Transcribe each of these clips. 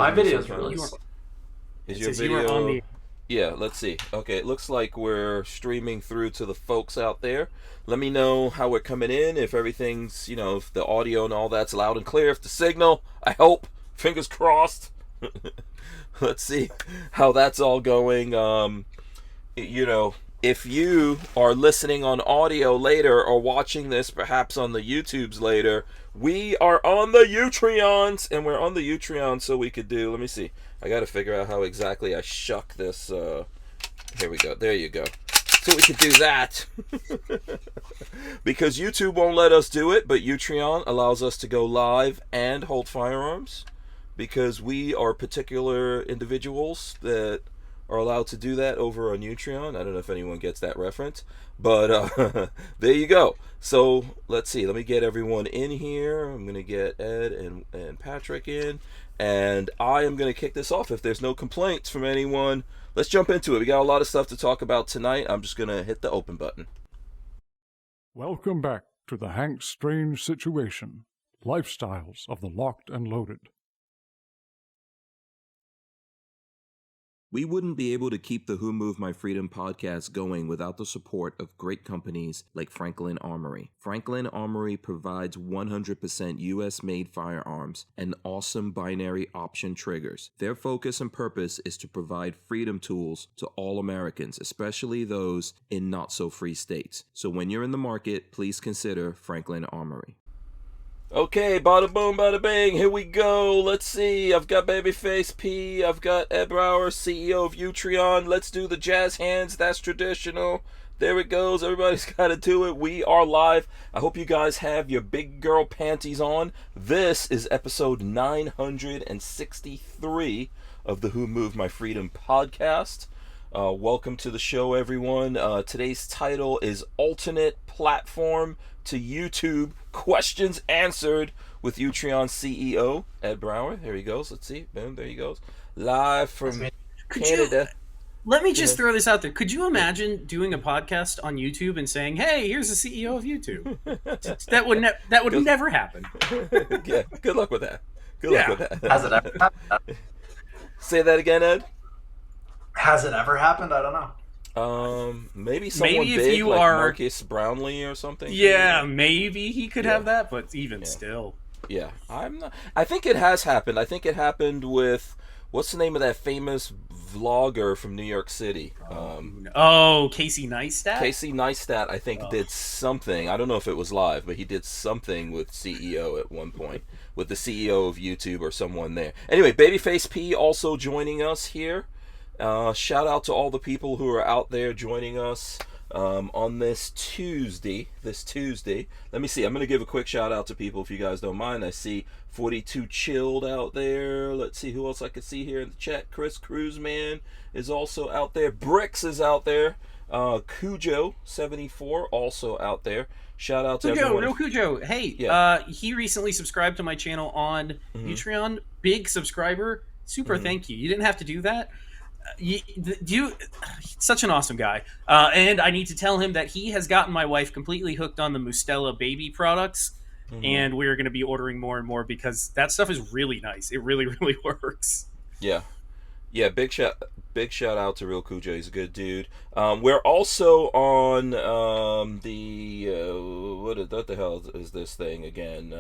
My giving me video some is kind really. of... Is It your says you are on video... the. Yeah, let's see. Okay, it looks like we're streaming through to the folks out there. Let me know how we're coming in, if everything's, if the audio and all that's loud and clear, if the signal, I hope, fingers crossed. Let's see how that's all going. You know, if you are listening on audio later or watching this perhaps on the YouTubes later, we are on the Utreons, and we're on the Utreon so we could do, let me see. I got to figure out how exactly I shuck this. Here we go. There you go. So we could do that. Because YouTube won't let us do it, but Utreon allows us to go live and hold firearms. Because we are particular individuals that are allowed to do that over on Utreon. I don't know if anyone gets that reference. But there you go. So let's see. Let me get everyone in here. I'm going to get Ed and Patrick in. And I am going to kick this off. If there's no complaints from anyone, let's jump into it. We got a lot of stuff to talk about tonight. I'm just going to hit the open button. Welcome back to the Hank Strange Situation, Lifestyles of the Locked and Loaded. We wouldn't be able to keep the Who Moved My Freedom podcast going without the support of great companies like Franklin Armory. Franklin Armory provides 100% US-made firearms and awesome binary option triggers. Their focus and purpose is to provide freedom tools to all Americans, especially those in not-so-free states. So when you're in the market, please consider Franklin Armory. Okay, bada boom, bada bang, here we go. Let's see, I've got Babyface P, I've got Ed Brower, CEO of Utreon. Let's do the jazz hands, that's traditional. There it goes, everybody's got to do it. We are live. I hope you guys have your big girl panties on. This is episode 963 of the Who Moved My Freedom podcast. Welcome to the show, everyone. Today's title is Alternate Platform to YouTube, Questions Answered with Utreon CEO Ed Brower. There he goes. Let's see. Boom. There he goes. Live from Canada. Let me just throw this out there. Could you imagine doing a podcast on YouTube and saying, "Hey, here's the CEO of YouTube"? that would never happen. Yeah. Good luck with that. Good luck with that. Has it ever happened? Say that again, Ed. Has it ever happened? I don't know. Maybe someone Maybe if big you like are Marcus Brownlee or something. Yeah, maybe he could have that, but even still. Yeah, I'm not. I think it has happened. I think it happened with what's the name of that famous vlogger from New York City? Casey Neistat. Casey Neistat, I think, did something. I don't know if it was live, but he did something with CEO at one point, with the CEO of YouTube or someone there. Anyway, Babyface P also joining us here. Shout out to all the people who are out there joining us on this Tuesday. Let me see. I'm going to give a quick shout out to people if you guys don't mind. I see 42 Chilled out there. Let's see who else I can see here in the chat. Chris Cruzman is also out there. Bricks is out there. Cujo74 also out there. Shout out to everyone. Real Cujo. Hey, he recently subscribed to my channel on Utreon. Big subscriber. Super thank you. You didn't have to do that. Such an awesome guy, and I need to tell him that he has gotten my wife completely hooked on the Mustela baby products, and we're going to be ordering more and more because that stuff is really nice. It really, really works. Yeah. Big shout out to Real Cujo. He's a good dude. We're also on what the hell is this thing again?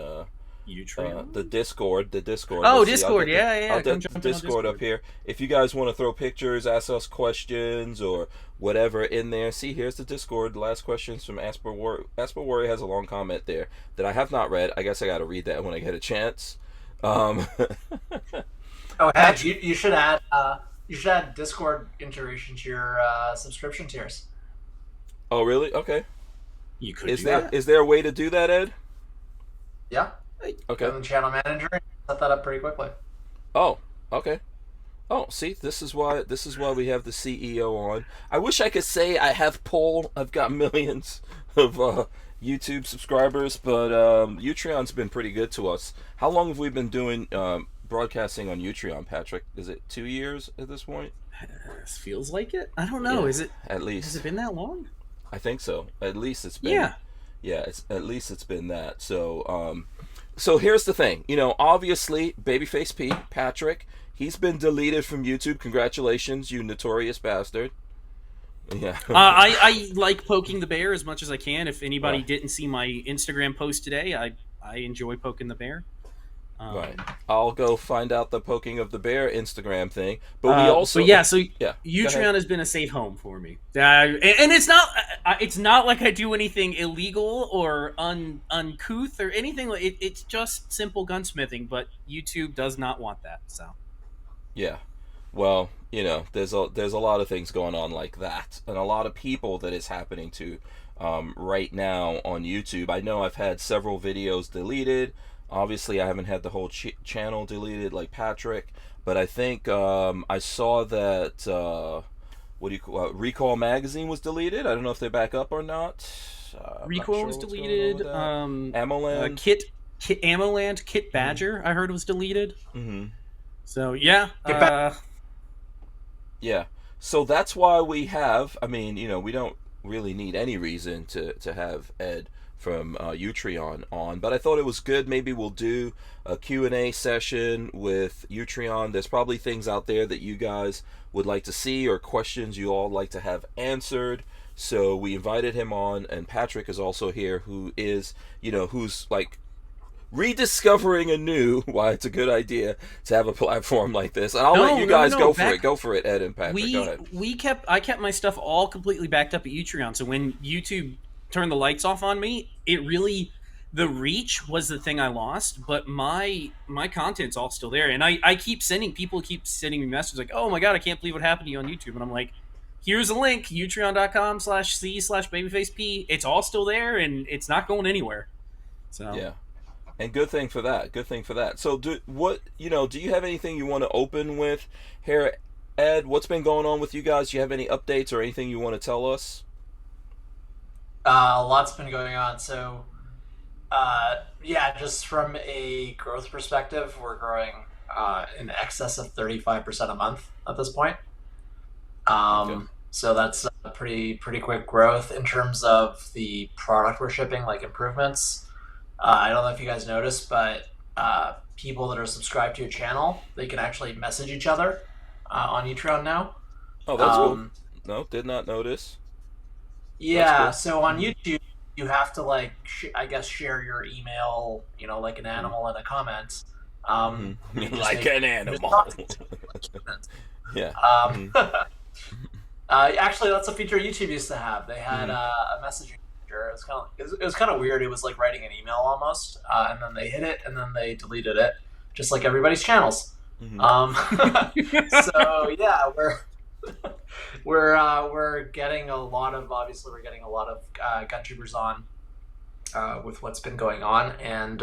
Utreon? The Discord. Oh, Discord. I'll jump Discord up here. If you guys want to throw pictures, ask us questions, or whatever in there. See, here's the Discord. The last questions from Asper Worry has a long comment there that I have not read. I guess I got to read that when I get a chance. You should add Discord integration to your subscription tiers. Oh, really? Okay. You could. Is there a way to do that, Ed? Yeah. Okay. Go to the channel manager and set that up pretty quickly. Oh, okay. Oh, see, this is why we have the CEO on. I wish I could say I have pull. I've got millions of YouTube subscribers, but Utreon's been pretty good to us. How long have we been doing broadcasting on Utreon, Patrick? Is it 2 years at this point? Feels like it. I don't know. Yeah, Is it? At least. Has it been that long? I think so. At least it's been. Yeah. Yeah. At least it's been that. So So here's the thing. Obviously, Babyface P, Patrick, he's been deleted from YouTube. Congratulations, you notorious bastard. Yeah. I like poking the bear as much as I can. If anybody Right. didn't see my Instagram post today, I enjoy poking the bear. Right. I'll go find out the poking of the bear Instagram thing. But we also... But yeah, so yeah, Utreon has been a safe home for me. And it's not like I do anything illegal or uncouth or anything. It's just simple gunsmithing, but YouTube does not want that. So yeah. Well, there's a lot of things going on like that, and a lot of people that it's happening to right now on YouTube. I know I've had several videos deleted. Obviously, I haven't had the whole channel deleted like Patrick, but I think I saw that Recall Magazine was deleted. I don't know if they're back up or not. Recall was deleted. Amoland, Amoland, Kit Badger, I heard was deleted. Mm-hmm. So yeah, yeah. So that's why we have. I mean, we don't really need any reason to have Ed from Utreon on, but I thought it was good. Maybe we'll do a Q&A session with Utreon. There's probably things out there that you guys would like to see or questions you all like to have answered. So we invited him on, and Patrick is also here, who is, who's like rediscovering anew why it's a good idea to have a platform like this. And I'll let you guys go for it. Go for it, Ed and Patrick. Go ahead. I kept my stuff all completely backed up at Utreon. So when YouTube turned the lights off on me, the reach was the thing I lost, but my content's all still there. And people keep sending me messages like, oh my God, I can't believe what happened to you on YouTube. And I'm like, here's a link, utreon.com/c/babyfaceP. It's all still there and it's not going anywhere. So yeah. And good thing for that. So do you have anything you want to open with here, Ed? What's been going on with you guys? Do you have any updates or anything you want to tell us? A lot's been going on. So, just from a growth perspective, we're growing in excess of 35% a month at this point. Okay. So that's a pretty quick growth in terms of the product we're shipping, like improvements. I don't know if you guys noticed, but people that are subscribed to your channel, they can actually message each other on Utreon now. Oh, that's cool. No, did not notice. Yeah, cool. So on YouTube, you have to share your email, like an animal in a comment. Like an animal. Yeah. Actually, that's a feature YouTube used to have. They had a messaging feature. It was kind of weird. It was like writing an email almost, and then they hit it, and then they deleted it, just like everybody's channels. So yeah, we're getting a lot of gun tubers on with what's been going on, and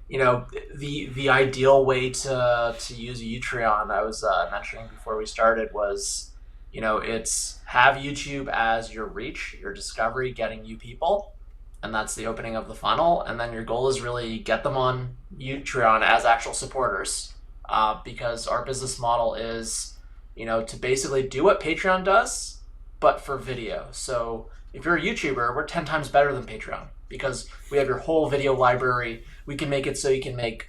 the ideal way to use Utreon, I was mentioning before we started, was it's have YouTube as your reach, your discovery, getting you people, and that's the opening of the funnel, and then your goal is really get them on Utreon as actual supporters, because our business model is to basically do what Patreon does, but for video. So if you're a YouTuber, we're 10 times better than Patreon because we have your whole video library. We can make it so you can make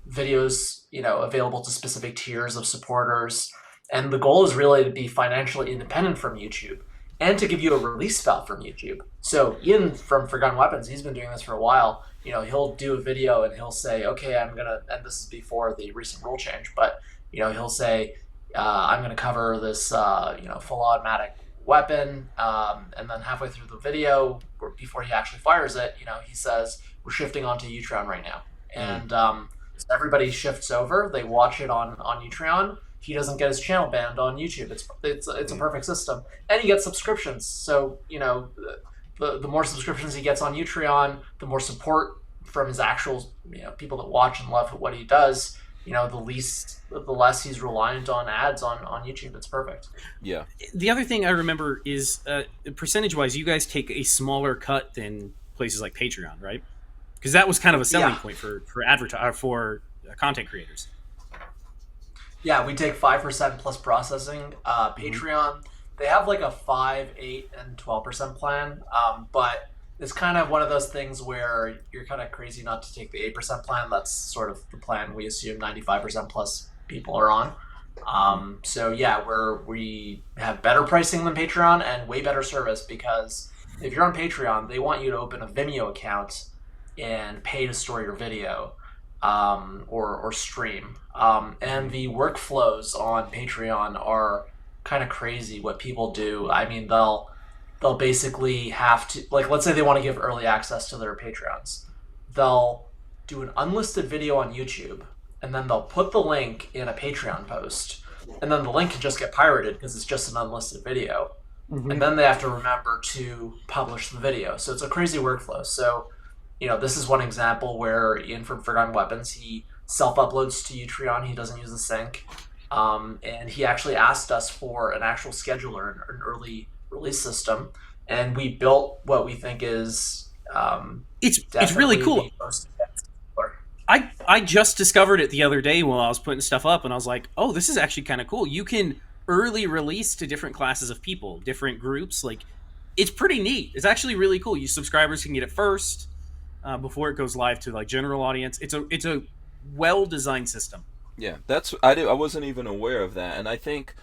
videos, available to specific tiers of supporters. And the goal is really to be financially independent from YouTube and to give you a release valve from YouTube. So Ian from Forgotten Weapons, he's been doing this for a while. He'll do a video and he'll say, okay, and this is before the recent rule change, but he'll say, I'm going to cover this, full automatic weapon, and then halfway through the video, or before he actually fires it, he says, we're shifting onto Utreon right now. And so everybody shifts over, they watch it on Utreon. He doesn't get his channel banned on YouTube. It's a perfect system. And he gets subscriptions. So, the more subscriptions he gets on Utreon, the more support from his actual, people that watch and love what he does, the less he's reliant on ads on YouTube. It's perfect. Yeah. The other thing I remember is percentage-wise, you guys take a smaller cut than places like Patreon, right? Because that was kind of a selling point for content creators. Yeah, we take 5% plus processing. Patreon, they have like a 5, 8, and 12% plan. But it's kind of one of those things where you're kind of crazy not to take the 8% plan. That's sort of the plan we assume 95% plus people are on. So yeah, we have better pricing than Patreon and way better service, because if you're on Patreon, they want you to open a Vimeo account and pay to store your video, or stream. And the workflows on Patreon are kind of crazy. What people do, I mean, they'll basically have to, like, let's say they want to give early access to their Patreons. They'll do an unlisted video on YouTube, and then they'll put the link in a Patreon post, and then the link can just get pirated because it's just an unlisted video. Mm-hmm. And then they have to remember to publish the video. So it's a crazy workflow. So, this is one example where Ian from Forgotten Weapons, he self-uploads to Utreon. He doesn't use the sync. And he actually asked us for an actual scheduler, an early release system, and we built what we think is it's really cool. I just discovered it the other day while I was putting stuff up, and I was like, oh, this is actually kind of cool. You can early release to different classes of people, different groups. Like, it's pretty neat. It's actually really cool. You subscribers can get it first before it goes live to like general audience. It's a well-designed system. Yeah, I wasn't even aware of that, and I think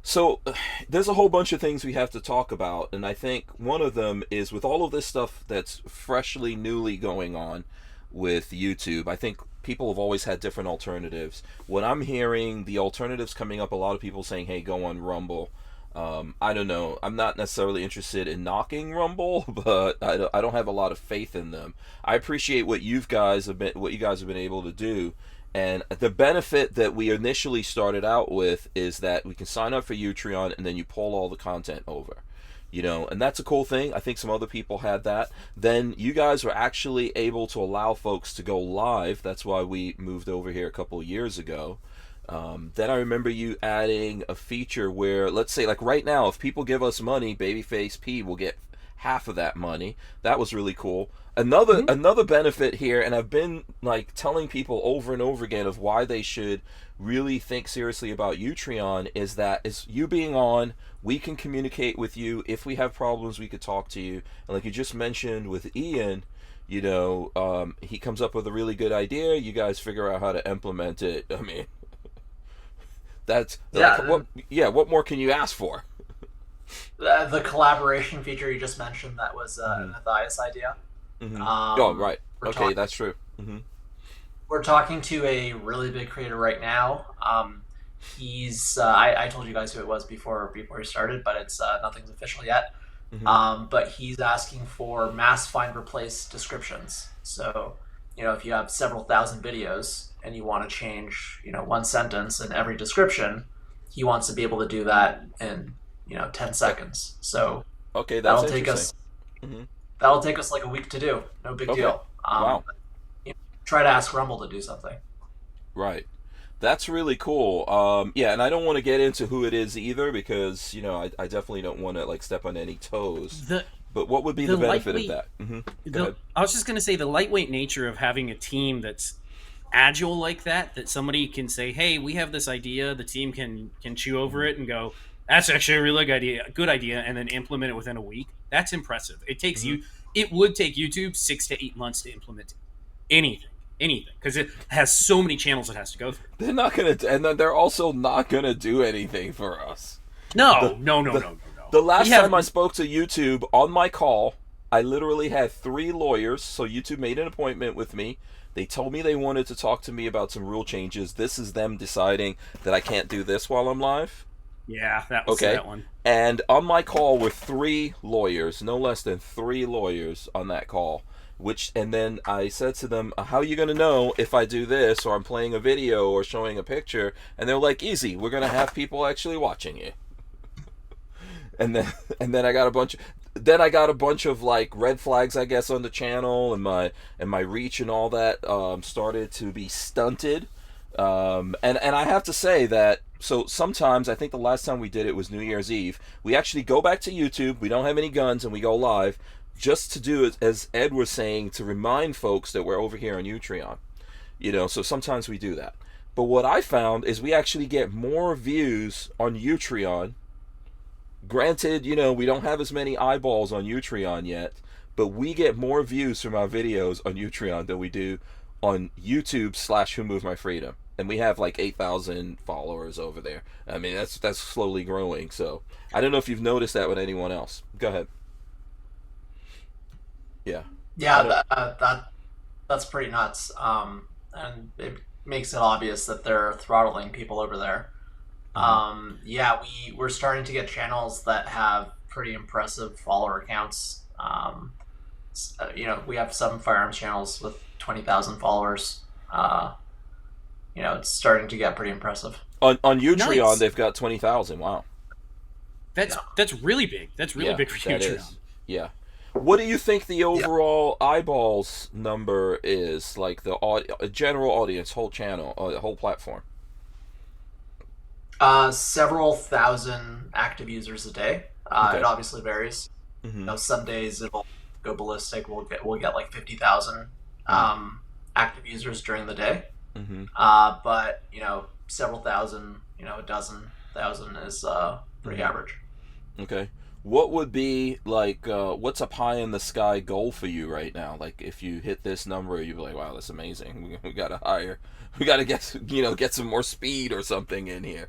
so. There's a whole bunch of things we have to talk about, and I think one of them is with all of this stuff that's newly going on with YouTube. I think people have always had different alternatives. When I'm hearing the alternatives coming up, a lot of people saying, "Hey, go on Rumble." I don't know. I'm not necessarily interested in knocking Rumble, but I don't have a lot of faith in them. I appreciate what you guys have been able to do. And the benefit that we initially started out with is that we can sign up for Utreon and then you pull all the content over, and that's a cool thing. I think some other people had that. Then you guys were actually able to allow folks to go live. That's why we moved over here a couple of years ago. Then I remember you adding a feature where, let's say, like right now, if people give us money, Babyface P will get half of that money. That was really cool. Another benefit here, and I've been like telling people over and over again of why they should really think seriously about Utreon, is you being on, we can communicate with you. If we have problems, we could talk to you. And like you just mentioned with Ian, he comes up with a really good idea. You guys figure out how to implement it. I mean, that's what more can you ask for? The collaboration feature you just mentioned, that was an Matthias idea. Mm-hmm. Oh, right. Okay, that's true. Mm-hmm. We're talking to a really big creator right now. He's I told you guys who it was before he started, but it's nothing's official yet. Mm-hmm. But he's asking for mass find replace descriptions. So, if you have several thousand videos and you want to change, one sentence in every description, he wants to be able to do that in 10 seconds. So okay, that'll take us. Mm-hmm. That'll take us like a week to do. No big deal. Wow. Try to ask Rumble to do something. Right. That's really cool. Yeah, and I don't want to get into who it is either, because I definitely don't want to like step on any toes. But what would be the benefit of that? Mm-hmm. I was just going to say the lightweight nature of having a team that's agile like that somebody can say, hey, we have this idea, the team can chew over it and go, that's actually a really good idea, and then implement it within a week. That's impressive. It takes it would take YouTube 6 to 8 months to implement anything, because it has so many channels it has to go through. They're not gonna, and then they're also not gonna do anything for us. No. The last time I spoke to YouTube on my call, I literally had 3 lawyers. So YouTube made an appointment with me. They told me they wanted to talk to me about some rule changes. This is them deciding that I can't do this while I'm live. Yeah, that was that one. And on my call were 3 lawyers, no less than 3 lawyers on that call. And then I said to them, how are you going to know if I do this, or I'm playing a video or showing a picture? And they're like, easy, we're going to have people actually watching you. and then I got a bunch of like red flags, I guess, on the channel, and my reach and all that started to be stunted. And I have to say that, so sometimes, I think the last time we did it was New Year's Eve, we actually go back to YouTube, we don't have any guns, and we go live, just to do it, as Ed was saying, to remind folks that we're over here on Utreon. So sometimes we do that. But what I found is we actually get more views on Utreon. Granted, we don't have as many eyeballs on Utreon yet, but we get more views from our videos on Utreon than we do on YouTube/Who Moved My Freedom. And we have like 8,000 followers over there. I mean, that's slowly growing. So I don't know if you've noticed that with anyone else. Go ahead. Yeah. Yeah, that's pretty nuts. And it makes it obvious that they're throttling people over there. Yeah, we're starting to get channels that have pretty impressive follower counts. We have some firearms channels with 20,000 followers. It's starting to get pretty impressive. On Utreon, Nice. they've got 20,000. Wow. That's really big. That's really big for that Utreon. is. Yeah. What do you think the overall eyeballs number is? Like the general audience, whole channel, whole platform. Several thousand active users a day. Okay. It obviously varies. Mm-hmm. Some days it'll go ballistic. We'll get like 50,000 active users during the day. Mm-hmm. But several thousand, a dozen thousand is pretty average. Okay. What would be like? What's a pie in the sky goal for you right now? Like, if you hit this number, you'd be like, "Wow, that's amazing. We gotta hire. We gotta get some more speed or something in here."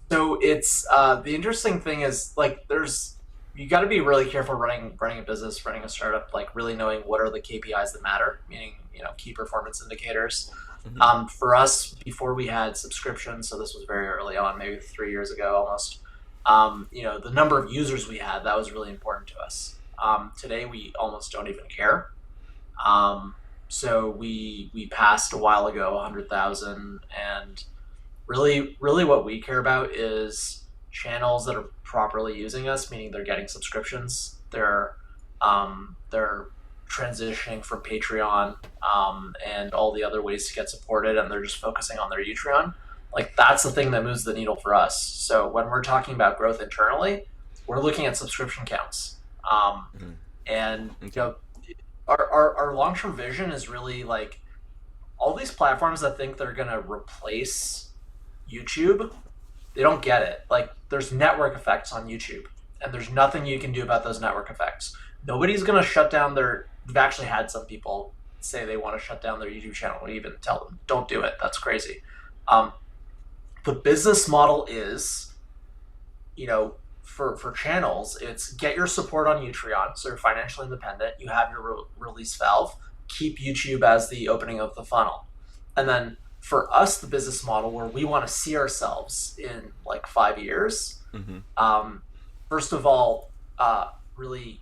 So it's the interesting thing is like you got to be really careful running a business, running a startup, like really knowing what are the KPIs that matter, meaning key performance indicators. Mm-hmm. For us, before we had subscriptions, so this was very early on, maybe 3 years ago almost. The number of users we had, that was really important to us. Today we almost don't even care. So we passed a while ago 100,000, and really what we care about is channels that are properly using us, meaning they're getting subscriptions, they're transitioning from Patreon and all the other ways to get supported, and they're just focusing on their Utreon. Like, that's the thing that moves the needle for us. So when we're talking about growth internally, we're looking at subscription counts. And our long-term vision is really like all these platforms that think they're going to replace YouTube, they don't get it. Like, there's network effects on YouTube, and there's nothing you can do about those network effects. Nobody's going to shut down we've actually had some people say they want to shut down their YouTube channel. We even tell them, don't do it. That's crazy. The business model is, for channels, it's get your support on Utreon, so you're financially independent. You have your release valve. Keep YouTube as the opening of the funnel. And then for us, the business model where we want to see ourselves in like 5 years, first of all, really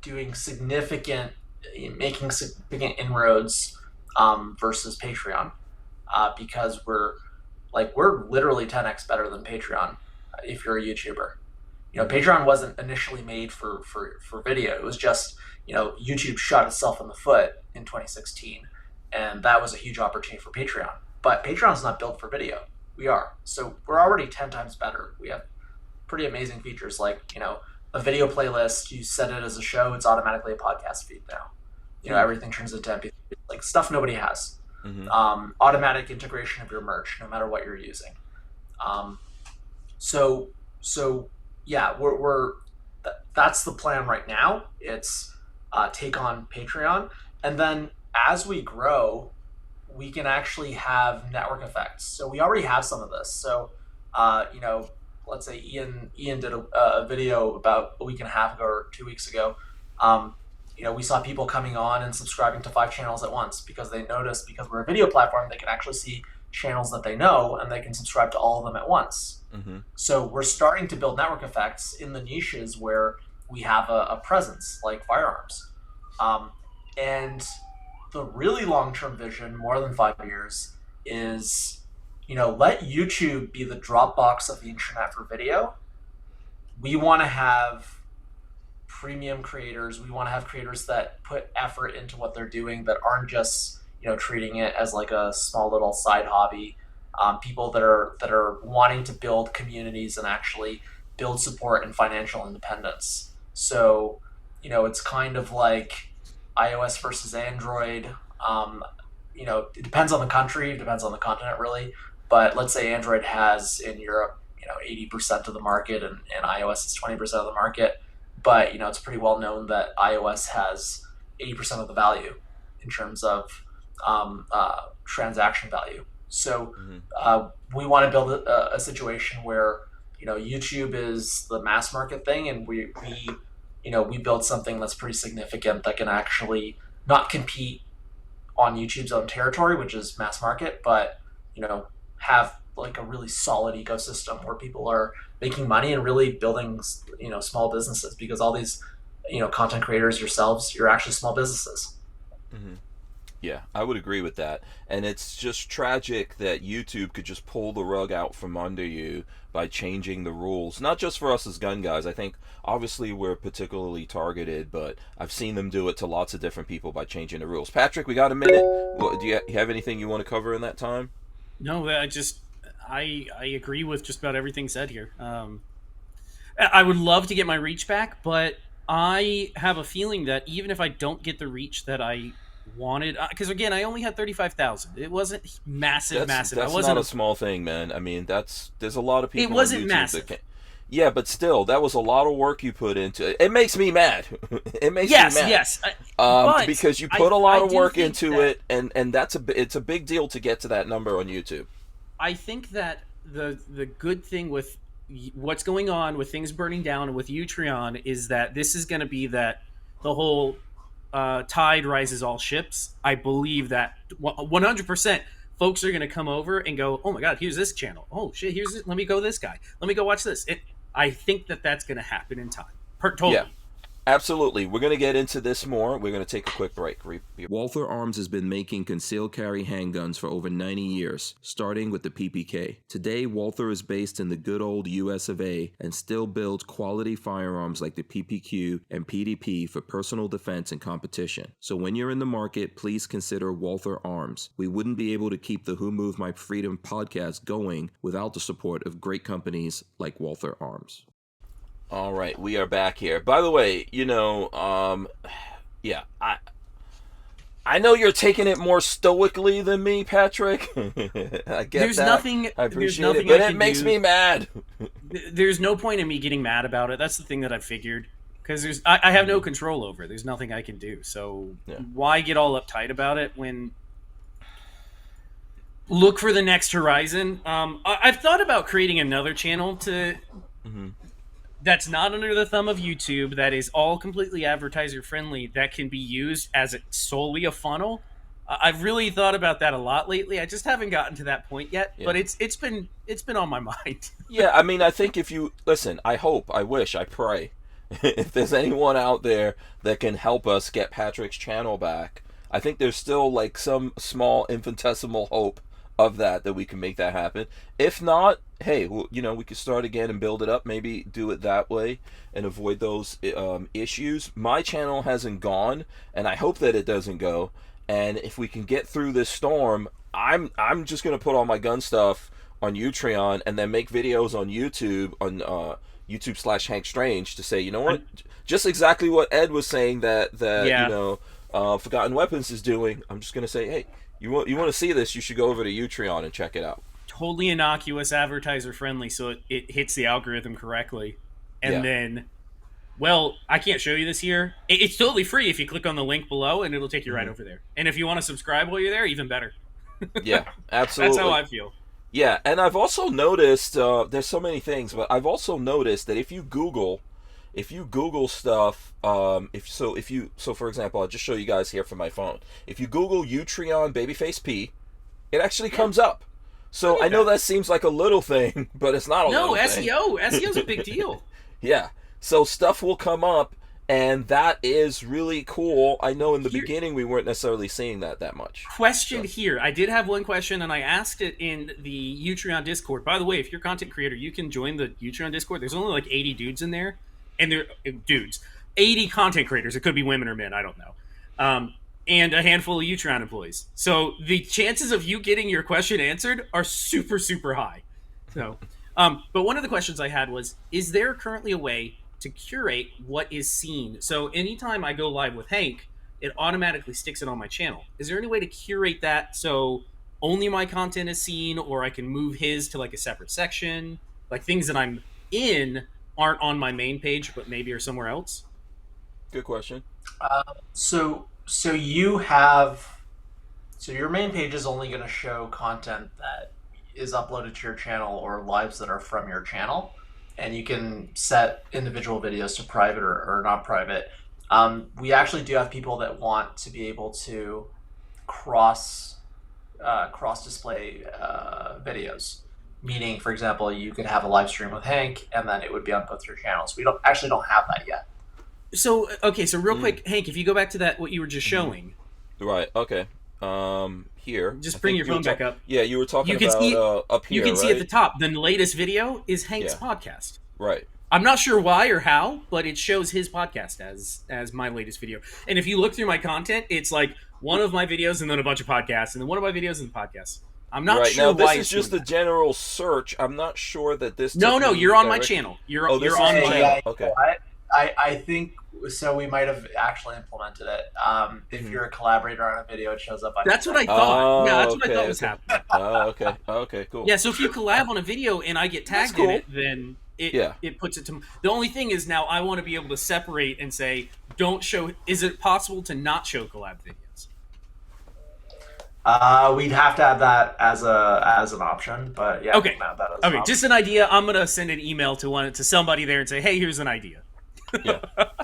making significant inroads versus Patreon, because we're literally 10x better than Patreon if you're a YouTuber. Patreon wasn't initially made for video. It was just, YouTube shot itself in the foot in 2016, and that was a huge opportunity for Patreon. But Patreon's not built for video. We are. So we're already 10 times better. We have pretty amazing features like, a video playlist. You set it as a show, it's automatically a podcast feed now. Everything turns into MP3, like stuff nobody has. Automatic integration of your merch, no matter what you're using. So yeah, that's the plan right now. It's take on Patreon, and then as we grow, we can actually have network effects. So we already have some of this. So let's say Ian did a video about a week and a half ago or 2 weeks ago. We saw people coming on and subscribing to 5 channels at once because they noticed, because we're a video platform, they can actually see channels that they know, and they can subscribe to all of them at once. So we're starting to build network effects in the niches where we have a presence, like firearms. And the really long-term vision, more than 5 years, is, let YouTube be the Dropbox of the internet for video. We want to have premium creators. We want to have creators that put effort into what they're doing, that aren't just treating it as like a small little side hobby. People that are wanting to build communities and actually build support and financial independence. So it's kind of like iOS versus Android. It depends on the country, it depends on the continent really. But let's say Android has in Europe 80% of the market, and iOS is 20% of the market. but it's pretty well known that iOS has 80% of the value in terms of transaction value. So we want to build a situation where YouTube is the mass market thing, and we build something that's pretty significant that can actually not compete on YouTube's own territory, which is mass market, but have like a really solid ecosystem where people are making money and really building small businesses, because all these content creators yourselves, you're actually small businesses. Yeah, I would agree with that. And it's just tragic that YouTube could just pull the rug out from under you by changing the rules. Not just for us as gun guys. I think obviously we're particularly targeted, but I've seen them do it to lots of different people by changing the rules. Patrick, we got a minute. Do you have anything you want to cover in that time? No, I agree with just about everything said here. I would love to get my reach back, but I have a feeling that even if I don't get the reach that I wanted, because again, I only had 35,000. It wasn't massive. That's I wasn't not a small thing, man. I mean, there's a lot of people. It wasn't on YouTube massive. That yeah, but still, that was a lot of work you put into it. It makes me mad. It makes yes, me mad. Yes, because you put a lot of work into that, it, and it's a big deal to get to that number on YouTube. I think that the good thing with what's going on with things burning down and with Utreon is that this is going to be that the whole tide rises all ships. I believe that 100% folks are going to come over and go, oh my god, here's this channel. Oh shit, here's this. Let me go this guy. Let me go watch this. I think that that's going to happen in time. Totally. Yeah. Absolutely. We're going to get into this more. We're going to take a quick break. Walther Arms has been making concealed carry handguns for over 90 years, starting with the PPK. Today, Walther is based in the good old US of A and still builds quality firearms like the PPQ and PDP for personal defense and competition. So when you're in the market, please consider Walther Arms. We wouldn't be able to keep the Who Moved My Freedom podcast going without the support of great companies like Walther Arms. All right, we are back here. By the way, I know you're taking it more stoically than me, Patrick. I get there's that. Nothing, I appreciate there's nothing it, but I it makes me mad. There's no point in me getting mad about it. That's the thing that I've figured. Because I have no control over it. There's nothing I can do. So why get all uptight about it when... Look for the next horizon. I've thought about creating another channel to... that's not under the thumb of YouTube, that is all completely advertiser friendly, that can be used as solely a funnel. I've really thought about that a lot lately. I just haven't gotten to that point yet, but it's been on my mind. Yeah, I mean, I think if you listen, I hope, I wish, I pray, if there's anyone out there that can help us get Patrick's channel back, I think there's still like some small infinitesimal hope of that we can make that happen. If not, hey, well, we could start again and build it up, maybe do it that way and avoid those issues. My channel hasn't gone, and I hope that it doesn't go. And if we can get through this storm, I'm just gonna put all my gun stuff on Utreon and then make videos on YouTube on YouTube/Hank Strange to say, you know what, just exactly what Ed was saying that Forgotten Weapons is doing. I'm just gonna say, hey, you want to see this, you should go over to Utreon and check it out. Totally innocuous, advertiser friendly, so it hits the algorithm correctly. And then, well, I can't show you this here. It's totally free if you click on the link below, and it'll take you right over there. And if you want to subscribe while you're there, even better. Yeah, absolutely. That's how I feel. Yeah, and I've also noticed, there's so many things, but I've also noticed that if you Google stuff, so for example, I'll just show you guys here from my phone. If you Google Utreon Babyface P, it actually comes up. So I know that seems like a little thing, but it's not a little thing. No, SEO's a big deal. Yeah, so stuff will come up, and that is really cool. I know in the beginning we weren't necessarily seeing that much. Question here. I did have one question, and I asked it in the Utreon Discord. By the way, if you're a content creator, you can join the Utreon Discord. There's only like 80 dudes in there. And they're dudes, 80 content creators. It could be women or men, I don't know. And a handful of Utreon employees. So the chances of you getting your question answered are super, super high. So, but one of the questions I had was, is there currently a way to curate what is seen? So anytime I go live with Hank, it automatically sticks it on my channel. Is there any way to curate that so only my content is seen, or I can move his to like a separate section? Like things that I'm in aren't on my main page, but maybe are somewhere else? Good question. So you have, so your main page is only going to show content that is uploaded to your channel or lives that are from your channel, and you can set individual videos to private or not private. We actually do have people that want to be able to cross display videos. Meaning, for example, you could have a live stream with Hank, and then it would be on both your channels. We don't have that yet. So okay, so real quick, Hank, if you go back to that what you were just showing, Right. Okay. Here. just bring your phone back up. Yeah, you were talking You can about see up here. You can see right? at the top the latest video is Hank's Yeah. podcast. Right. I'm not sure why or how, but it shows his podcast as my latest video. And if you look through my content, it's like one of my videos and then a bunch of podcasts, and then one of my videos and podcasts. I'm not right. sure now, this why is it's just doing a that. general search. I'm not sure that this. No, took me you're on my direct- channel. You're Oh, this on is- my yeah. Okay. I think so. We might have actually implemented it. If you're a collaborator on a video, it shows up on. That's your what I site. thought. Yeah, that's what I okay, thought was okay. happening. Okay. Okay. Cool. Yeah, so if you collab on a video and I get tagged cool. in it, then it puts it to. The only thing is now I want to be able to separate and say, don't show. Is it possible to not show collab videos? We'd have to add that as an option, but yeah. Okay. we can add that as an Okay, option. just an idea. I'm gonna send an email to somebody there and say, hey, here's an idea. Yeah.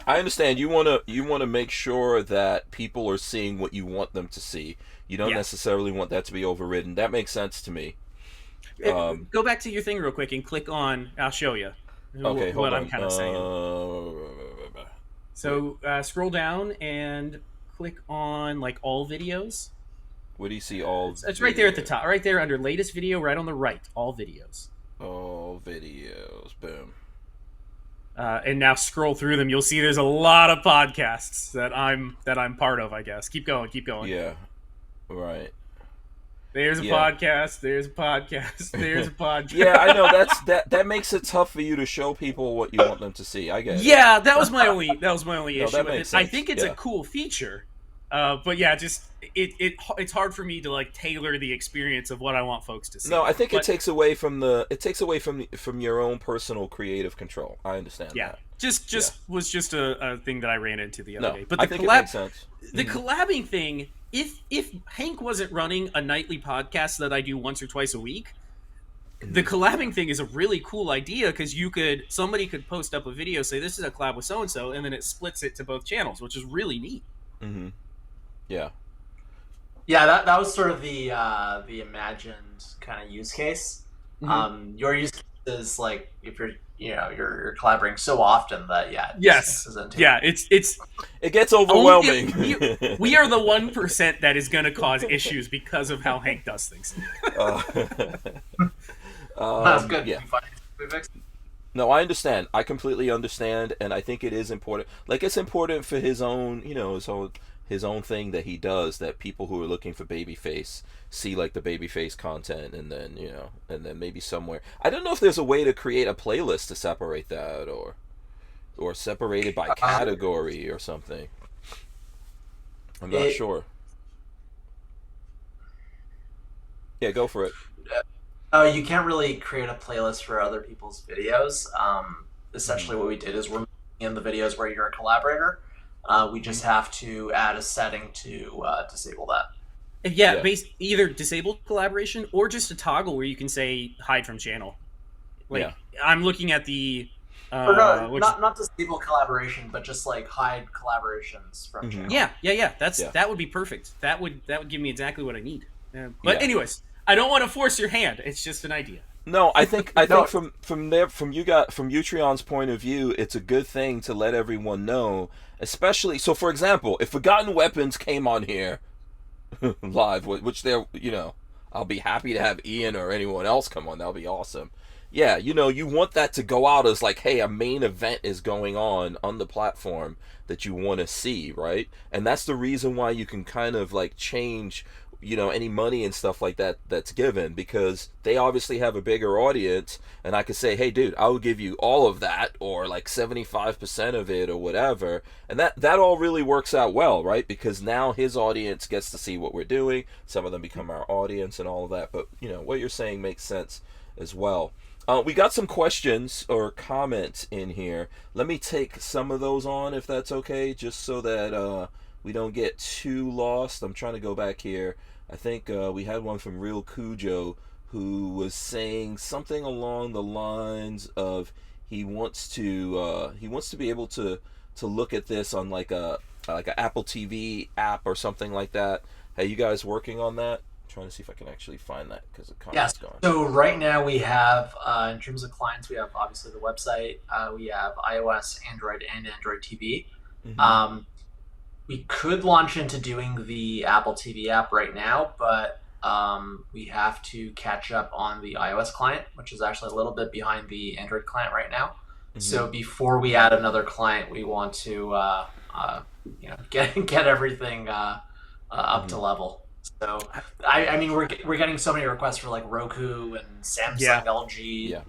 I understand. You wanna make sure that people are seeing what you want them to see. You don't Yeah. necessarily want that to be overridden. That makes sense to me. Go back to your thing real quick and click on. I'll show you. Okay. Hold what on. I'm kind of saying. So scroll down and click on like all videos. What do you see? All. It's right there at the top, right there under latest video, right on the right. All videos. All videos. Boom. And now scroll through them. You'll see there's a lot of podcasts that I'm part of. I guess. Keep going. Yeah. Right. There's a podcast. There's a podcast. There's a podcast. Yeah, I know that makes it tough for you to show people what you want them to see. I get it. Yeah, that was my only issue that with makes it. I sense. think it's Yeah. a cool feature, but yeah, just it's hard for me to like tailor the experience of what I want folks to see. No, I think But, it takes away from your own personal creative control. I understand yeah, that. just was just a thing that I ran into the other No, day. But I the think it makes sense. the collabing thing, if Hank wasn't running a nightly podcast that I do once or twice a week, the collabing thing is a really cool idea because somebody could post up a video, say this is a collab with so and so, and then it splits it to both channels, which is really neat. Mm-hmm. Yeah. Yeah, that was sort of the imagined kind of use case. Mhm. Your use case is like if you're collaborating so often that Yes. isn't Yeah, it's It gets overwhelming. we are the 1% that is going to cause issues because of how Hank does things. that's good. Yeah. We fixed it. No, I understand. I completely understand, and I think it is important. Like, it's important for his own, his own thing that he does, that people who are looking for babyface see like the babyface content, and then maybe somewhere. I don't know if there's a way to create a playlist to separate that, or separate it by category or something. I'm not sure. Yeah, go for it. You can't really create a playlist for other people's videos. Essentially, what we did is we're making in the videos where you're a collaborator. We just have to add a setting to disable that. Yeah, either disabled collaboration or just a toggle where you can say hide from channel. Like I'm looking at the Or no, not disable collaboration, but just like hide collaborations from channel. Yeah. That would be perfect. That would give me exactly what I need. But anyways, I don't want to force your hand. It's just an idea. No, I think from Utreon's point of view, it's a good thing to let everyone know, especially so. For example, if Forgotten Weapons came on here live, which they're I'll be happy to have Ian or anyone else come on. That'll be awesome. Yeah, you want that to go out as like, hey, a main event is going on the platform that you want to see, right? And that's the reason why you can kind of like change any money and stuff like that that's given, because they obviously have a bigger audience, and I could say, hey dude, I will give you all of that, or like 75% of it, or whatever, and that all really works out well, right? Because now his audience gets to see what we're doing, some of them become our audience and all of that. But what you're saying makes sense as well. We got some questions or comments in here. Let me take some of those on if that's okay, just so that we don't get too lost. I'm trying to go back here. I think we had one from Real Cujo who was saying something along the lines of he wants to be able to look at this on like a Apple TV app or something like that. Hey, you guys working on that? Trying to see if I can actually find that because the Yeah. comment's gone. So right now we have, in terms of clients, we have obviously the website. We have iOS, Android, and Android TV. Mm-hmm. We could launch into doing the Apple TV app right now, but we have to catch up on the iOS client, which is actually a little bit behind the Android client right now. Mm-hmm. So before we add another client, we want to get everything up to level. So I mean we're getting so many requests for like Roku and Samsung, LG. Yeah.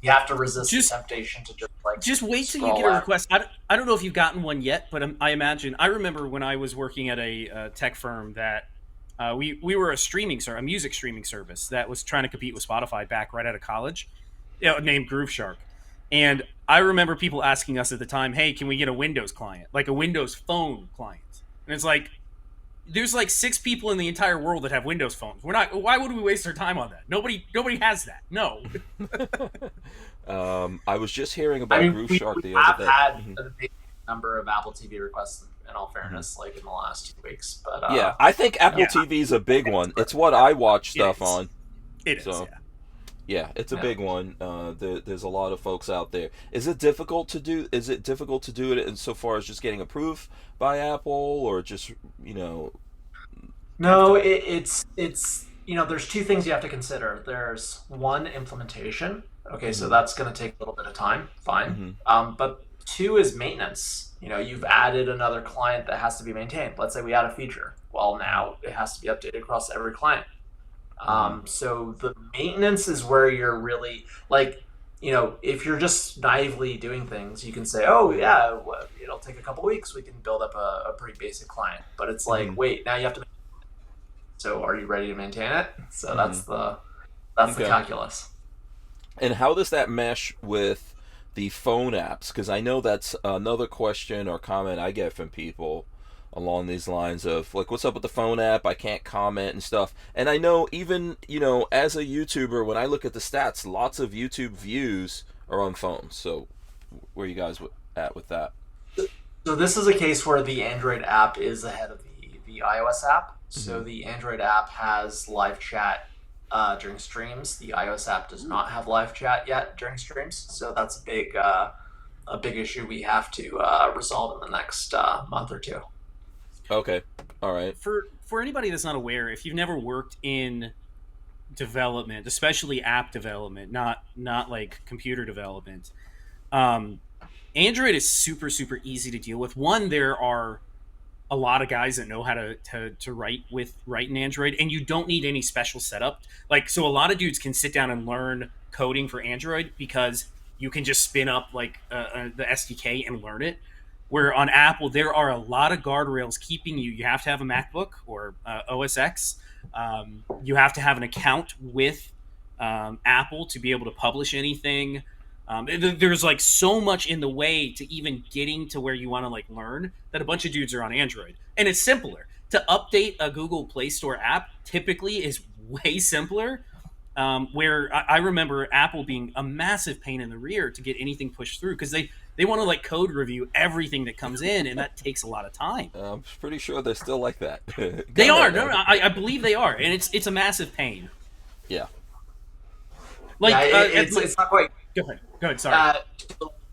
You have to resist the temptation to just wait till you scroll get a out. request. I don't know if you've gotten one yet, but I imagine I remember when I was working at a tech firm that we were a music streaming service that was trying to compete with Spotify back right out of college, named Groove Shark. And I remember people asking us at the time, "Hey, can we get a Windows client, like a Windows Phone client?" And it's like, there's like 6 people in the entire world that have Windows phones. Why would we waste our time on that? Nobody has that. No. I was just hearing about Groove Shark the other day. We have had a big number of Apple TV requests, in all fairness, like in the last 2 weeks. But yeah, I think Apple TV is a big one. It's what I watch stuff on. It is, so. Yeah, it's a big one. There's a lot of folks out there. Is it difficult to do? Is it difficult to do it insofar as just getting approved by Apple, or just No, it's there's 2 things you have to consider. There's one, implementation. Okay, so that's going to take a little bit of time. Fine. But 2 is maintenance. You've added another client that has to be maintained. Let's say we add a feature. Well, now it has to be updated across every client. So the maintenance is where you're really if you're just naively doing things, you can say, oh yeah, well, it'll take a couple weeks. We can build up a pretty basic client, but it's like, wait, now you have to. So are you ready to maintain it? So that's the calculus. And how does that mesh with the phone apps? Because I know that's another question or comment I get from people along these lines of like, what's up with the phone app? I can't comment and stuff. And I know even, as a YouTuber, when I look at the stats, lots of YouTube views are on phones. So where are you guys at with that? So this is a case where the Android app is ahead of the iOS app. So the Android app has live chat during streams. The iOS app does not have live chat yet during streams. So that's a big issue we have to resolve in the next month or 2. Okay. All right. For anybody that's not aware, if you've never worked in development, especially app development, not like computer development, Android is super, super easy to deal with. One, there are a lot of guys that know how to write in Android, and you don't need any special setup. So a lot of dudes can sit down and learn coding for Android because you can just spin up the SDK and learn it. Where on Apple, there are a lot of guardrails keeping you. You have to have a MacBook or OS X. You have to have an account with Apple to be able to publish anything. There's so much in the way to even getting to where you want to learn that a bunch of dudes are on Android. And it's simpler. To update a Google Play Store app typically is way simpler. Where I remember Apple being a massive pain in the rear to get anything pushed through because they want to code review everything that comes in, and that takes a lot of time. I'm pretty sure they're still like that. They are. No, I believe they are, and it's a massive pain. Yeah. It's not quite. Go ahead. Sorry.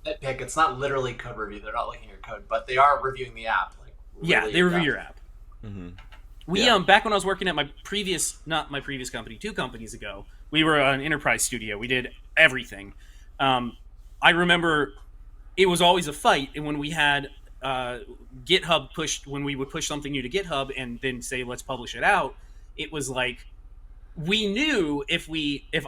Nitpick. It's not literally code review. They're not looking at your code, but they are reviewing the app. Really they review your app. Mm-hmm. We back when I was working at not my previous company, 2 companies ago, we were an enterprise studio. We did everything. I remember it was always a fight, and when we had GitHub pushed, when we would push something new to GitHub and then say let's publish it out, it was we knew if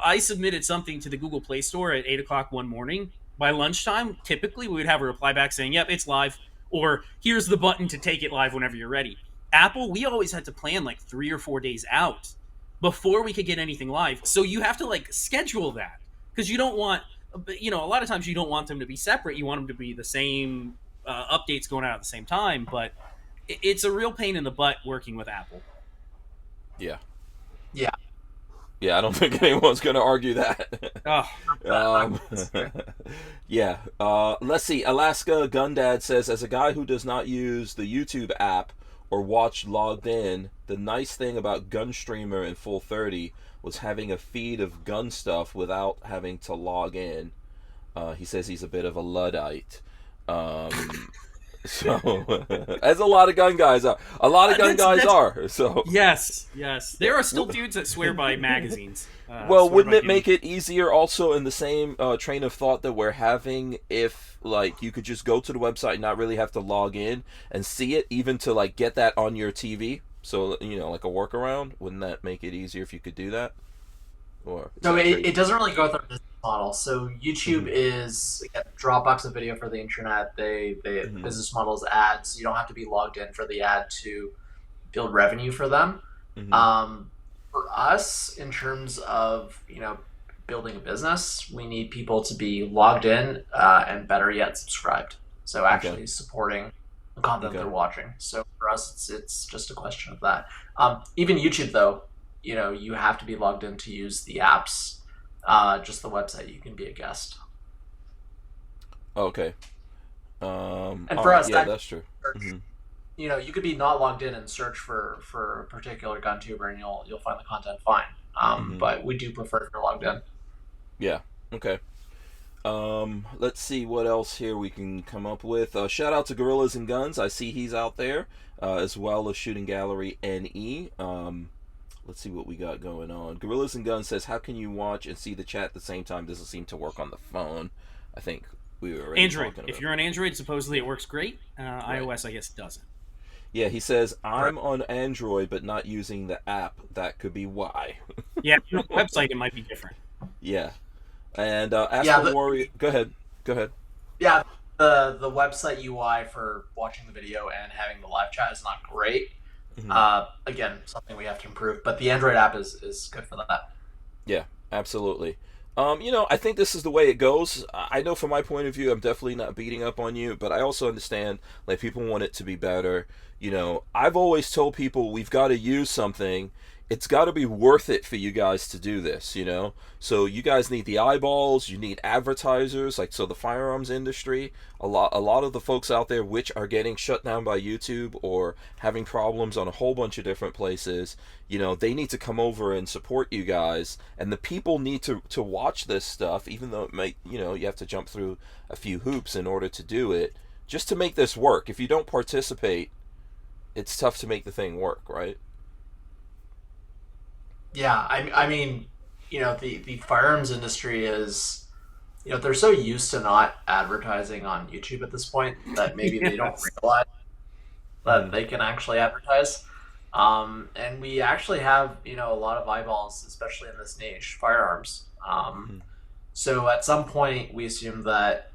I submitted something to the Google Play Store at 8:00 one morning, by lunchtime, typically we would have a reply back saying, "Yep, it's live," or "Here's the button to take it live whenever you're ready." Apple, we always had to plan 3 or 4 days out before we could get anything live. So you have to schedule that. because you don't want, a lot of times you don't want them to be separate. You want them to be the same updates going out at the same time, but it's a real pain in the butt working with Apple. Yeah. Yeah. Yeah, I don't think anyone's going to argue that. Oh. Yeah. Let's see. Alaska Gundad says, as a guy who does not use the YouTube app or watch logged in, the nice thing about Gunstreamer in Full 30 was having a feed of gun stuff without having to log in. He says he's a bit of a Luddite. So, as a lot of gun guys are. A lot of gun guys are. So yes. There are still dudes that swear by magazines. Well, wouldn't it make it easier also in the same train of thought that we're having if, like, you could just go to the website and not really have to log in and see it, even to, like, get that on your TV? So, like a workaround? Wouldn't that make it easier if you could do that? Or no, it doesn't really go with our business model. So YouTube is Dropbox a video for the internet. Business model is ads. You don't have to be logged in for the ad to build revenue for them. For us, in terms of building a business, we need people to be logged in and better yet subscribed. So actually supporting the content they're watching. So for us, it's just a question of that. Even YouTube though, you have to be logged in to use the apps. Just the website, you can be a guest. Okay. And for us, that's true. You could be not logged in and search for a particular gun tuber, and you'll find the content fine. But we do prefer if you're logged in. Yeah. Okay. Let's see what else here we can come up with. Shout out to Gorillas and Guns. I see he's out there, as well as Shooting Gallery NE. Let's see what we got going on. Gorillas and Guns says, how can you watch and see the chat at the same time? Doesn't seem to work on the phone. I think we were Android. If you're on Android, supposedly it works great. Right. iOS, I guess, doesn't. Yeah, he says, I'm on Android, but not using the app. That could be why. Yeah, on the website, it might be different. Yeah. And Warrior... Go ahead. Yeah, the website UI for watching the video and having the live chat is not great. Again, something we have to improve, but the Android app is good for that. Yeah, absolutely. I think this is the way it goes. I know from my point of view, I'm definitely not beating up on you, but I also understand, like, people want it to be better. I've always told people we've got to use something. It's got to be worth it for you guys to do this, So you guys need the eyeballs, you need advertisers, like, so the firearms industry, a lot of the folks out there which are getting shut down by YouTube or having problems on a whole bunch of different places, they need to come over and support you guys, and the people need to watch this stuff, even though it might, you have to jump through a few hoops in order to do it, just to make this work. If you don't participate, it's tough to make the thing work, right? Yeah, I mean, the firearms industry is, they're so used to not advertising on YouTube at this point that maybe they don't realize that they can actually advertise. And we actually have, a lot of eyeballs, especially in this niche, firearms. So at some point, we assume that,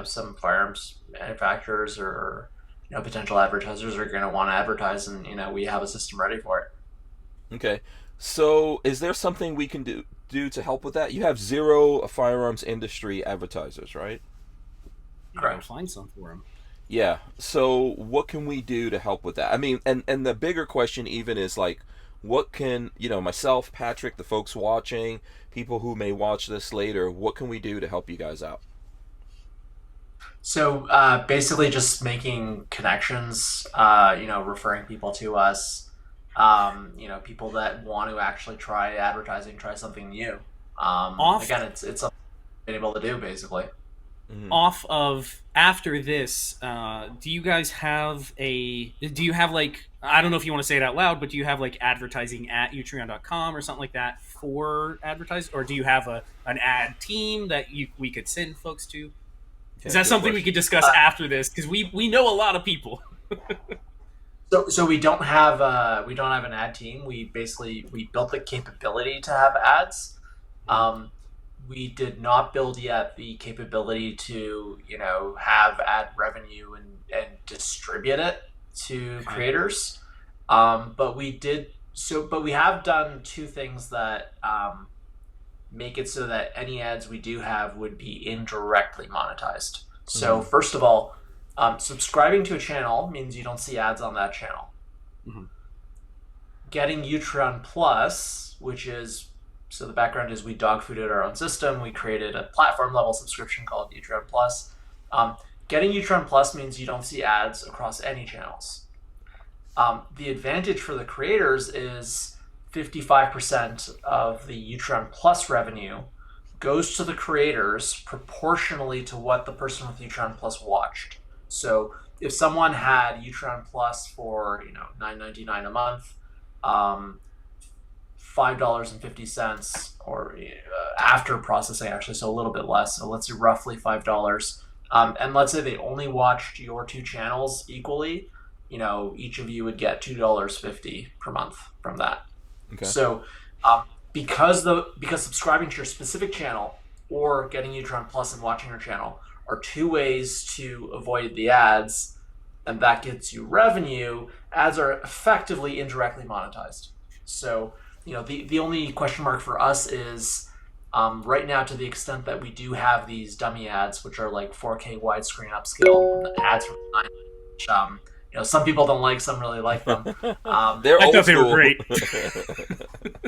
some firearms manufacturers or, potential advertisers are going to want to advertise, and, we have a system ready for it. Okay. So, is there something we can do to help with that? You have 0 firearms industry advertisers, right? Correct. Find some for them. Yeah. So, what can we do to help with that? I mean, and the bigger question even is, like, what can, myself, Patrick, the folks watching, people who may watch this later, what can we do to help you guys out? So, basically just making connections, referring people to us. People that want to actually try advertising, try something new. Again, it's something we've been able to do, basically. Off of after this, do you guys have like, I don't know if you want to say it out loud, but do you have like advertising at Utreon.com or something like that for advertising, or do you have an ad team that we could send folks to? Is that something we could discuss after this? Because we know a lot of people. So we don't have an ad team. We built the capability to have ads. We did not build yet the capability to have ad revenue and distribute it to creators. But we have done 2 things that make it so that any ads we do have would be indirectly monetized. So first of all, subscribing to a channel means you don't see ads on that channel. Getting Utreon Plus, which is, so the background is we dog fooded our own system. We created a platform level subscription called Utreon Plus. Getting Utreon Plus means you don't see ads across any channels. The advantage for the creators is 55% of the Utreon Plus revenue goes to the creators proportionally to what the person with Utreon Plus watched. So if someone had Utreon Plus for $9.99 a month, $5.50, or after processing actually, so a little bit less. So let's say roughly $5. And let's say they only watched your two channels equally. Each of you would get $2.50 per month from that. Okay. So because subscribing to your specific channel or getting Utreon Plus and watching your channel are two ways to avoid the ads, and that gets you revenue, ads are effectively indirectly monetized. So, the only question mark for us is right now, to the extent that we do have these dummy ads, which are like 4K widescreen upscale ads from which, some people don't like, some really like them. They're I old thought they were school. great.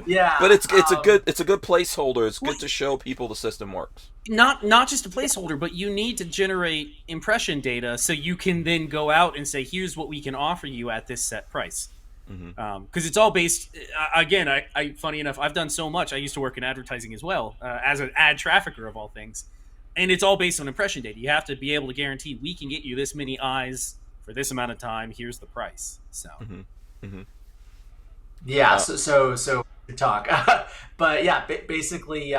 Yeah, But it's a good placeholder. It's good to show people the system works. Not just a placeholder, but you need to generate impression data so you can then go out and say, here's what we can offer you at this set price. Because it's all based, again, I funny enough, I've done so much. I used to work in advertising as well, as an ad trafficker of all things. And it's all based on impression data. You have to be able to guarantee we can get you this many eyes for this amount of time. Here's the price. So, yeah. So good talk. But yeah, basically,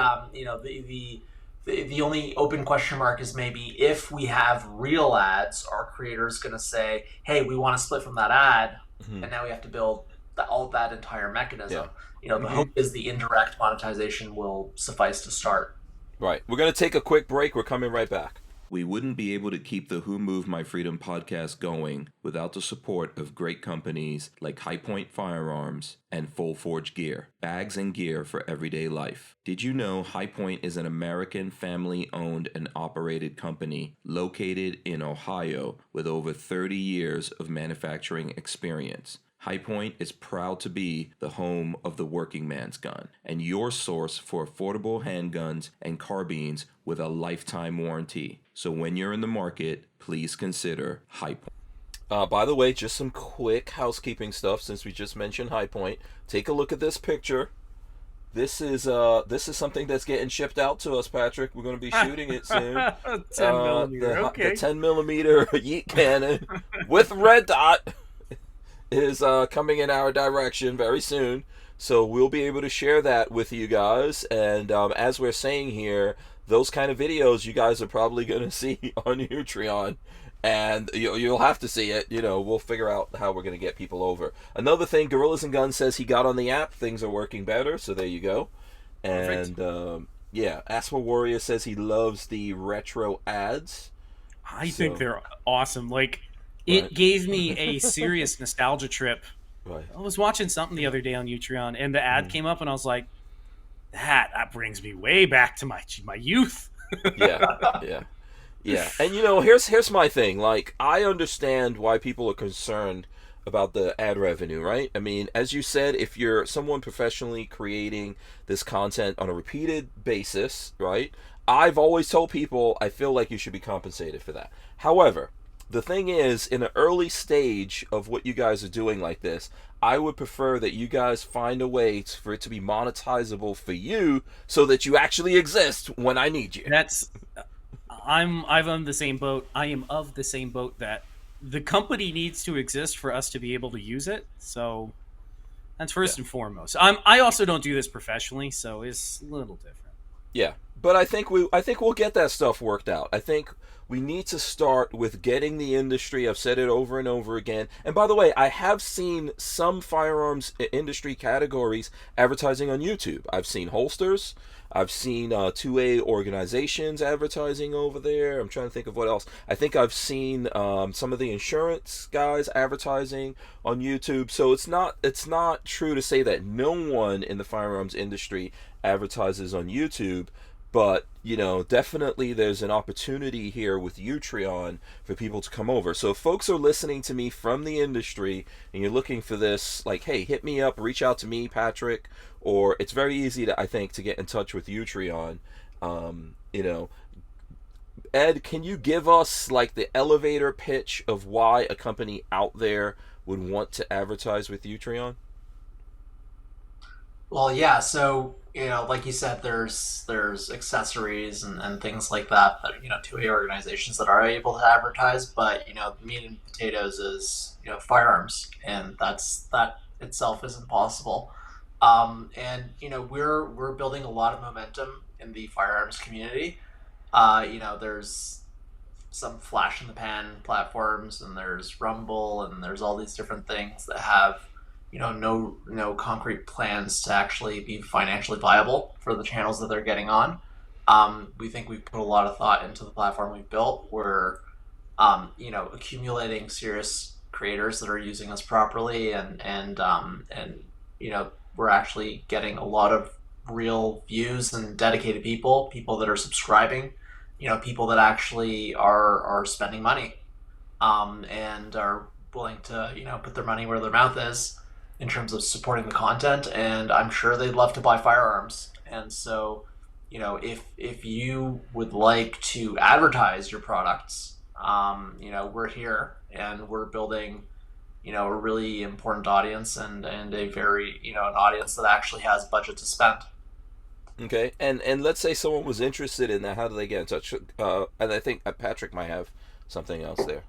the only open question mark is maybe if we have real ads, our creator is going to say, "Hey, we want to split from that ad," and now we have to build all that entire mechanism. The hope is the indirect monetization will suffice to start. Right. We're going to take a quick break. We're coming right back. We wouldn't be able to keep the Who Moved My Freedom podcast going without the support of great companies like High Point Firearms and Full Forge Gear, bags and gear for everyday life. Did you know High Point is an American family-owned and operated company located in Ohio with over 30 years of manufacturing experience? High Point is proud to be the home of the working man's gun and your source for affordable handguns and carbines with a lifetime warranty. So when you're in the market, please consider High Point. By the way, just some quick housekeeping stuff since we just mentioned High Point. Take a look at this picture. This is something that's getting shipped out to us, Patrick. We're going to be shooting it soon. 10 millimeter. Okay. The 10 millimeter yeet cannon with red dot is coming in our direction very soon. So we'll be able to share that with you guys. And as we're saying here, those kind of videos you guys are probably going to see on Utreon. And you'll have to see it. We'll figure out how we're going to get people over. Another thing, Gorillas and Guns says he got on the app. Things are working better. So there you go. And Asper Warrior says he loves the retro ads. I think they're awesome. It gave me a serious nostalgia trip. Right. I was watching something the other day on Utreon, and the ad came up, and I was like, that brings me way back to my youth. Yeah. And here's my thing. I understand why people are concerned about the ad revenue, right? I mean, as you said, if you're someone professionally creating this content on a repeated basis, right? I've always told people I feel like you should be compensated for that. However, the thing is, in an early stage of what you guys are doing like this, I would prefer that you guys find a way for it to be monetizable for you so that you actually exist when I need you. I'm on the same boat. I am of the same boat that the company needs to exist for us to be able to use it. So that's first and foremost. I also don't do this professionally, so it's a little different. Yeah, but I think we'll get that stuff worked out. I think we need to start with getting the industry. I've said it over and over again. And by the way, I have seen some firearms industry categories advertising on YouTube. I've seen holsters. I've seen 2A organizations advertising over there. I'm trying to think of what else. I think I've seen some of the insurance guys advertising on YouTube. So it's not true to say that no one in the firearms industry advertises on YouTube. But, definitely there's an opportunity here with Utreon for people to come over. So if folks are listening to me from the industry and you're looking for this, like, hey, hit me up, reach out to me, Patrick, or it's very easy to, I think, to get in touch with Utreon. Ed, can you give us, like, the elevator pitch of why a company out there would want to advertise with Utreon? Well, yeah. So like you said, there's accessories and things like that 2A organizations that are able to advertise, but the meat and potatoes is firearms, and that itself is impossible. And we're building a lot of momentum in the firearms community. There's some flash in the pan platforms, and there's Rumble, and there's all these different things that have no concrete plans to actually be financially viable for the channels that they're getting on. We think we've put a lot of thought into the platform we've built. We're accumulating serious creators that are using us properly, and we're actually getting a lot of real views and dedicated people that are subscribing, people that actually are spending money, and are willing to put their money where their mouth is in terms of supporting the content, and I'm sure they'd love to buy firearms. And so, if you would like to advertise your products, we're here, and we're building, a really important audience, and a very, an audience that actually has budget to spend. Okay, and let's say someone was interested in that. How do they get in touch? And I think Patrick might have something else there.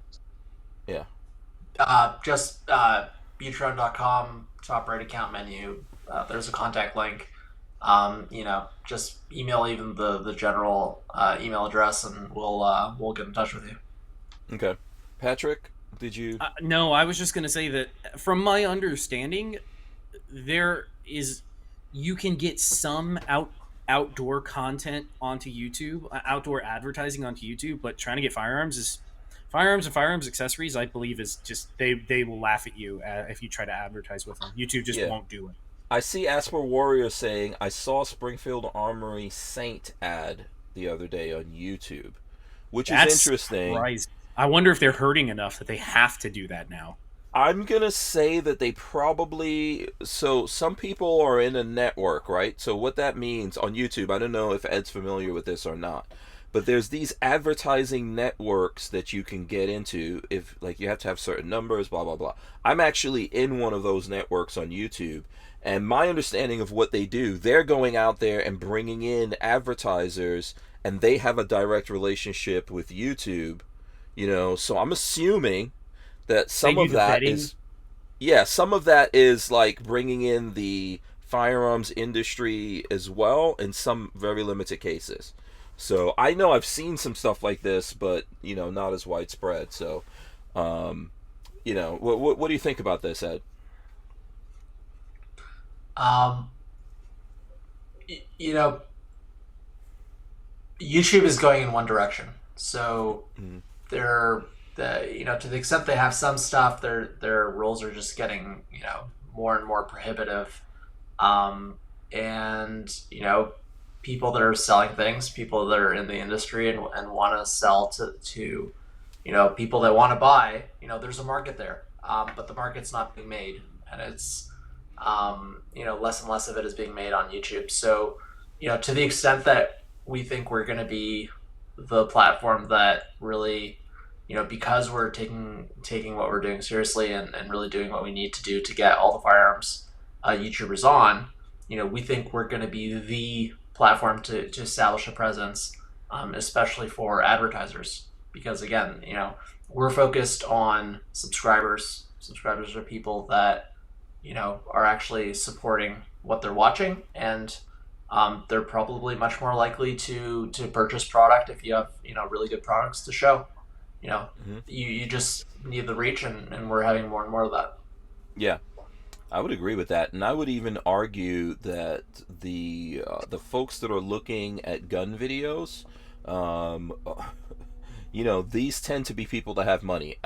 Yeah. Just Utreon.com, top right account menu. There's a contact link. Just email even the general email address, and we'll get in touch with you. Okay, Patrick, did you? No, I was just going to say that from my understanding, you can get some outdoor content onto YouTube, outdoor advertising onto YouTube, but trying to get firearms and firearms accessories, I believe, is just they will laugh at you if you try to advertise with them. YouTube just won't do it. I see Asper Warrior saying, I saw Springfield Armory Saint ad the other day on YouTube, which is interesting. Surprising. I wonder if they're hurting enough that they have to do that now. I'm going to say that they probably... So some people are in a network, right? So what that means on YouTube, I don't know if Ed's familiar with this or not, but there's these advertising networks that you can get into if, like, you have to have certain numbers, blah, blah, blah. I'm actually in one of those networks on YouTube, and my understanding of what they do, they're going out there and bringing in advertisers, and they have a direct relationship with YouTube, so I'm assuming that some of that is... Yeah, some of that is, like, bringing in the firearms industry as well in some very limited cases. So I know I've seen some stuff like this, but not as widespread. So, what do you think about this, Ed? YouTube is going in one direction. So they're to the extent they have some stuff, their rules are just getting more and more prohibitive, and people that are selling things, people that are in the industry and want to sell to people that want to buy, there's a market there, but the market's not being made, and it's less and less of it is being made on YouTube. So to the extent that we think we're going to be the platform that really, because we're taking what we're doing seriously, and really doing what we need to do to get all the firearms YouTubers on, we think we're going to be the platform to establish a presence, especially for advertisers, because again, we're focused on subscribers. Subscribers are people that are actually supporting what they're watching, and they're probably much more likely to purchase product if you have really good products to show. You just need the reach, and we're having more and more of that. Yeah. I would agree with that, and I would even argue that the folks that are looking at gun videos, um, these tend to be people that have money.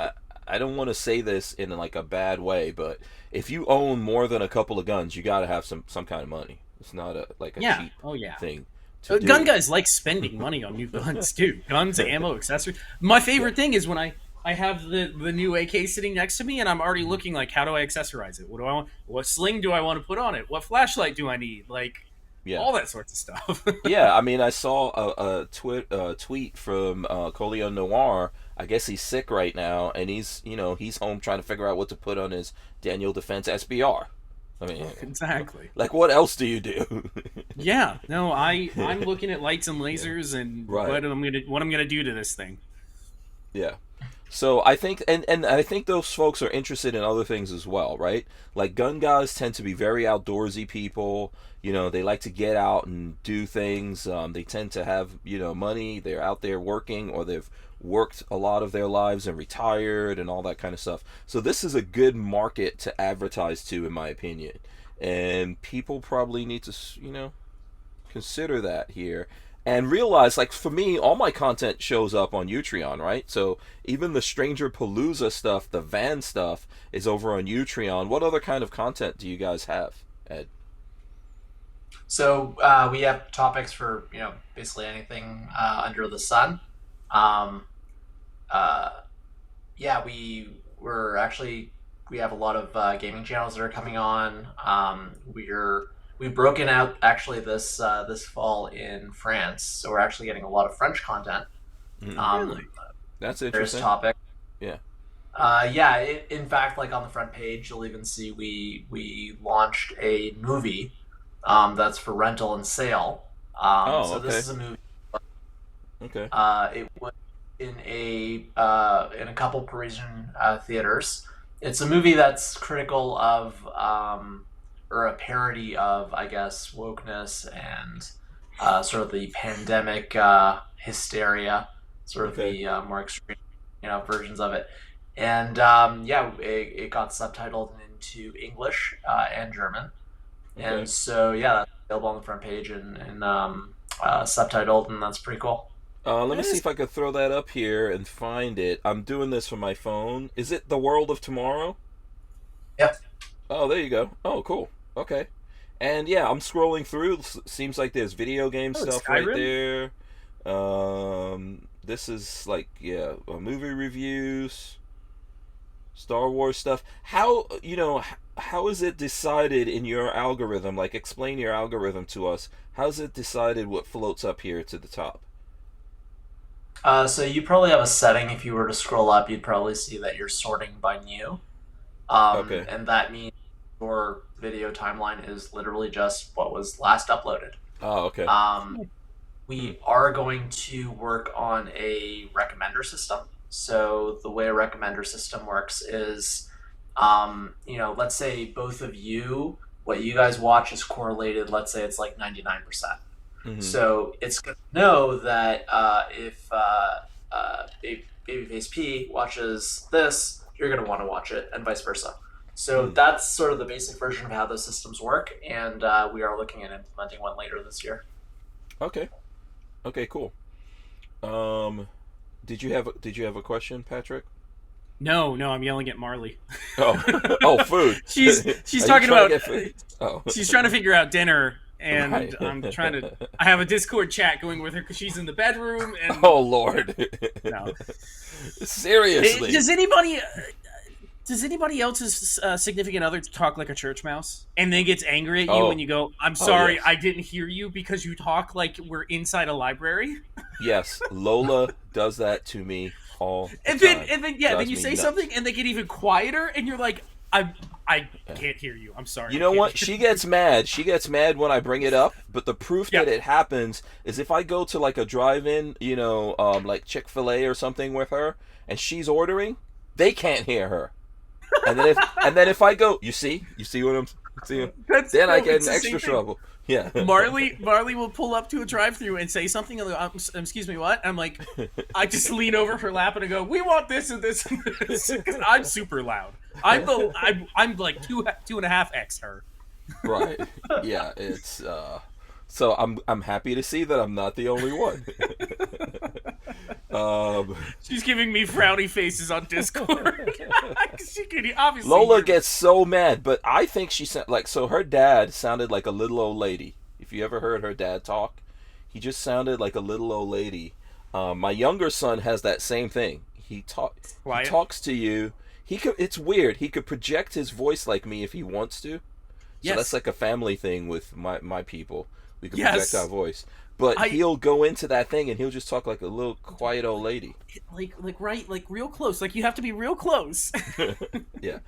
I don't want to say this in like a bad way, but if you own more than a couple of guns, you got to have some kind of money. It's not a cheap thing. Gun guys like spending money on new guns too. Guns, ammo, accessories. My favorite thing is when I have the new AK sitting next to me, and I'm already looking like, how do I accessorize it? What do I want? What sling do I want to put on it? What flashlight do I need? Like, all that sorts of stuff. Yeah, I mean, I saw a tweet from Colio Noir. I guess he's sick right now, and he's home trying to figure out what to put on his Daniel Defense SBR. I mean, exactly. Like, what else do you do? Yeah, no, I'm looking at lights and lasers and right. what I'm gonna do to this thing. Yeah. So I think, and I think those folks are interested in other things as well, right? Like, gun guys tend to be very outdoorsy people. They like to get out and do things. They tend to have, money. They're out there working, or they've worked a lot of their lives and retired and all that kind of stuff. So this is a good market to advertise to, in my opinion. And people probably need to, consider that here. And realize, like, for me, all my content shows up on Utreon, right? So even the Stranger Palooza stuff, the van stuff, is over on Utreon. What other kind of content do you guys have, Ed? So we have topics for basically anything under the sun. We have a lot of gaming channels that are coming on. We've broken out actually this fall in France, so we're actually getting a lot of French content. Really? That's interesting. Topic. Yeah. In fact, like on the front page, you'll even see we launched a movie that's for rental and sale. So this is a movie. Okay. It was in a couple Parisian theaters. It's a movie that's critical of or a parody of, I guess, wokeness and sort of the pandemic hysteria, sort of the more extreme, versions of it. And it got subtitled into English and German. Okay. And so that's available on the front page and subtitled, and that's pretty cool. Let me see if I could throw that up here and find it. I'm doing this from my phone. Is it The World of Tomorrow? Yep. Oh, there you go. Oh, cool. Okay. And yeah, I'm scrolling through. Seems like there's video game stuff Skyrim? right there. This is like, movie reviews, Star Wars stuff. How is it decided in your algorithm? Like, explain your algorithm to us. How's it decided what floats up here to the top? So you probably have a setting. If you were to scroll up, you'd probably see that you're sorting by new. And that means your video timeline is literally just what was last uploaded. Oh, okay. We are going to work on a recommender system. So the way a recommender system works is, let's say both of you, what you guys watch is correlated. Let's say it's like 99%. Mm-hmm. So it's going to know that if Babyface P watches this, you're going to want to watch it, and vice versa. So that's sort of the basic version of how those systems work, and we are looking at implementing one later this year. Okay, cool. Did you have a question, Patrick? No, I'm yelling at Marley. Food. she's talking about. She's trying to figure out dinner. And right. I'm trying to. I have a Discord chat going with her because she's in the bedroom. And oh Lord! No, seriously. Does anybody else's significant other talk like a church mouse and then gets angry at you when you go, "I'm sorry, I didn't hear you," because you talk like we're inside a library? Yes, Lola does that to me all the time. Then you say nuts. Something and they get even quieter, and you're like, I can't hear you. I'm sorry. You know what? She gets mad. She gets mad when I bring it up. But the proof that it happens is if I go to like a drive-in, like Chick-fil-A or something with her, and she's ordering, they can't hear her. And then if I go, you see what I'm seeing? Then I get in extra trouble. Yeah. Marley will pull up to a drive-through and say something. And go, excuse me, what? I'm like, I just lean over her lap and I go, we want this and this and this, because I'm super loud. I'm like 2.5x her. Right. Yeah. It's so I'm happy to see that I'm not the only one. She's giving me frowny faces on Discord. She could obviously. Lola gets so mad, but I think she sound like, so her dad sounded like a little old lady. If you ever heard her dad talk, he just sounded like a little old lady. My younger son has that same thing. He talks to you. It's weird. He could project his voice like me if he wants to. So yes. That's like a family thing with my people. We can Yes. project our voice. But he'll go into that thing and he'll just talk like a little quiet old lady. Like real close. Like you have to be real close. Yeah.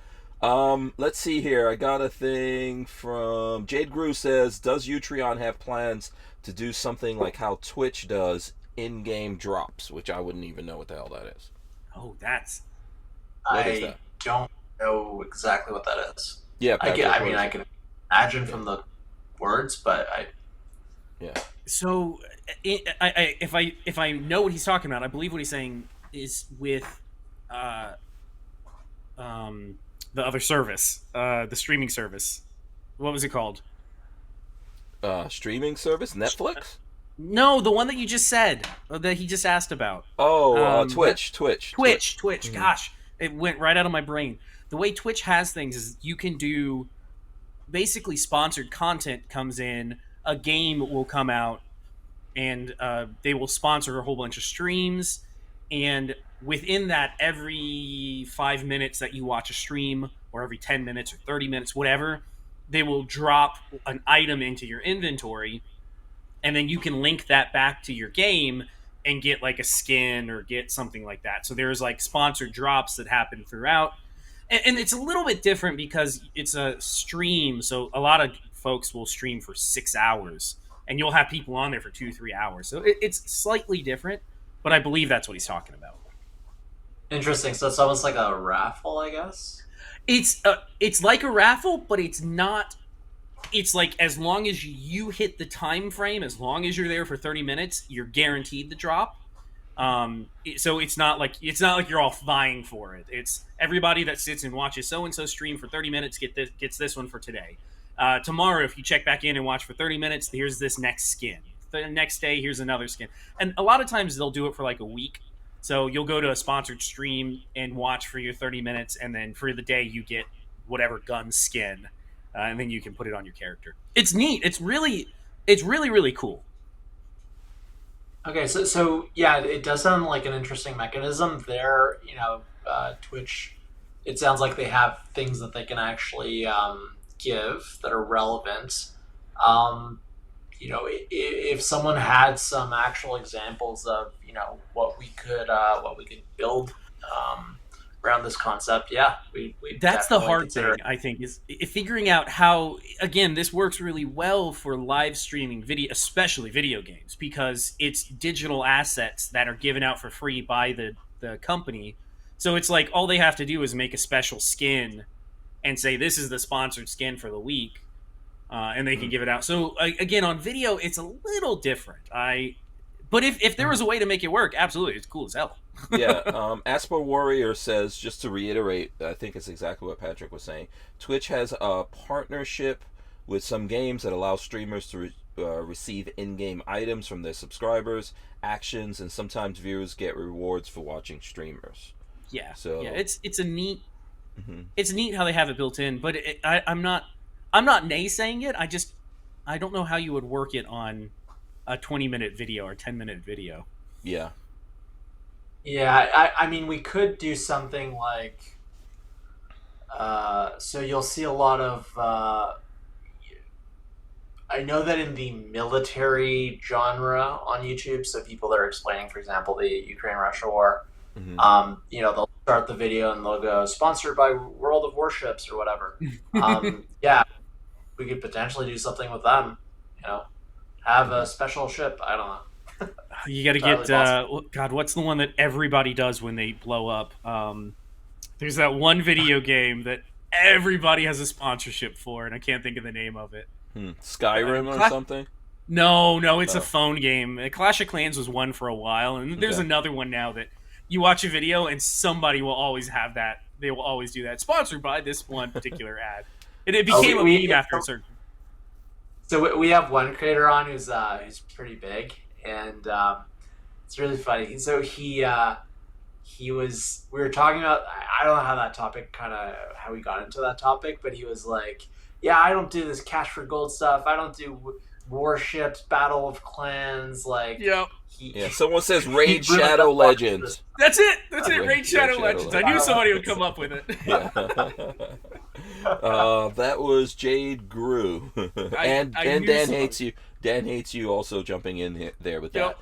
Let's see here. I got a thing from Jade Grew says, does Utreon have plans to do something like how Twitch does in-game drops? Which I wouldn't even know what the hell that is. Oh, that's... What is that? Don't know exactly what that is. Yeah, I Patrick, can imagine from the words, but Yeah. So, if I know what he's talking about, I believe what he's saying is with the other service, the streaming service. What was it called? Streaming service? Netflix? No, the one that you just said, that he just asked about. Oh, Twitch. Twitch. Mm-hmm. Gosh, it went right out of my brain. The way Twitch has things is you can do basically sponsored content comes in, a game will come out, and they will sponsor a whole bunch of streams, and within that, every 5 minutes that you watch a stream, or every 10 minutes or 30 minutes, whatever, they will drop an item into your inventory, and then you can link that back to your game and get like a skin or get something like that. So there's like sponsored drops that happen throughout. And it's a little bit different because it's a stream. So a lot of folks will stream for 6 hours and you'll have people on there for 2-3 hours. So it's slightly different, but I believe that's what he's talking about. interesting. So it's almost like a raffle, I guess. It's like a raffle, but it's not. It's like as long as you hit the time frame, as long as you're there for 30 minutes, you're guaranteed the drop. So it's not like you're all vying for it. It's everybody that sits and watches so and so stream for 30 minutes gets this one for today. Tomorrow, if you check back in and watch for 30 minutes, here's this next skin. The next day, here's another skin. And a lot of times they'll do it for like a week. So you'll go to a sponsored stream and watch for your 30 minutes, and then for the day you get whatever gun skin, and then you can put it on your character. It's neat. It's really, really cool. Okay, so yeah, it does sound like an interesting mechanism there. Twitch, it sounds like they have things that they can actually give that are relevant. If someone had some actual examples of what we could build around this concept, we that's the hard thing, I think, is figuring out how, again, this works really well for live streaming video, especially video games, because it's digital assets that are given out for free by the company. So it's like all they have to do is make a special skin and say this is the sponsored skin for the week, and they can give it out. So again, on video, it's a little different. But if there was a way to make it work, absolutely, it's cool as hell. Yeah, Asper Warrior says, just to reiterate, I think it's exactly what Patrick was saying. Twitch has a partnership with some games that allow streamers to receive in-game items from their subscribers, actions, and sometimes viewers get rewards for watching streamers. Yeah, so yeah, it's a neat, it's neat how they have it built in. But I'm not naysaying it. I don't know how you would work it on a 20-minute video or 10-minute video. Yeah. Yeah, I mean, we could do something like, so you'll see a lot of, I know that in the military genre on YouTube, so people that are explaining, for example, the Ukraine-Russia war, they'll start the video and they'll go, sponsored by World of Warships or whatever. Yeah, we could potentially do something with them, have a special ship, I don't know. You got to get God. What's the one that everybody does when they blow up? There's that one video game that everybody has a sponsorship for, and I can't think of the name of it. Skyrim or something? No, it's a phone game. Clash of Clans was one for a while, and there's another one now that you watch a video and somebody will always have that. They will always do that. Sponsored by this one particular ad. It became a meme after a certain. So we have one creator on who's pretty big, and it's really funny. So we were talking about, I don't know how we got into that topic, but he was like, yeah, I don't do this cash for gold stuff. I don't do warships, Battle of Clans, like. Yep. Someone says Raid Shadow Legends. That's it. Raid Shadow Legends. I knew somebody would come up with it. Yeah. That was Jade Grew. and Dan hates you. Dan hates you also jumping in there with that.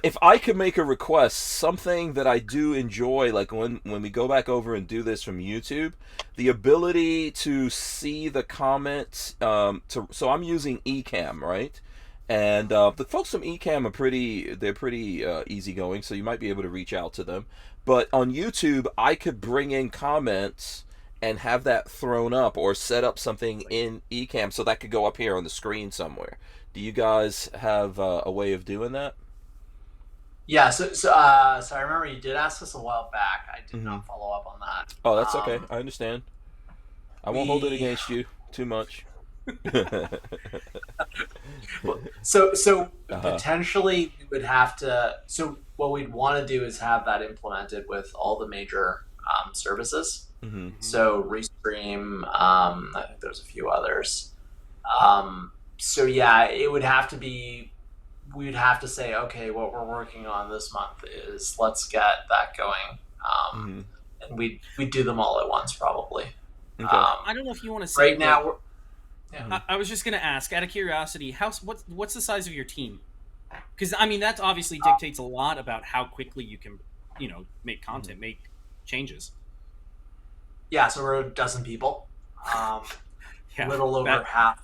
If I could make a request, something that I do enjoy, like when we go back over and do this from YouTube, the ability to see the comments. So I'm using Ecamm, right? And the folks from Ecamm are pretty easygoing, so you might be able to reach out to them. But on YouTube, I could bring in comments and have that thrown up, or set up something in Ecamm so that could go up here on the screen somewhere. Do you guys have a way of doing that? Yeah, so I remember you did ask us a while back. I did not follow up on that. Oh, that's okay. I understand. I won't hold it against you too much. So potentially we would have to. So what we'd want to do is have that implemented with all the major services. So Restream, I think there's a few others. So yeah, it would have to be. We'd have to say, okay, what we're working on this month is let's get that going, and we do them all at once probably. Okay. I don't know if you want to say right now. I was just going to ask, out of curiosity, what's the size of your team? Because I mean that obviously dictates a lot about how quickly you can, make content, make changes. Yeah, so we're a dozen people. A little over half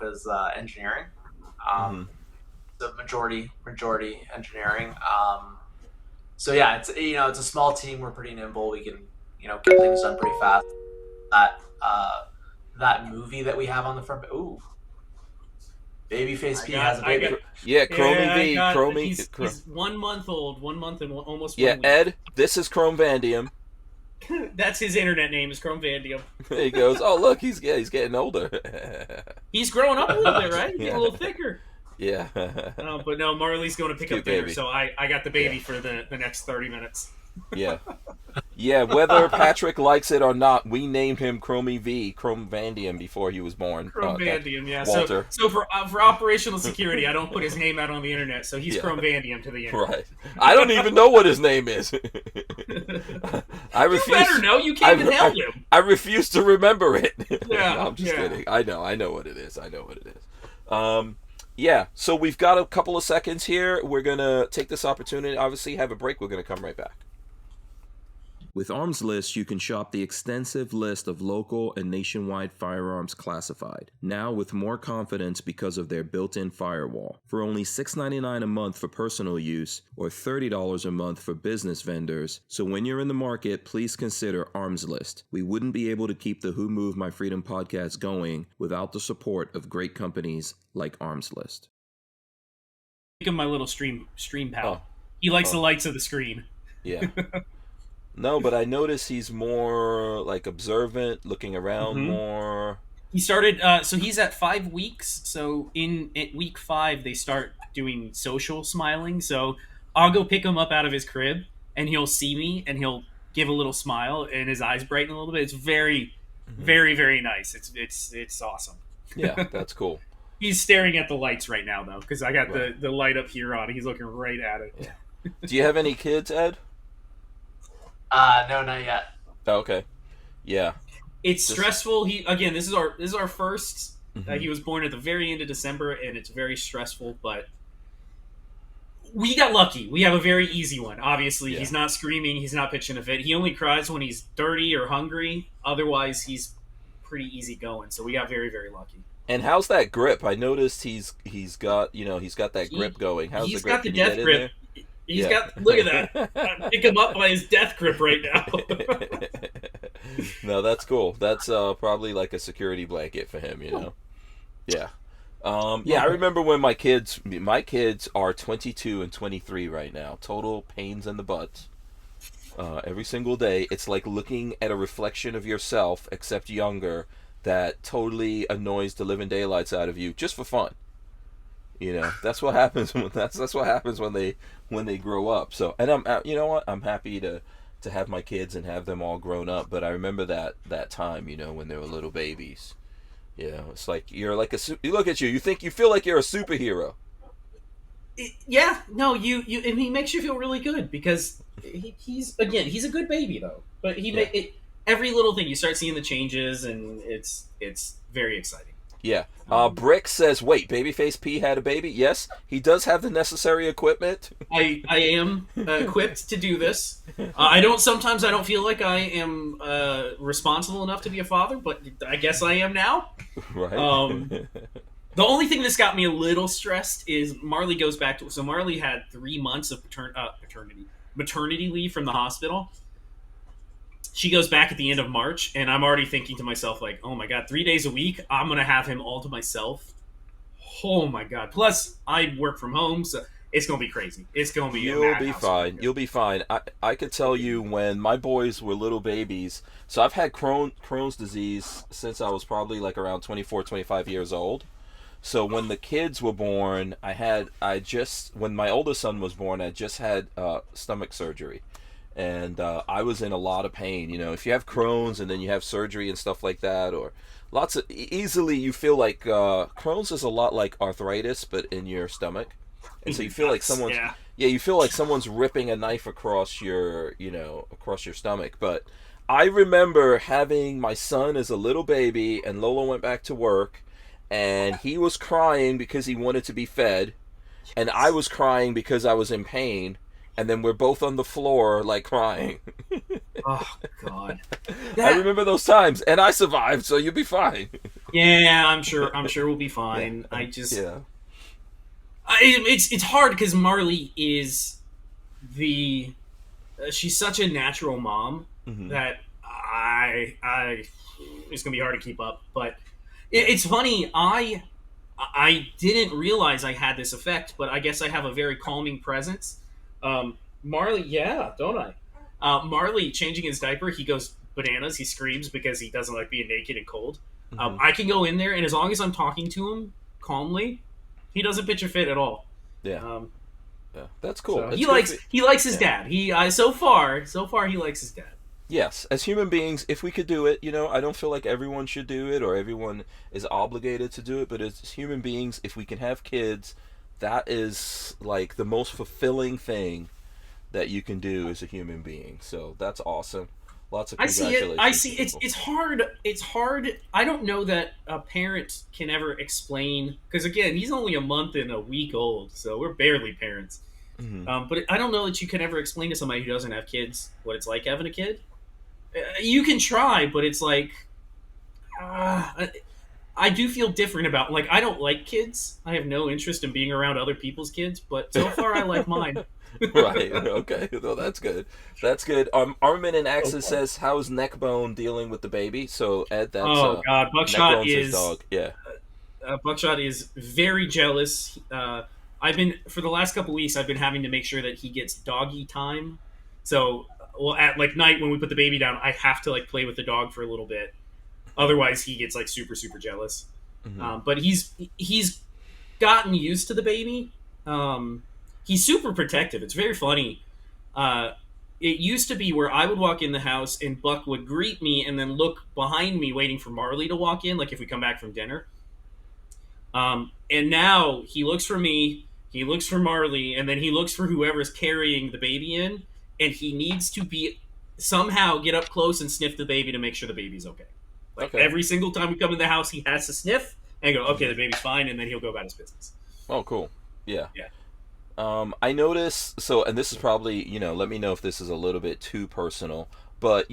is engineering. The majority engineering. So yeah, it's it's a small team. We're pretty nimble. We can get things done pretty fast. That movie that we have on the front. Ooh, Babyface P has a baby. Chromie V. He's 1 month old. 1 month and almost. Yeah, 1 week. Ed. This is Chrome Vandium. That's his internet name, is Chrome Vandium. There he goes. Oh, look, he's getting older. He's growing up a little bit, right? He's getting a little thicker. Yeah. But no, Marley's going to pick up dinner, so I got the baby for the next 30 minutes. Yeah. Yeah, whether Patrick likes it or not, we named him Chromie V, Chrome Vandium, before he was born. Chrome Vandium, yeah. Walter. So for operational security, I don't put his name out on the internet, so he's Chrome Vandium to the internet. Right. I don't even know what his name is. I refuse. You better know. You can't even help him. I refuse to remember it. Yeah. No, I'm just kidding. I know what it is. Yeah, so we've got a couple of seconds here. We're going to take this opportunity, obviously, have a break. We're going to come right back. With Armslist, you can shop the extensive list of local and nationwide firearms classified, now with more confidence because of their built-in firewall. For only $6.99 a month for personal use, or $30 a month for business vendors, so when you're in the market, please consider Armslist. We wouldn't be able to keep the Who Moved My Freedom podcast going without the support of great companies like Armslist. Think of my little stream pal. He likes the lights of the screen. Yeah. No, but I notice he's more like observant, looking around more. He started, so he's at 5 weeks. So in week 5, they start doing social smiling. So I'll go pick him up out of his crib, and he'll see me, and he'll give a little smile, and his eyes brighten a little bit. It's very, very, very nice. It's awesome. Yeah, that's cool. He's staring at the lights right now, though, because I got the light up here on. He's looking right at it. Yeah. Do you have any kids, Ed? No, not yet. Oh, okay. Yeah. It's stressful. This is our first. He was born at the very end of December, and it's very stressful, but we got lucky. We have a very easy one. Obviously, he's not screaming, he's not pitching a fit. He only cries when he's dirty or hungry. Otherwise, he's pretty easy going. So we got very, very lucky. And how's that grip? I noticed he's got that grip going. How's the grip? He's got the death grip. He's got, look at that. I pick him up by his death grip right now. No, that's cool. That's probably like a security blanket for him, you know. Yeah. Yeah, I remember when my kids are 22 and 23 right now. Total pains in the butt. Every single day, it's like looking at a reflection of yourself, except younger, that totally annoys the living daylights out of you, just for fun. You know, that's what happens when that's what happens when they grow up. So, and you know what, I'm happy to have my kids and have them all grown up. But I remember that time, you know, when they were little babies. You know, it's like you're like you look at you feel like you're a superhero. Yeah, no, you and he makes you feel really good because he's a good baby though. But every little thing you start seeing the changes, and it's very exciting. Yeah. Brick says, wait, Babyface P had a baby? Yes, he does have the necessary equipment. I am equipped to do this. I don't feel like I am responsible enough to be a father, but I guess I am now. Right. The only thing that's got me a little stressed is Marley goes back to... So Marley had 3 months of maternity leave from the hospital. She goes back at the end of March, and I'm already thinking to myself, like, oh my god, 3 days a week, I'm going to have him all to myself. Oh my god. Plus, I work from home, so it's going to be crazy. It's going to be You'll be fine. You'll be fine. I could tell you when my boys were little babies, so I've had Crohn's disease since I was probably like around 24, 25 years old. So when the kids were born, when my oldest son was born, I just had stomach surgery. And I was in a lot of pain. You know, if you have Crohn's and then you have surgery and stuff like that, or easily you feel like Crohn's is a lot like arthritis, but in your stomach. And so you feel like you feel like someone's ripping a knife across your stomach. But I remember having my son as a little baby, and Lola went back to work, and he was crying because he wanted to be fed, and I was crying because I was in pain, and then we're both on the floor like crying. Oh god. I remember those times, and I survived, so you'll be fine. Yeah, I'm sure we'll be fine. Yeah. It's hard because Marley is she's such a natural mom that it's gonna be hard to keep up. But it's funny, I didn't realize I had this effect, but I guess I have a very calming presence. Marley, yeah, don't I? Marley changing his diaper, he goes bananas. He screams because he doesn't like being naked and cold. I can go in there, and as long as I'm talking to him calmly, he doesn't pitch a fit at all. Yeah. Yeah, that's cool. So he likes his dad. So far he likes his dad. Yes, as human beings, if we could do it, you know, I don't feel like everyone should do it or everyone is obligated to do it, but as human beings, if we can have kids, that is like the most fulfilling thing that you can do as a human being. So that's awesome. Lots of congratulations. I see it. It's hard. It's hard. I don't know that a parent can ever explain, because again, he's only a month and a week old, so we're barely parents. But I don't know that you can ever explain to somebody who doesn't have kids what it's like having a kid. You can try, but it's like I do feel different about, like, I don't like kids. I have no interest in being around other people's kids, but so far I like mine. Right. Okay. Well, that's good. That's good. Armin and Axis says, "How's Neckbone dealing with the baby?" So Ed, that's god, Buckshot is his dog. Yeah. Buckshot is very jealous. I've been, for the last couple weeks, I've been having to make sure that he gets doggy time. So, at like night when we put the baby down, I have to like play with the dog for a little bit. Otherwise, he gets like super super jealous. But he's gotten used to the baby. He's super protective. It's very funny. It used to be where I would walk in the house and Buck would greet me and then look behind me waiting for Marley to walk in, like if we come back from dinner. And now he looks for me, he looks for Marley, and then he looks for whoever's carrying the baby in, and he needs to somehow get up close and sniff the baby to make sure the baby's okay. Every single time we come in the house, he has to sniff and go, okay, the baby's fine, and then he'll go about his business. Oh, cool. Yeah. Yeah. I notice, and this is probably, let me know if this is a little bit too personal, but,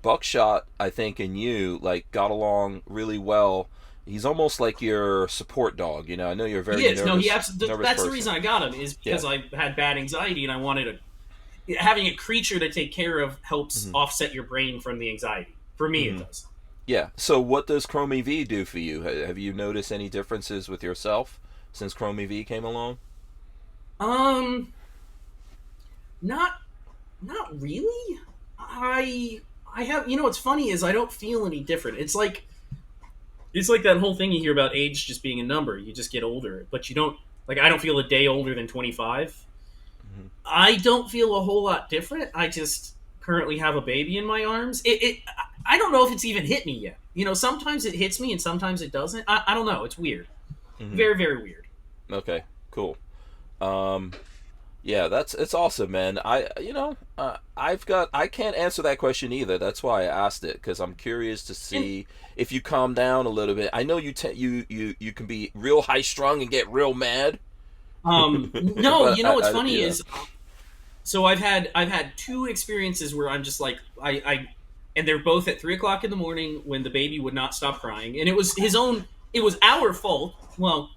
Buckshot, I think, and you, like, got along really well. He's almost like your support dog, I know you're very nervous. No, that's person. The reason I got him, is because I had bad anxiety, and having a creature to take care of helps offset your brain from the anxiety. For me, Mhm. it does. Yeah. So what does Chrome EV do for you? Have you noticed any differences with yourself since Chrome EV came along? Um, not not really. I I have, what's funny is I don't feel any different. It's like that whole thing you hear about age just being a number. You just get older, but you don't, like, I don't feel a day older than 25. Hmm. I don't feel a whole lot different. I just currently have a baby in my arms. I don't know if it's even hit me yet. Sometimes it hits me and sometimes it doesn't. I don't know. It's weird. Hmm. Very, very weird. Okay. Cool. Um, yeah, it's awesome, man. I can't answer that question either. That's why I asked it, because I'm curious to And see if you calm down a little bit. I know you can be real high strung and get real mad, no, but what's funny yeah. is, so I've had two experiences where I'm just like, and they're both at 3 o'clock in the morning when the baby would not stop crying, and it was his own. It was our fault. Well,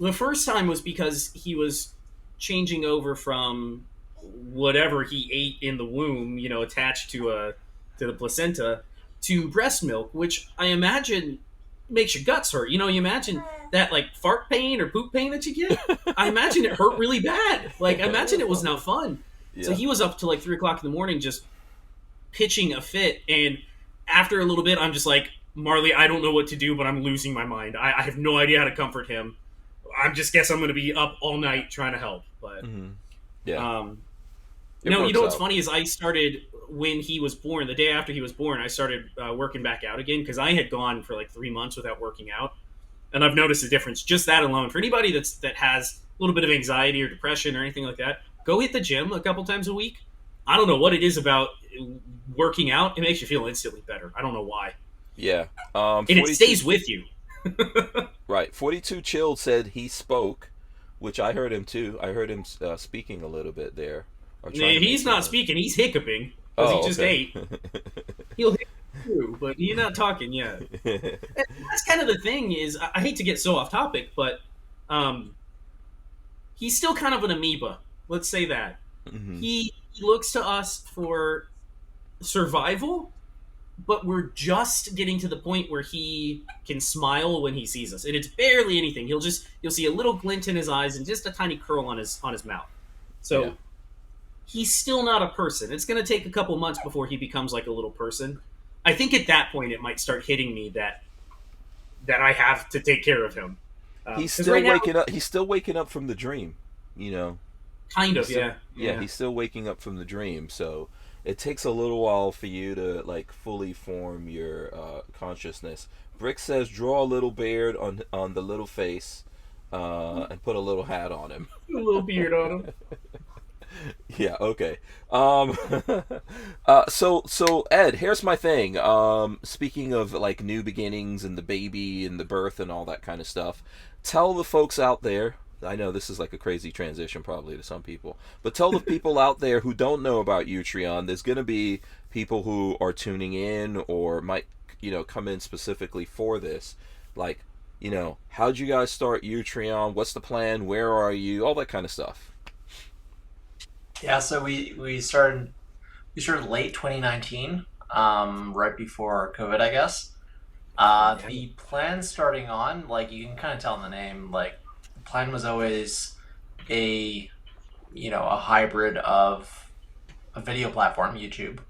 the first time was because he was changing over from whatever he ate in the womb, attached to the placenta, to breast milk, which I imagine makes your guts hurt. You imagine that, like, fart pain or poop pain that you get. I imagine it hurt really bad. Like, I imagine it was not fun. So Yeah. he was up to like 3 o'clock in the morning, just pitching a fit. And after a little bit, I'm just like, Marley, I don't know what to do, but I'm losing my mind. I have no idea how to comfort him. I just guess I'm going to be up all night trying to help. But Hmm. Yeah. um, It no, works what's out. funny is I started when he was born. The day after he was born, I started working back out again because I had gone for like 3 months without working out, and I've noticed a difference. Just that alone, for anybody that has a little bit of anxiety or depression or anything like that, go hit the gym a couple times a week. I don't know what it is about working out; it makes you feel instantly better. I don't know why, Yeah. and it 42. stays with you. Right. 42 Chilled said he spoke, which I heard him too. I heard him speaking a little bit there, or trying to make He's some not noise. speaking; he's hiccuping because he Oh, just okay. ate. He'll hit you, but he's not talking yet. And that's kind of the thing is, I hate to get so off topic, but um, he's still kind of an amoeba. Let's say that Hmm. he looks to us for survival, but we're just getting to the point where he can smile when he sees us, and it's barely anything. You'll see a little glint in his eyes and just a tiny curl on his mouth. Yeah. So he's still not a person. It's going to take a couple months before he becomes like a little person. I think at that point it might start hitting me that I have to take care of him. He's Because still right now, waking up. He's still waking up from the dream. You know. kind He's of, still, yeah, yeah. yeah. He's still waking up from the dream. So it takes a little while for you to like fully form your consciousness. Brick says draw a little beard on the little face, and put a little hat on him. A little beard on him. Yeah, okay. Um, so Ed, here's my thing. Speaking of like new beginnings and the baby and the birth and all that kind of stuff, tell the folks out there. I know this is like a crazy transition probably to some people, but tell the people out there who don't know about Utreon. There's gonna be people who are tuning in or might come in specifically for this. Like, how'd you guys start Utreon? What's the plan? Where are you? All that kind of stuff. Yeah, so we started late 2019, right before COVID, I guess. Yeah. The plan starting on, like, you can kind of tell in the name, like, the plan was always a a hybrid of a video platform, YouTube,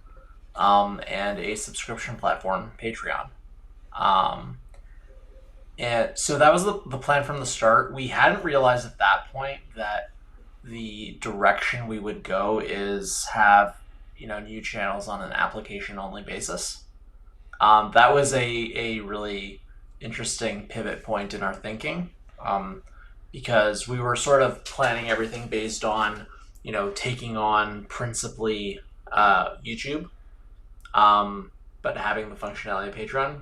and a subscription platform, Patreon. Um, and so that was the plan from the start. We hadn't realized at that point that the direction we would go is have new channels on an application only basis. That was a really interesting pivot point in our thinking, because we were sort of planning everything based on taking on principally YouTube, but having the functionality of Patreon.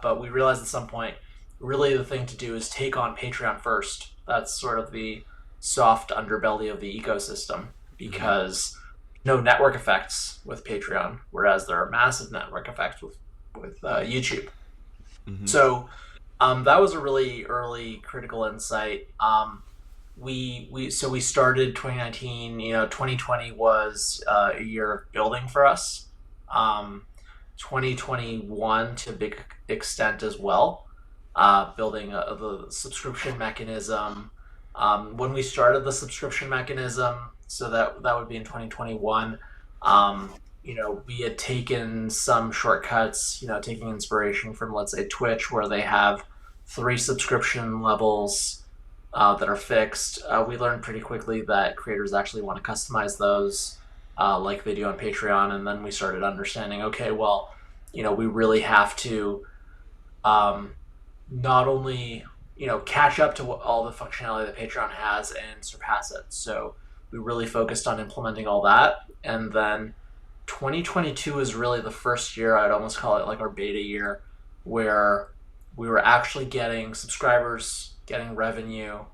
But we realized at some point, really the thing to do is take on Patreon first. That's sort of the soft underbelly of the ecosystem, because no network effects with Patreon, whereas there are massive network effects with YouTube. Mm-hmm. So that was a really early critical insight. We started 2019. 2020 was a year of building for us. 2021 to a big extent as well, building the subscription mechanism. When we started the subscription mechanism, so that would be in 2021, we had taken some shortcuts, taking inspiration from, let's say, Twitch, where they have 3 subscription levels that are fixed. We learned pretty quickly that creators actually want to customize those, like they do on Patreon. And then we started understanding, okay, well, we really have to not only, catch up to all the functionality that Patreon has and surpass it. So we really focused on implementing all that. And then 2022 is really the first year, I'd almost call it like our beta year, where we were actually getting subscribers, getting revenue,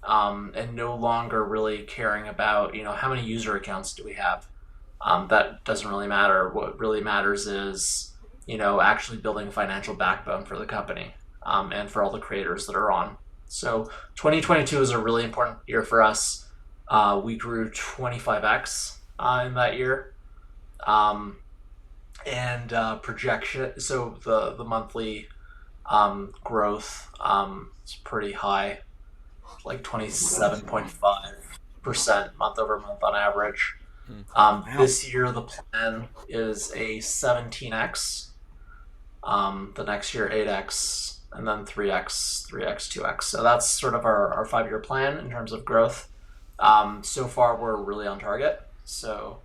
and no longer really caring about, how many user accounts do we have. That doesn't really matter. What really matters is, actually building a financial backbone for the company, and for all the creators that are on. So 2022 is a really important year for us. We grew 25x in that year. Projection, so the monthly growth is pretty high, like 27.5% month over month on average. This year the plan is a 17x, the next year 8x, and then 3x, 2x. So that's sort of our 5-year plan in terms of growth. So far we're really on target. So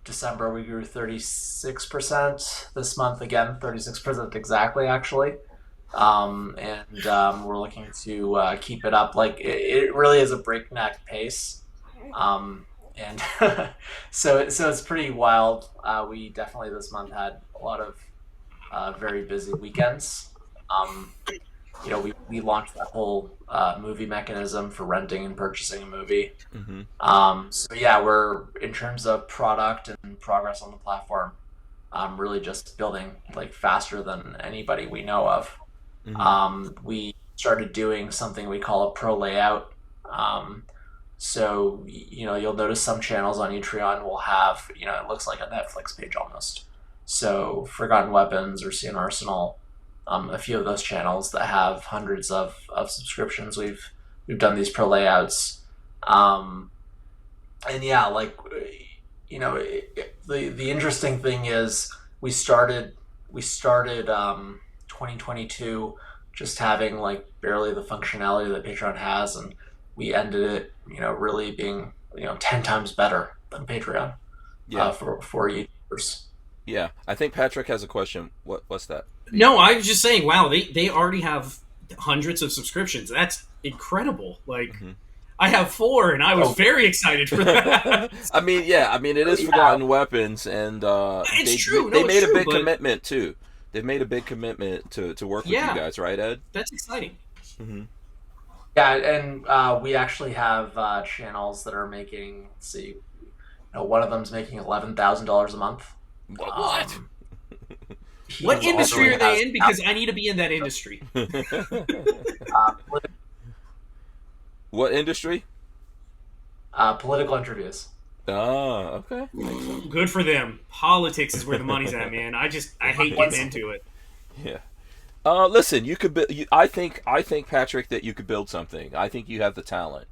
December we grew 36%. This month again 36% exactly, actually. We're looking to keep it up. Like it really is a breakneck pace. So it's pretty wild. We definitely this month had a lot of very busy weekends. We launched that whole movie mechanism for renting and purchasing a movie. So yeah, we're, in terms of product and progress on the platform, really just building like faster than anybody we know of. We started doing something we call a pro layout. So you'll notice some channels on Utreon will have, it looks like a Netflix page almost. So Forgotten Weapons or CN Arsenal, a few of those channels that have hundreds of subscriptions, we've done these pro layouts. The interesting thing is we started 2022 just having like barely the functionality that Patreon has, and we ended it really being 10 times better than Patreon. For YouTubers. Yeah, I think Patrick has a question. What's that? No, I was just saying, wow, they already have hundreds of subscriptions. That's incredible. Like, I have 4, and I was very excited for that. I mean, it is Forgotten Weapons, and it's true. They made a big commitment too. They've made a big commitment to work with you guys, right, Ed? That's exciting. Yeah, and we actually have channels that are making. Let's see, one of them's making $11,000 a month. What? What industry are they in? Because I need to be in that industry. What industry? Political interviews. Oh, okay. Good for them. Politics is where the money's at, man. I hate getting into it. Yeah. Listen, you could. I think Patrick, that you could build something. I think you have the talent.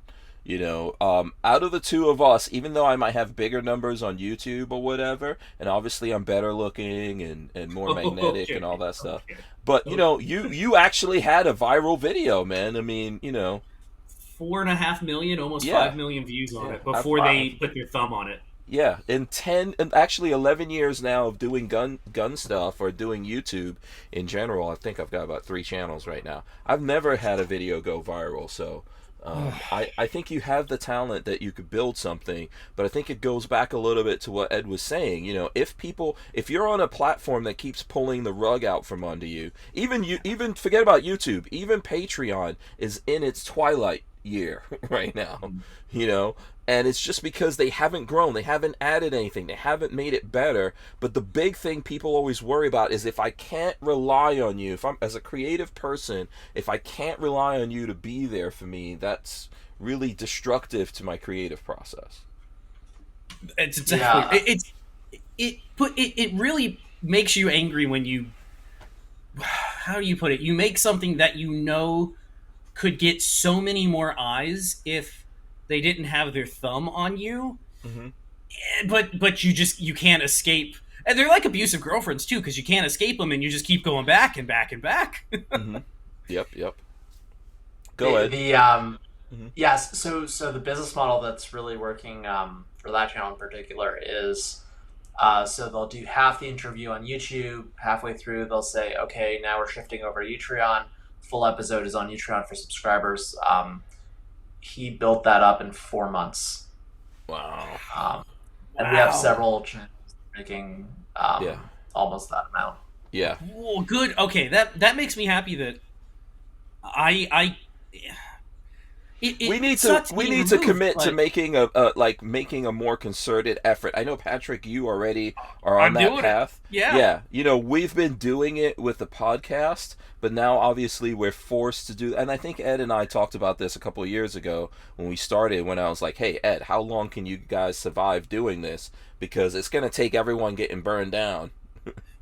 Out of the two of us, even though I might have bigger numbers on YouTube or whatever, and obviously I'm better looking and more magnetic and all that stuff, but you actually had a viral video, man. I mean, 4.5 million, almost 5 million views on it before they put their thumb on it. Yeah, in 11 years now of doing gun stuff or doing YouTube in general, I think I've got about 3 channels right now. I've never had a video go viral, so I think you have the talent that you could build something, but I think it goes back a little bit to what Ed was saying. If you're on a platform that keeps pulling the rug out from under you, even forget about YouTube, even Patreon is in its twilight year right now, and it's just because they haven't grown, they haven't added anything, they haven't made it better. But the big thing people always worry about is, if I can't rely on you, if I'm, as a creative person, if I can't rely on you to be there for me, that's really destructive to my creative process. It's exactly it really makes you angry when you, how do you put it? You make something that you know could get so many more eyes if they didn't have their thumb on you. Mm-hmm. But you can't escape. And they're like abusive girlfriends too, because you can't escape them, and you just keep going back and back and back. Mm-hmm. Yep. Go ahead. Yes. So the business model that's really working for that channel in particular is, so they'll do half the interview on YouTube. Halfway through, they'll say, "Okay, now we're shifting over to Utreon. Full episode is on Utreon for subscribers." He built that up in 4 months. Wow. And we have several channels making almost that amount. Yeah. Well, good. Okay, that makes me happy that we need to commit to making a more concerted effort. I know, Patrick, you already are on that path. Yeah. We've been doing it with the podcast, but now obviously we're forced to do. And I think Ed and I talked about this a couple of years ago when we started. When I was like, "Hey, Ed, how long can you guys survive doing this? Because it's going to take everyone getting burned down."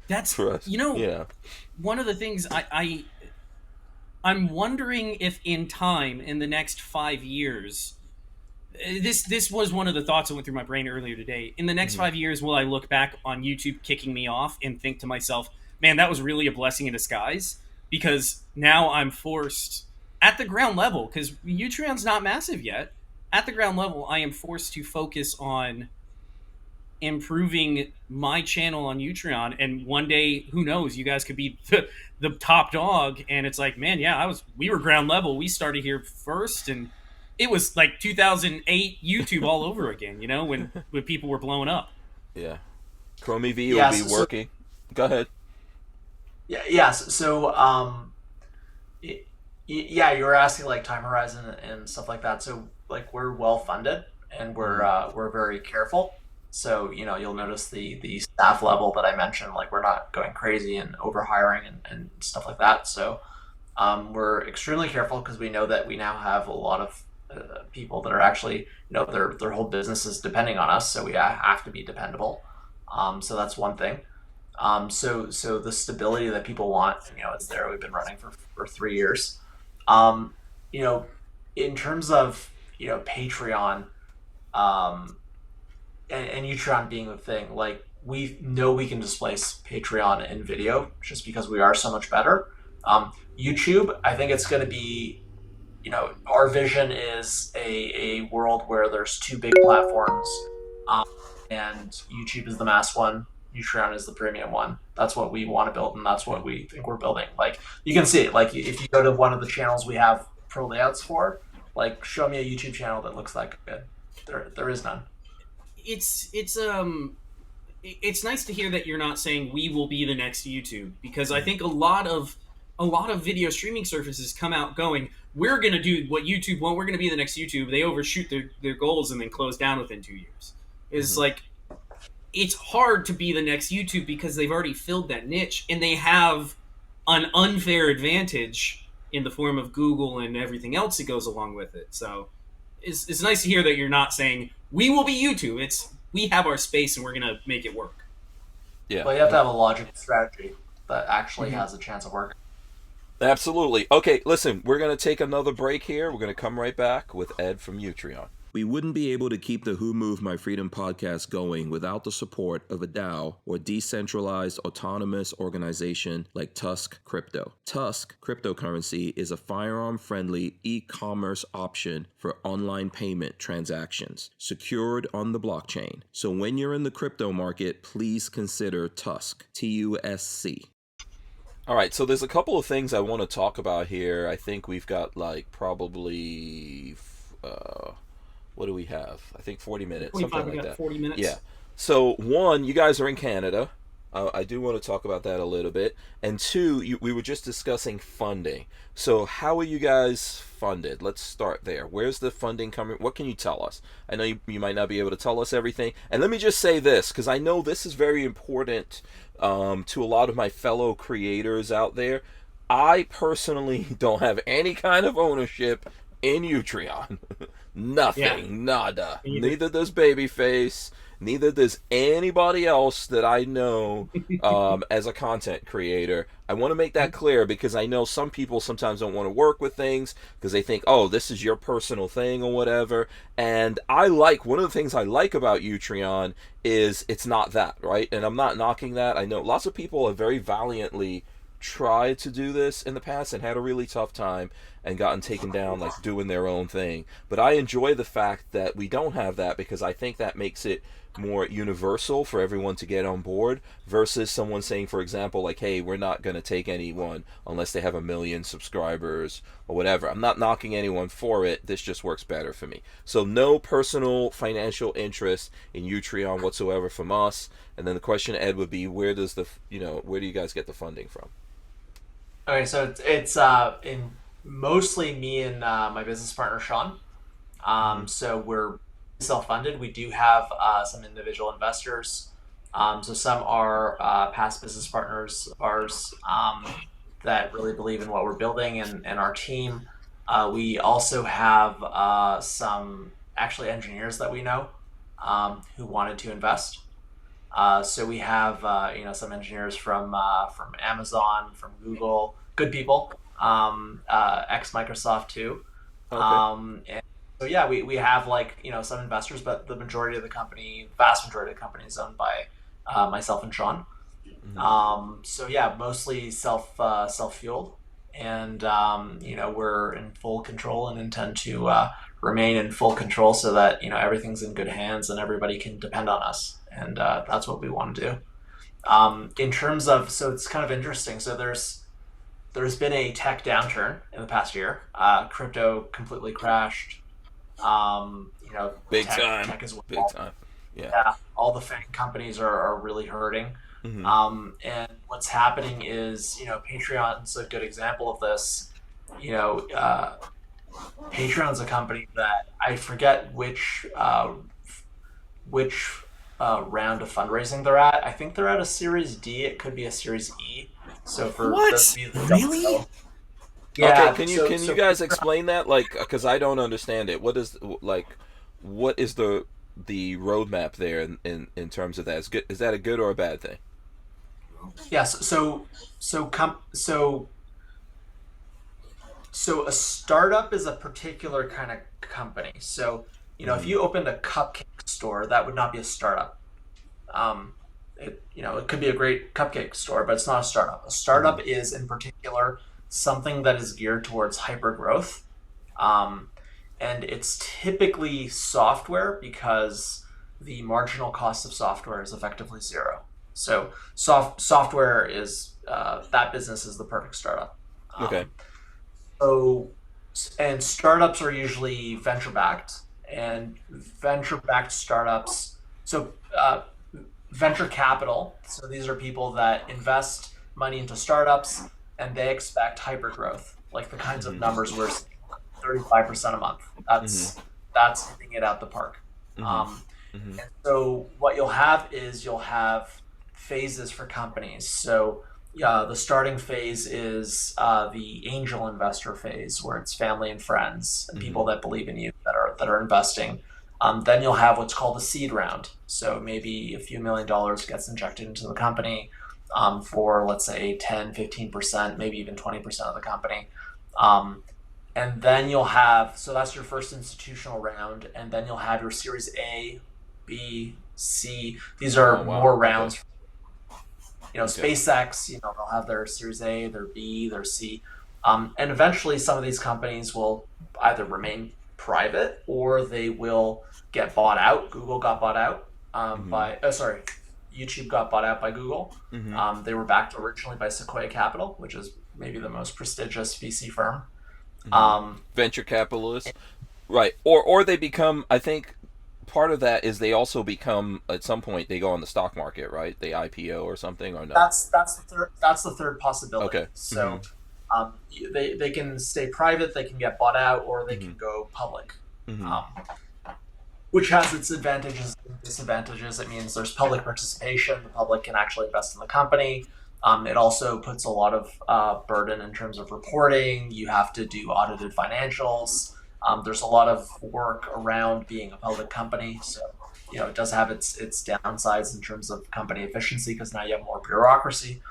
That's for us. One of the things I'm wondering if in time, in the next 5 years, this was one of the thoughts that went through my brain earlier today. In the next 5 years, will I look back on YouTube kicking me off and think to myself, man, that was really a blessing in disguise? Because now I'm forced, at the ground level, because Utreon's not massive yet, at the ground level, I am forced to focus on improving my channel on Utreon, and one day, who knows, you guys could be the top dog, and it's like, man, we were ground level, we started here first, and it was like 2008 YouTube all over again, when people were blowing up. Yeah. Chromie V will be working. Go ahead. Yes. So, you were asking like time horizon and stuff like that. So, like, we're well funded, and we're very careful. So, you'll notice the staff level that I mentioned, like, we're not going crazy and overhiring and stuff like that. So, we're extremely careful because we know that we now have a lot of people that are actually, their whole business is depending on us. So we have to be dependable. So that's one thing. So the stability that people want, it's there. We've been running for 3 years. In terms of, Patreon, and Utreon being the thing, like, we know we can displace Patreon in video just because we are so much better. YouTube, I think it's going to be, our vision is a world where there's 2 big platforms, and YouTube is the mass one, Utreon is the premium one. That's what we want to build, and that's what we think we're building. Like, you can see it. Like, if you go to one of the channels we have pro layouts for, like, show me a YouTube channel that looks that good. There is none. It's nice to hear that you're not saying we will be the next YouTube, because I think a lot of video streaming services come out going, we're going to do what YouTube won't, we're going to be the next YouTube. They overshoot their goals and then close down within 2 years. It's like, it's hard to be the next YouTube because they've already filled that niche, and they have an unfair advantage in the form of Google and everything else that goes along with it. So it's nice to hear that you're not saying we will be YouTube. It's, we have our space and we're going to make it work. Yeah. Well, you have to have a logical strategy that actually has a chance of working. Absolutely. Okay, listen, we're going to take another break here. We're going to come right back with Ed from Utreon. We wouldn't be able to keep the Who Moved My Freedom podcast going without the support of a DAO, or decentralized autonomous organization like TUSC Crypto. TUSC cryptocurrency is a firearm-friendly e-commerce option for online payment transactions, secured on the blockchain. So when you're in the crypto market, please consider TUSC, TUSC. All right, so there's a couple of things I want to talk about here. I think we've got like probably... what do we have? I think 40 minutes, something like that. 40 minutes. Yeah. So, one, you guys are in Canada. I do want to talk about that a little bit. And two, we were just discussing funding. So, how are you guys funded? Let's start there. Where's the funding coming? What can you tell us? I know you might not be able to tell us everything. And let me just say this, because I know this is very important to a lot of my fellow creators out there. I personally don't have any kind of ownership in Utreon. Nothing, nada. Neither does Babyface. Neither does anybody else that I know as a content creator. I want to make that clear because I know some people sometimes don't want to work with things because they think, oh, this is your personal thing or whatever. And one of the things I like about Utreon is it's not that, right? And I'm not knocking that. I know lots of people have very valiantly tried to do this in the past and had a really tough time and gotten taken down like doing their own thing. But I enjoy the fact that we don't have that because I think that makes it more universal for everyone to get on board versus someone saying, for example, like, hey, we're not going to take anyone unless they have 1 million subscribers or whatever. I'm not knocking anyone for it. This just works better for me. So no personal financial interest in Utreon whatsoever from us. And then the question, Ed, would be, where do you guys get the funding from? Okay, so it's in mostly me and my business partner Sean. So we're self-funded. We do have some individual investors. So some are past business partners of ours that really believe in what we're building and our team. We also have some actually engineers that we know who wanted to invest. So we have some engineers from Amazon, from Google, good people, ex Microsoft too. Okay. And so yeah, we have some investors, but the vast majority of the company is owned by myself and Sean. So yeah, mostly self-fueled, and we're in full control and intend to remain in full control so that everything's in good hands and everybody can depend on us, and that's what we want to do. In terms of, so it's kind of interesting. So there's been a tech downturn in the past year. Crypto completely crashed. Big tech, time. as well. Big time. Yeah, all the FANG companies are really hurting. And what's happening is, Patreon's a good example of this. Patreon's a company that I forget which round of fundraising they're at. I think they're at a Series D. It could be a Series E. So for those of you that don't know, yeah. Okay, can you guys explain that? Like, because I don't understand it. What is the roadmap there in terms of that? Is that a good or a bad thing? Yes. So a startup is a particular kind of company. So if you opened a cupcake store, that would not be a startup. It could be a great cupcake store, but it's not a startup. A startup is, in particular, something that is geared towards hyper growth, and it's typically software because the marginal cost of software is effectively zero. So software is that business is the perfect startup. Okay. And startups are usually venture backed, and venture backed startups. So venture capital. So these are people that invest money into startups, and they expect hyper growth, like the kinds of numbers we're seeing, 35% a month. That's hitting it out the park. And so what you'll have phases for companies. So the starting phase is the angel investor phase, where it's family and friends and people that believe in you that are investing. Then you'll have what's called a seed round. So maybe a few $1 million gets injected into the company for, let's say, 10, 15%, maybe even 20% of the company. And then you'll have, so that's your first institutional round, and then you'll have your Series A, B, C. These are more rounds. SpaceX, they'll have their Series A, their B, their C. And eventually some of these companies will either remain private or they will get bought out. Google got bought out YouTube got bought out by Google. They were backed originally by Sequoia Capital, which is maybe the most prestigious VC firm. Venture capitalists. Right. Or they become, I think part of that is they also become, at some point they go on the stock market, right? They IPO or something, or no? That's the third possibility. Okay. So they can stay private, they can get bought out, or they can go public. Which has its advantages and disadvantages. It means there's public participation. The public can actually invest in the company. It also puts a lot of burden in terms of reporting. You have to do audited financials. There's a lot of work around being a public company. So it does have its downsides in terms of company efficiency because now you have more bureaucracy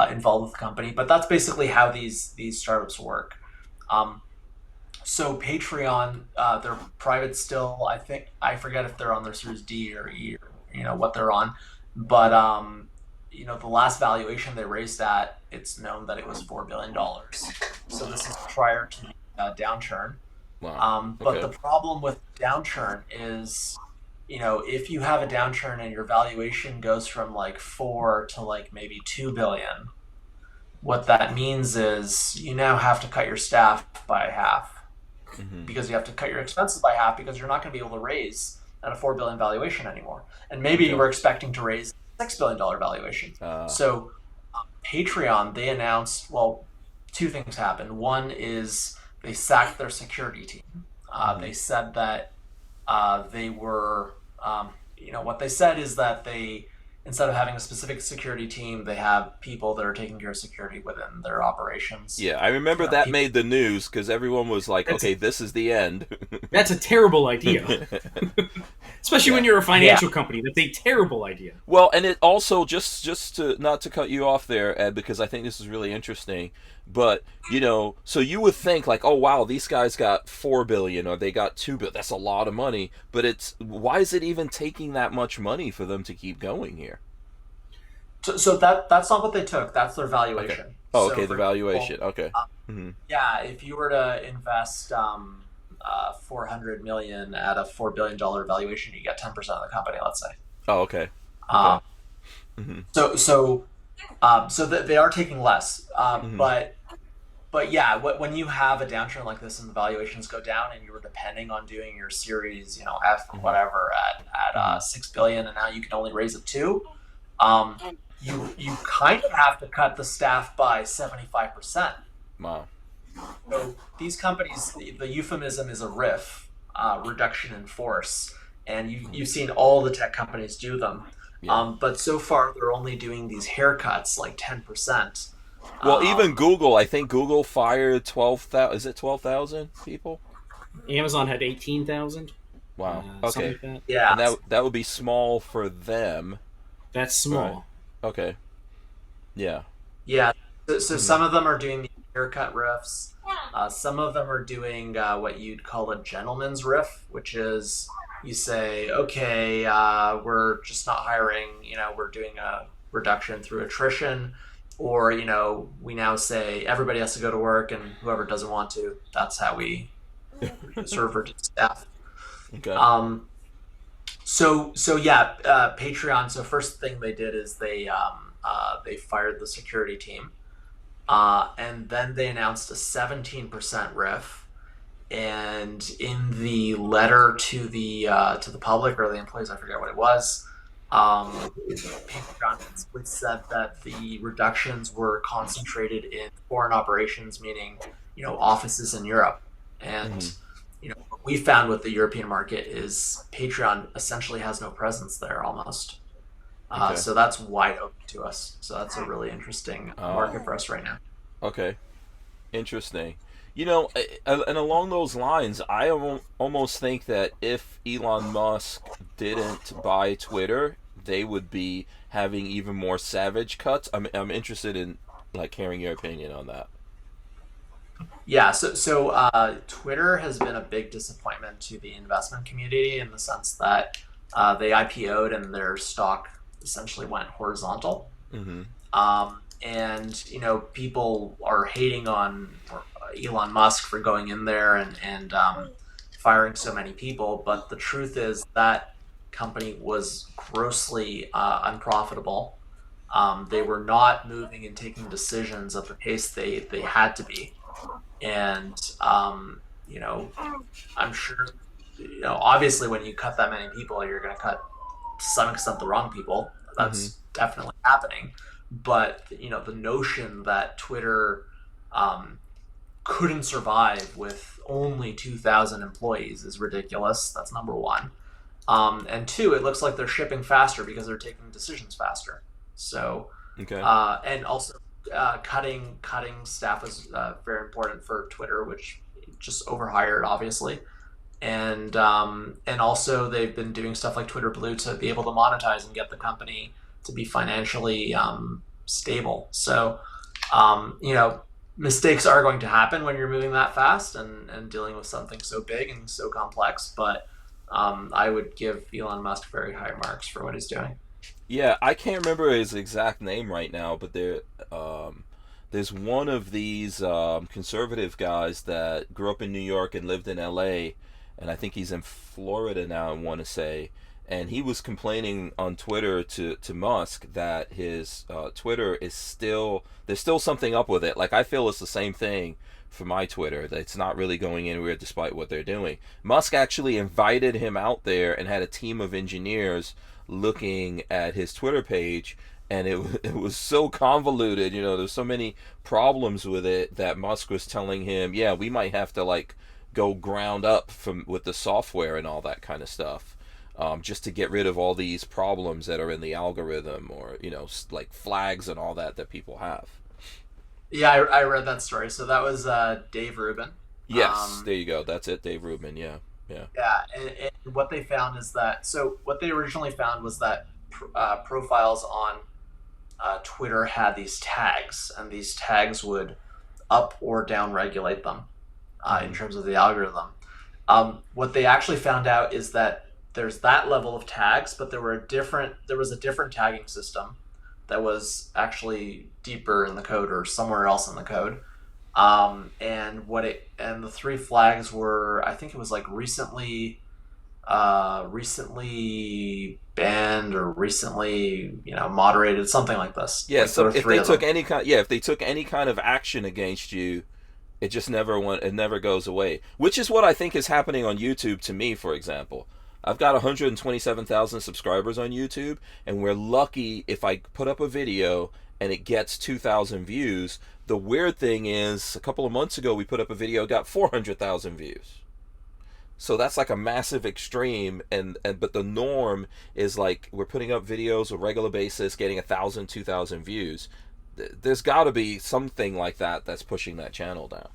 involved with the company. But that's basically how these startups work. So Patreon, they're private still. I forget if they're on their Series D or E or what they're on, but the last valuation they raised at, it's known that it was $4 billion. So this is prior to the downturn. Wow. But the problem with downturn is, if you have a downturn and your valuation goes from like 4 to like maybe 2 billion, what that means is you now have to cut your staff by half because you have to cut your expenses by half because you're not going to be able to raise at a $4 billion valuation anymore. And maybe you were expecting to raise a $6 billion valuation. So Patreon, they announced, well, two things happened. One is they sacked their security team. They said that they were, what they said is that they, instead of having a specific security team, they have people that are taking care of security within their operations. Yeah, I remember that made the news because everyone was like, okay, this is the end. That's a terrible idea. Especially when you're a financial company. That's a terrible idea. Well, and it also, just to not to cut you off there, Ed, because I think this is really interesting, but, so you would think like, oh, wow, these guys got 4 billion or they got 2 billion. That's a lot of money. But why is it even taking that much money for them to keep going here? So that's not what they took. That's their valuation. Okay. Oh, so okay, the valuation. Okay. Yeah, if you were to invest 400 million at a $4 billion valuation, you get 10% of the company, let's say. Oh, okay. So they are taking less. But yeah, when you have a downturn like this and the valuations go down and you were depending on doing your series, F or whatever at 6 billion, and now you can only raise it 2, you kind of have to cut the staff by 75%. Wow. So these companies, the euphemism is a RIF, reduction in force, and you've seen all the tech companies do them. Yeah. But so far they're only doing these haircuts like 10%. Well, even Google, I think Google fired 12,000. Is it 12,000 people? Amazon had 18,000. Wow. Okay. Like that. Yeah. And that would be small for them. That's small. Right. Okay. Yeah. Yeah. So some of them are doing the haircut riffs. Some of them are doing what you'd call a gentleman's riff, which is you say, okay, we're just not hiring, we're doing a reduction through attrition, or, we now say everybody has to go to work and whoever doesn't want to, that's how we sort of reduce staff. Okay. So yeah, Patreon. So first thing they did is they fired the security team, and then they announced a 17% RIF. And in the letter to the public or the employees, I forget what it was, Patreon said that the reductions were concentrated in foreign operations, meaning offices in Europe. And what we found with the European market is Patreon essentially has no presence there almost. Okay. So that's wide open to us. So that's a really interesting market for us right now. Okay. Interesting. And along those lines, I almost think that if Elon Musk didn't buy Twitter, they would be having even more savage cuts. I'm interested in hearing your opinion on that. Yeah, so Twitter has been a big disappointment to the investment community in the sense that they IPO'd and their stock essentially went horizontal. And people are hating on Elon Musk for going in there and firing so many people, but the truth is that company was grossly unprofitable. They were not moving and taking decisions at the pace they had to be, and I'm sure obviously when you cut that many people, you're going to cut to some extent the wrong people. That's definitely happening. But the notion that Twitter couldn't survive with only 2,000 employees is ridiculous. That's number one. And two, it looks like they're shipping faster because they're taking decisions faster. So, and also cutting staff is very important for Twitter, which just overhired, obviously. and also they've been doing stuff like Twitter Blue to be able to monetize and get the company to be financially stable. So, mistakes are going to happen when you're moving that fast and dealing with something so big and so complex. But I would give Elon Musk very high marks for what he's doing. Yeah, I can't remember his exact name right now, but there's one of these conservative guys that grew up in New York and lived in L.A., and I think he's in Florida now, I want to say. And he was complaining on Twitter to Musk that his Twitter is there's still something up with it. Like, I feel it's the same thing for my Twitter, that it's not really going anywhere despite what they're doing. Musk actually invited him out there and had a team of engineers looking at his Twitter page, and it was so convoluted, there's so many problems with it that Musk was telling him, yeah, we might have to like go ground up with the software and all that kind of stuff, just to get rid of all these problems that are in the algorithm, or like flags and all that people have. Yeah, I read that story. So that was Dave Rubin. Yes, there you go. That's it, Dave Rubin. Yeah. Yeah, and what they found is that, so what they originally found was that profiles on Twitter had these tags, and these tags would up or down regulate them in terms of the algorithm. What they actually found out is that there's that level of tags, but there was a different tagging system that was actually deeper in the code or somewhere else in the code. And the three flags were, I think it was like recently banned or recently moderated, something like this. Yeah, like so if they took any kind of action against you, it just never goes away. Which is what I think is happening on YouTube to me, for example. I've got 127,000 subscribers on YouTube, and we're lucky if I put up a video and it gets 2,000 views. The weird thing is, a couple of months ago, we put up a video, got 400,000 views. So that's like a massive extreme, but the norm is like we're putting up videos on a regular basis, getting 1,000, 2,000 views. There's got to be something like that that's pushing that channel down.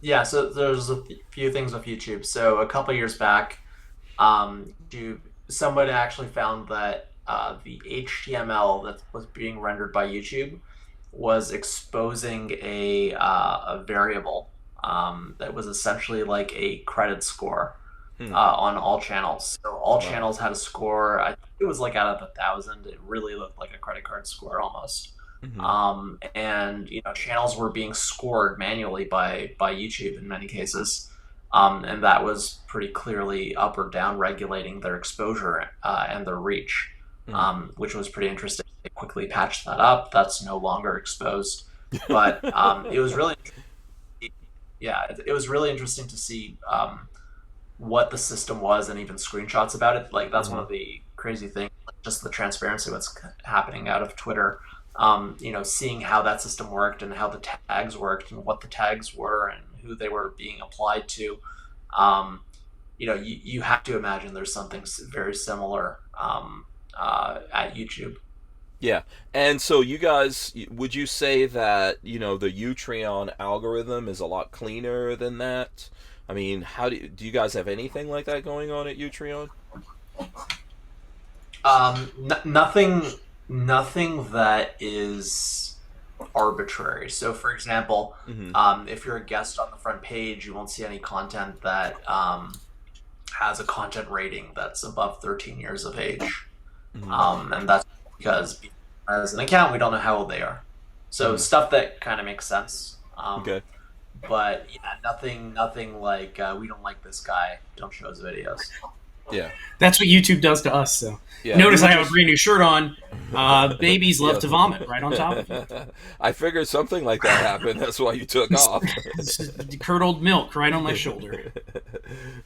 Yeah, so there's a few things with YouTube. So a couple years back, somebody actually found that the HTML that was being rendered by YouTube was exposing a variable that was essentially like a credit score on all channels. So all channels had a score. I think it was like out of 1,000. It really looked like a credit card score almost. And channels were being scored manually by YouTube in many cases, and that was pretty clearly up or down regulating their exposure and their reach, which was pretty interesting. They quickly patched that up. That's no longer exposed, but it was really interesting to see what the system was, and even screenshots about it. Like, that's one of the crazy things, like just the transparency of what's happening out of Twitter. Seeing how that system worked and how the tags worked and what the tags were and who they were being applied to. You have to imagine there's something very similar at YouTube. Yeah. And so you guys, would you say that, the Utreon algorithm is a lot cleaner than that? I mean, how do you guys have anything like that going on at Utreon? Nothing that is arbitrary. So, for example, if you're a guest on the front page, you won't see any content that has a content rating that's above 13 years of age. And that's because as an account, we don't know how old they are. So stuff that kind of makes sense. Okay. But yeah, nothing like we don't like this guy, don't show his videos. Yeah, that's what YouTube does to us. So notice I have a brand new shirt on. Babies love to vomit right on top of it. I figured something like that happened. That's why you took off. Curdled milk right on my shoulder.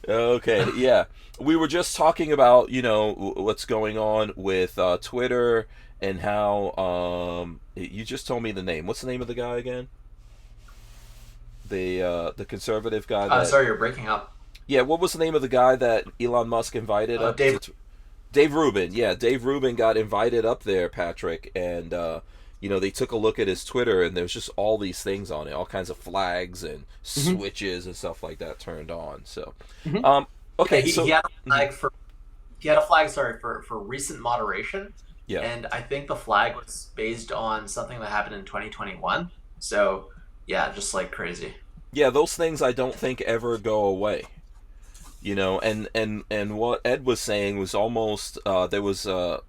Okay, yeah. We were just talking about what's going on with Twitter and how you just told me the name. What's the name of the guy again? The conservative guy. Sorry, you're breaking up. Yeah, what was the name of the guy that Elon Musk invited up? Dave. Dave Rubin. Yeah, Dave Rubin got invited up there, Patrick, and they took a look at his Twitter and there's just all these things on it, all kinds of flags and Mm-hmm. switches and stuff like that turned on. So, Mm-hmm. okay, Yeah, so he had a flag for recent moderation, yeah, and I think the flag was based on something that happened in 2021. So yeah, just like crazy. yeah, those things I don't think ever go away. And what Ed was saying was almost there was a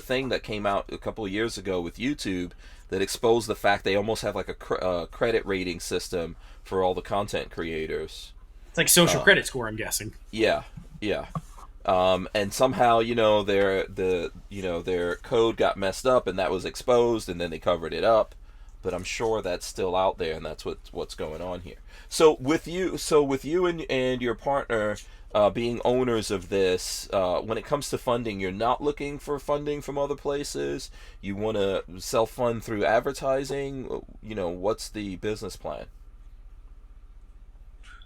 thing that came out a couple of years ago with YouTube that exposed the fact they almost have like a credit rating system for all the content creators. It's like social credit score, I'm guessing. Yeah, yeah. And somehow, their code got messed up, and that was exposed, and then they covered it up. But I'm sure that's still out there, and that's what's going on here. So with you and your partner being owners of this, when it comes to funding, you're not looking for funding from other places. You want to self-fund through advertising. What's the business plan?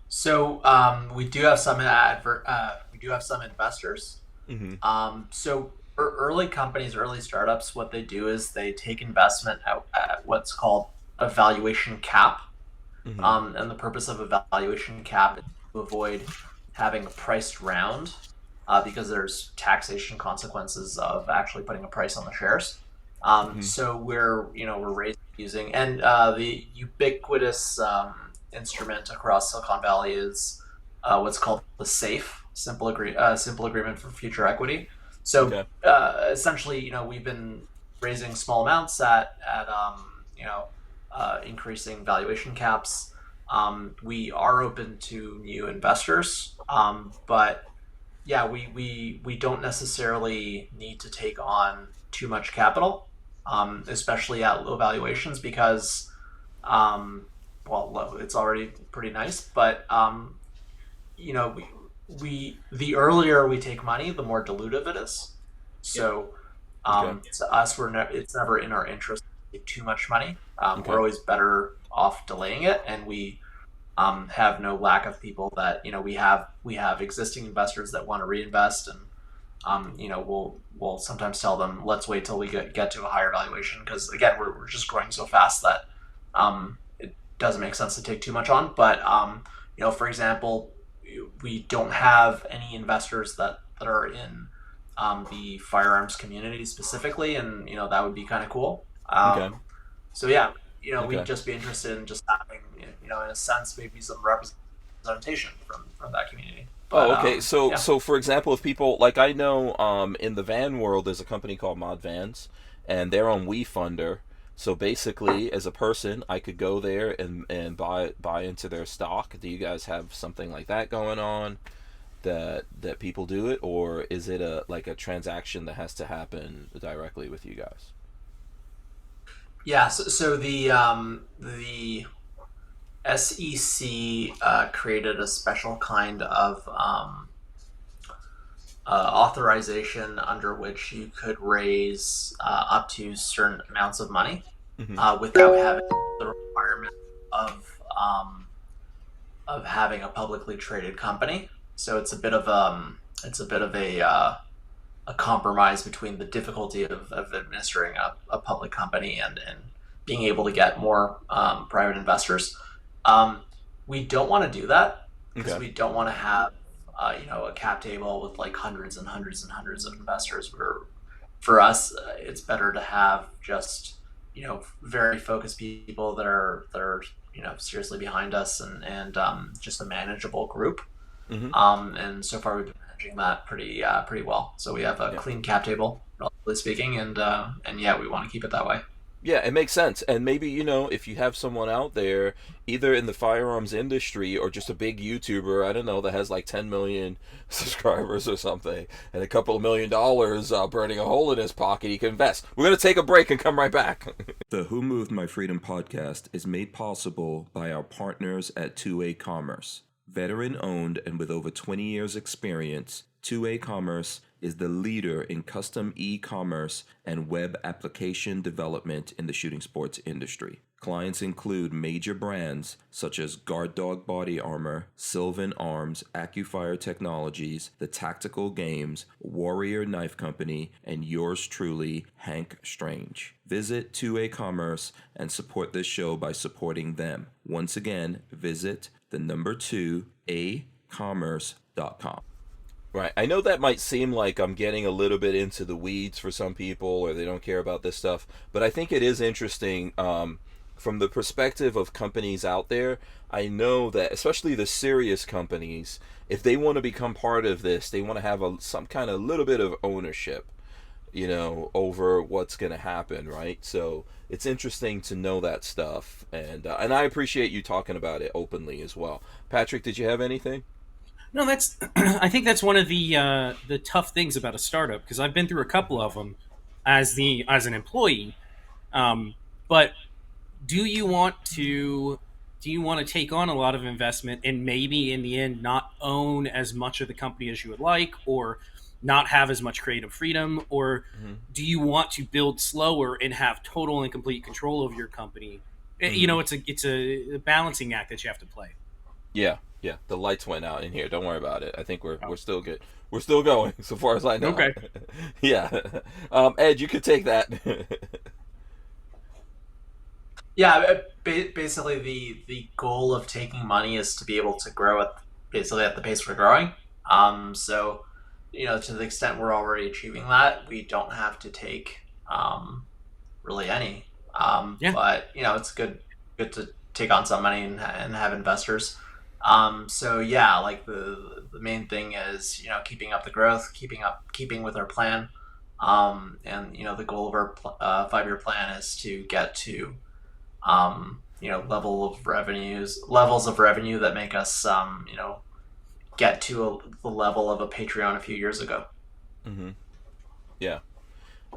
So we do have some investors. So for early companies, early startups, what they do is they take investment at what's called a valuation cap. And the purpose of a valuation cap is to avoid having a priced round because there's taxation consequences of actually putting a price on the shares. So we're raising using, and the ubiquitous instrument across Silicon Valley is what's called the SAFE, simple agreement for future equity. So Okay. Essentially, we've been raising small amounts at increasing valuation caps. We are open to new investors, but yeah, we don't necessarily need to take on too much capital, especially at low valuations because, low, it's already pretty nice, but the earlier we take money, the more dilutive it is. So Okay. to us, it's never in our interest to take too much money. Okay. We're always better off delaying it, and we have no lack of people that we have existing investors that want to reinvest, and we'll sometimes tell them let's wait till we get to a higher valuation because again we're just growing so fast that it doesn't make sense to take too much on. But for example, we don't have any investors that are in the firearms community specifically, and that would be kind of cool. Okay. So yeah, Okay. we'd just be interested in just having, in a sense, maybe some representation from that community. But, Oh, okay. So, yeah. so for example, if people like I know, in the van world, there's a company called Mod Vans, and they're on WeFunder. So basically, as a person, I could go there and buy into their stock. Do you guys have something like that going on? That people do it, or is it a transaction that has to happen directly with you guys? Yeah, so the SEC created a special kind of authorization under which you could raise up to certain amounts of money without having the requirement of having a publicly traded company. So it's a bit of a compromise between the difficulty of administering a public company and being able to get more private investors. We don't want to do that because Okay. we don't want to have a cap table with like hundreds and hundreds and hundreds of investors. For us, it's better to have just very focused people that are seriously behind us and just a manageable group. And so far we've been managing that pretty well. So we have a clean cap table, relatively speaking, and yeah, we want to keep it that way. Yeah, it makes sense. And maybe, if you have someone out there, either in the firearms industry or just a big YouTuber, I don't know, that has like 10 million subscribers or something, and a couple of $1 million burning a hole in his pocket, he can invest. We're going to take a break and come right back. The Who Moved My Freedom podcast is made possible by our partners at 2A Commerce. Veteran owned and with over 20 years experience, 2A Commerce is the leader in custom e-commerce and web application development in the shooting sports industry. Clients include major brands such as Guard Dog Body Armor, Sylvan Arms, AccuFire Technologies, The Tactical Games, Warrior Knife Company, and yours truly, Hank Strange. Visit 2A Commerce and support this show by supporting them. Once again, visit the number 2acommerce.com. Right. I know that might seem like I'm getting a little bit into the weeds for some people, or they don't care about this stuff, but I think it is interesting from the perspective of companies out there. I know that, especially the serious companies, if they want to become part of this, they want to have some kind of little bit of ownership, over what's going to happen, right? So it's interesting to know that stuff, and I appreciate you talking about it openly as well. Patrick, did you have anything? No, that's. I think that's one of the tough things about a startup, because I've been through a couple of them as an employee. But do you want to take on a lot of investment and maybe in the end not own as much of the company as you would like, or not have as much creative freedom, or do you want to build slower and have total and complete control over your company? It's a balancing act that you have to play. Yeah. The lights went out in here. Don't worry about it. I think we're still good. We're still going, so far as I know. Okay. Yeah. Ed, you could take that. Yeah, basically the goal of taking money is to be able to grow at the pace we're growing. So, to the extent we're already achieving that, we don't have to take really any. But it's good to take on some money and have investors. So yeah, like the main thing is keeping up the growth, keeping with our plan, and the goal of our 5-year plan is to get to levels of revenue that make us get to the level of a Patreon a few years ago. Mm-hmm. Yeah,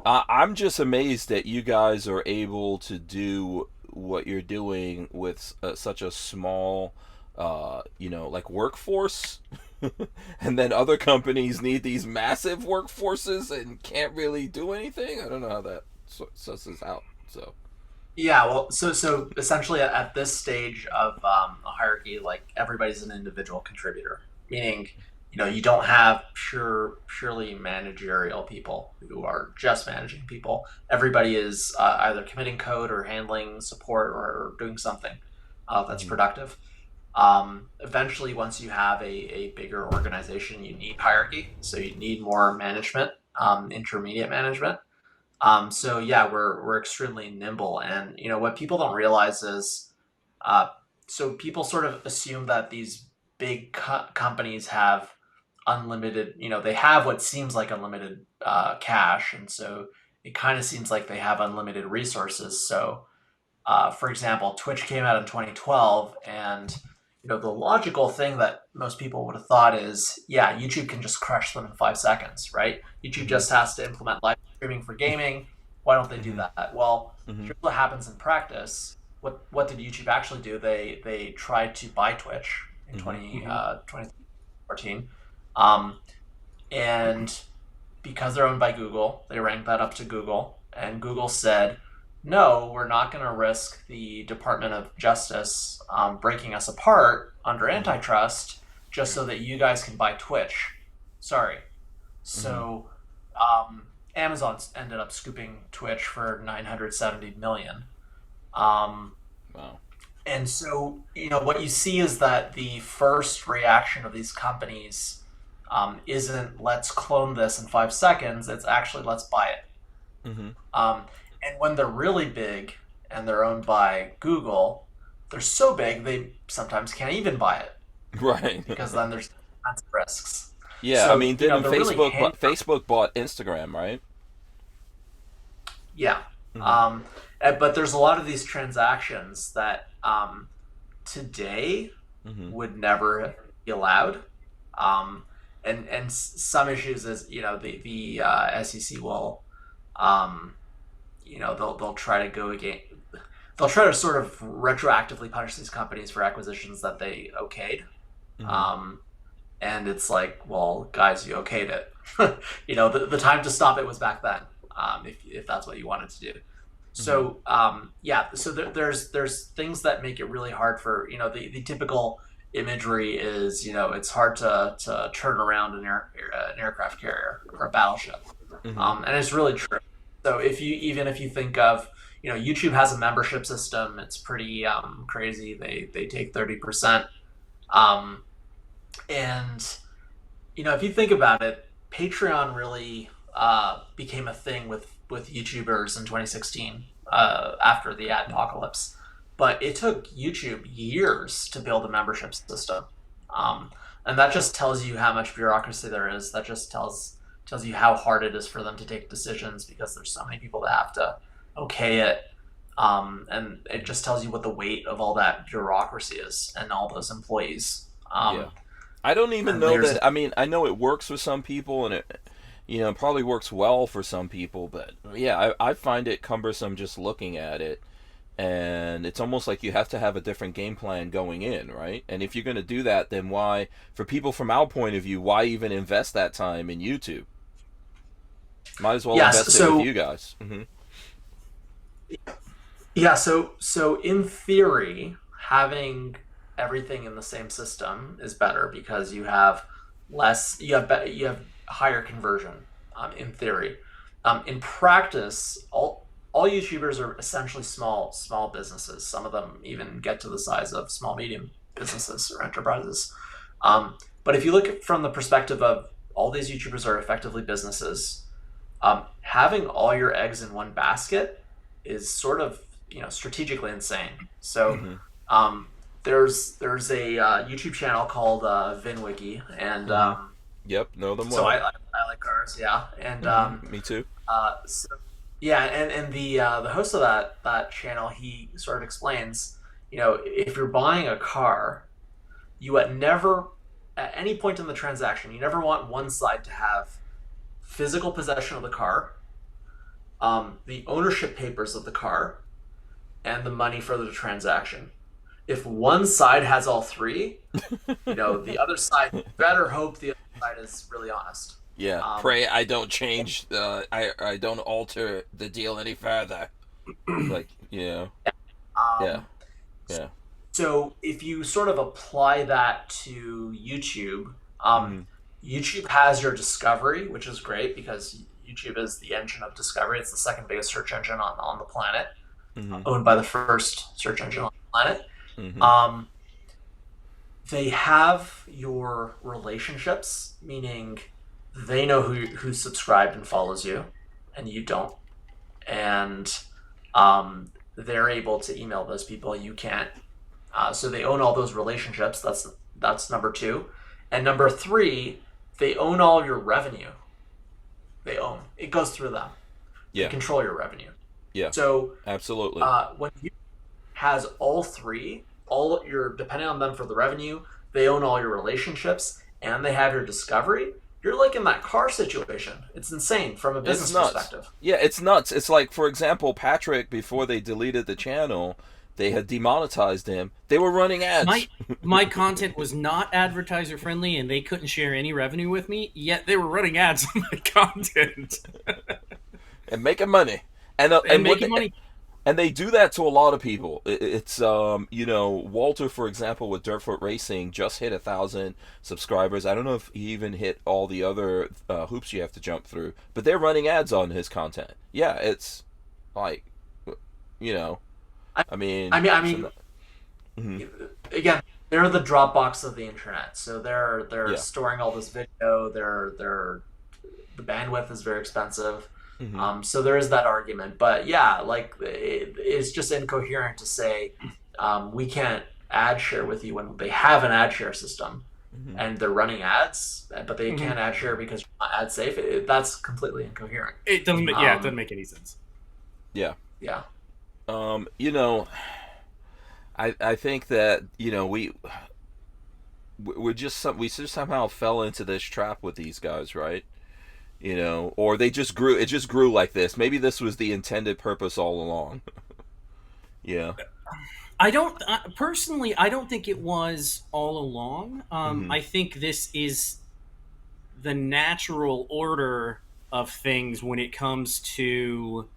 I'm just amazed that you guys are able to do what you're doing with such a small workforce. And then other companies need these massive workforces and can't really do anything. I don't know how that susses out. So yeah, well, so essentially at this stage of a hierarchy, like everybody's an individual contributor, meaning you don't have purely managerial people who are just managing people. Everybody is either committing code or handling support or doing something that's productive. Eventually, once you have a bigger organization, you need hierarchy. So you need more management, intermediate management. So yeah, we're extremely nimble. And, what people don't realize is, so people sort of assume that these big companies have unlimited, they have what seems like unlimited cash. And so it kind of seems like they have unlimited resources. So, for example, Twitch came out in 2012, and the logical thing that most people would have thought is, yeah, YouTube can just crush them in 5 seconds, right? YouTube just has to implement live streaming for gaming. Why don't they do that? Well, here's what happens in practice. What did YouTube actually do? They tried to buy Twitch in 2014. And because they're owned by Google, they ranked that up to Google. And Google said, no, we're not going to risk the Department of Justice breaking us apart under antitrust just so that you guys can buy Twitch. Sorry. So Amazon ended up scooping Twitch for $970 million. Wow. And so, what you see is that the first reaction of these companies isn't let's clone this in 5 seconds. It's actually let's buy it. And when they're really big and they're owned by Google, they're so big they sometimes can't even buy it. Right. Because then there's tons of risks. Yeah, So, I mean, didn't really Facebook bought Instagram, right? Yeah. But there's a lot of these transactions that today would never be allowed. And some issues is, the SEC will, they'll try to go again. They'll try to sort of retroactively punish these companies for acquisitions that they okayed. And it's like, well, guys, you okayed it. The time to stop it was back then, if that's what you wanted to do. So so there's things that make it really hard for the typical imagery is it's hard to turn around an aircraft carrier or a battleship, and it's really true. So if you think of YouTube has a membership system, it's pretty crazy. They take 30%, and if you think about it, Patreon really became a thing with YouTubers in 2016 after the ad apocalypse. But it took YouTube years to build a membership system, and that just tells you how much bureaucracy there is. That just tells you how hard it is for them to take decisions because there's so many people that have to okay it, and it just tells you what the weight of all that bureaucracy is and all those employees. I don't even know that. I mean, I know it works for some people, and it probably works well for some people, but yeah, I find it cumbersome just looking at it. And it's almost like you have to have a different game plan going in, right? And if you're going to do that, then why, for people from our point of view, why even invest that time in YouTube? Might as well invest it with you guys. Yeah, so in theory, having everything in the same system is better because you have higher conversion, in theory. In practice, all YouTubers are essentially small businesses. Some of them even get to the size of small, medium businesses or enterprises. But if you look from the perspective of all these YouTubers are effectively businesses, having all your eggs in one basket is sort of strategically insane. So there's a YouTube channel called VinWiki, and yep, know them well. So I like cars, yeah, and me too. And the host of that channel, he sort of explains, if you're buying a car, you never at any point in the transaction, you never want one side to have physical possession of the car, the ownership papers of the car, and the money for the transaction. If one side has all three, the other side better hope the other side is really honest. Yeah, pray I don't change I don't alter the deal any further. Yeah. So if you sort of apply that to YouTube, YouTube has your discovery, which is great because YouTube is the engine of discovery. It's the second biggest search engine on the planet, owned by the first search engine on the planet. They have your relationships, meaning they know who subscribed and follows you, and you don't. And they're able to email those people. You can't. So they own all those relationships. That's number two. And number three, they own all your revenue. It goes through them. Yeah. They control your revenue. Yeah. So absolutely. When you has all three, depending on them for the revenue, they own all your relationships, and they have your discovery. You're like in that car situation. It's insane from a business perspective. Yeah, it's nuts. It's like, for example, Patrick, before they deleted the channel, they had demonetized him. They were running ads. My content was not advertiser friendly, and they couldn't share any revenue with me, yet they were running ads on my content. And making money. And making money. And they do that to a lot of people. It's Walter, for example, with Dirtfoot Racing, just hit 1,000 subscribers. I don't know if he even hit all the other hoops you have to jump through, but they're running ads on his content. Yeah, it's like, Again, they're the Dropbox of the internet. So they're storing all this video. The bandwidth is very expensive. So there is that argument, but yeah, it's just incoherent to say we can't ad share with you when they have an ad share system and they're running ads, but they can't ad share because you're not ad safe. That's completely incoherent. It doesn't. It doesn't make any sense. Yeah. I think that we just somehow fell into this trap with these guys, right? Or they just grew. It just grew like this. Maybe this was the intended purpose all along. Yeah. I don't personally. I don't think it was all along. I think this is the natural order of things when it comes to.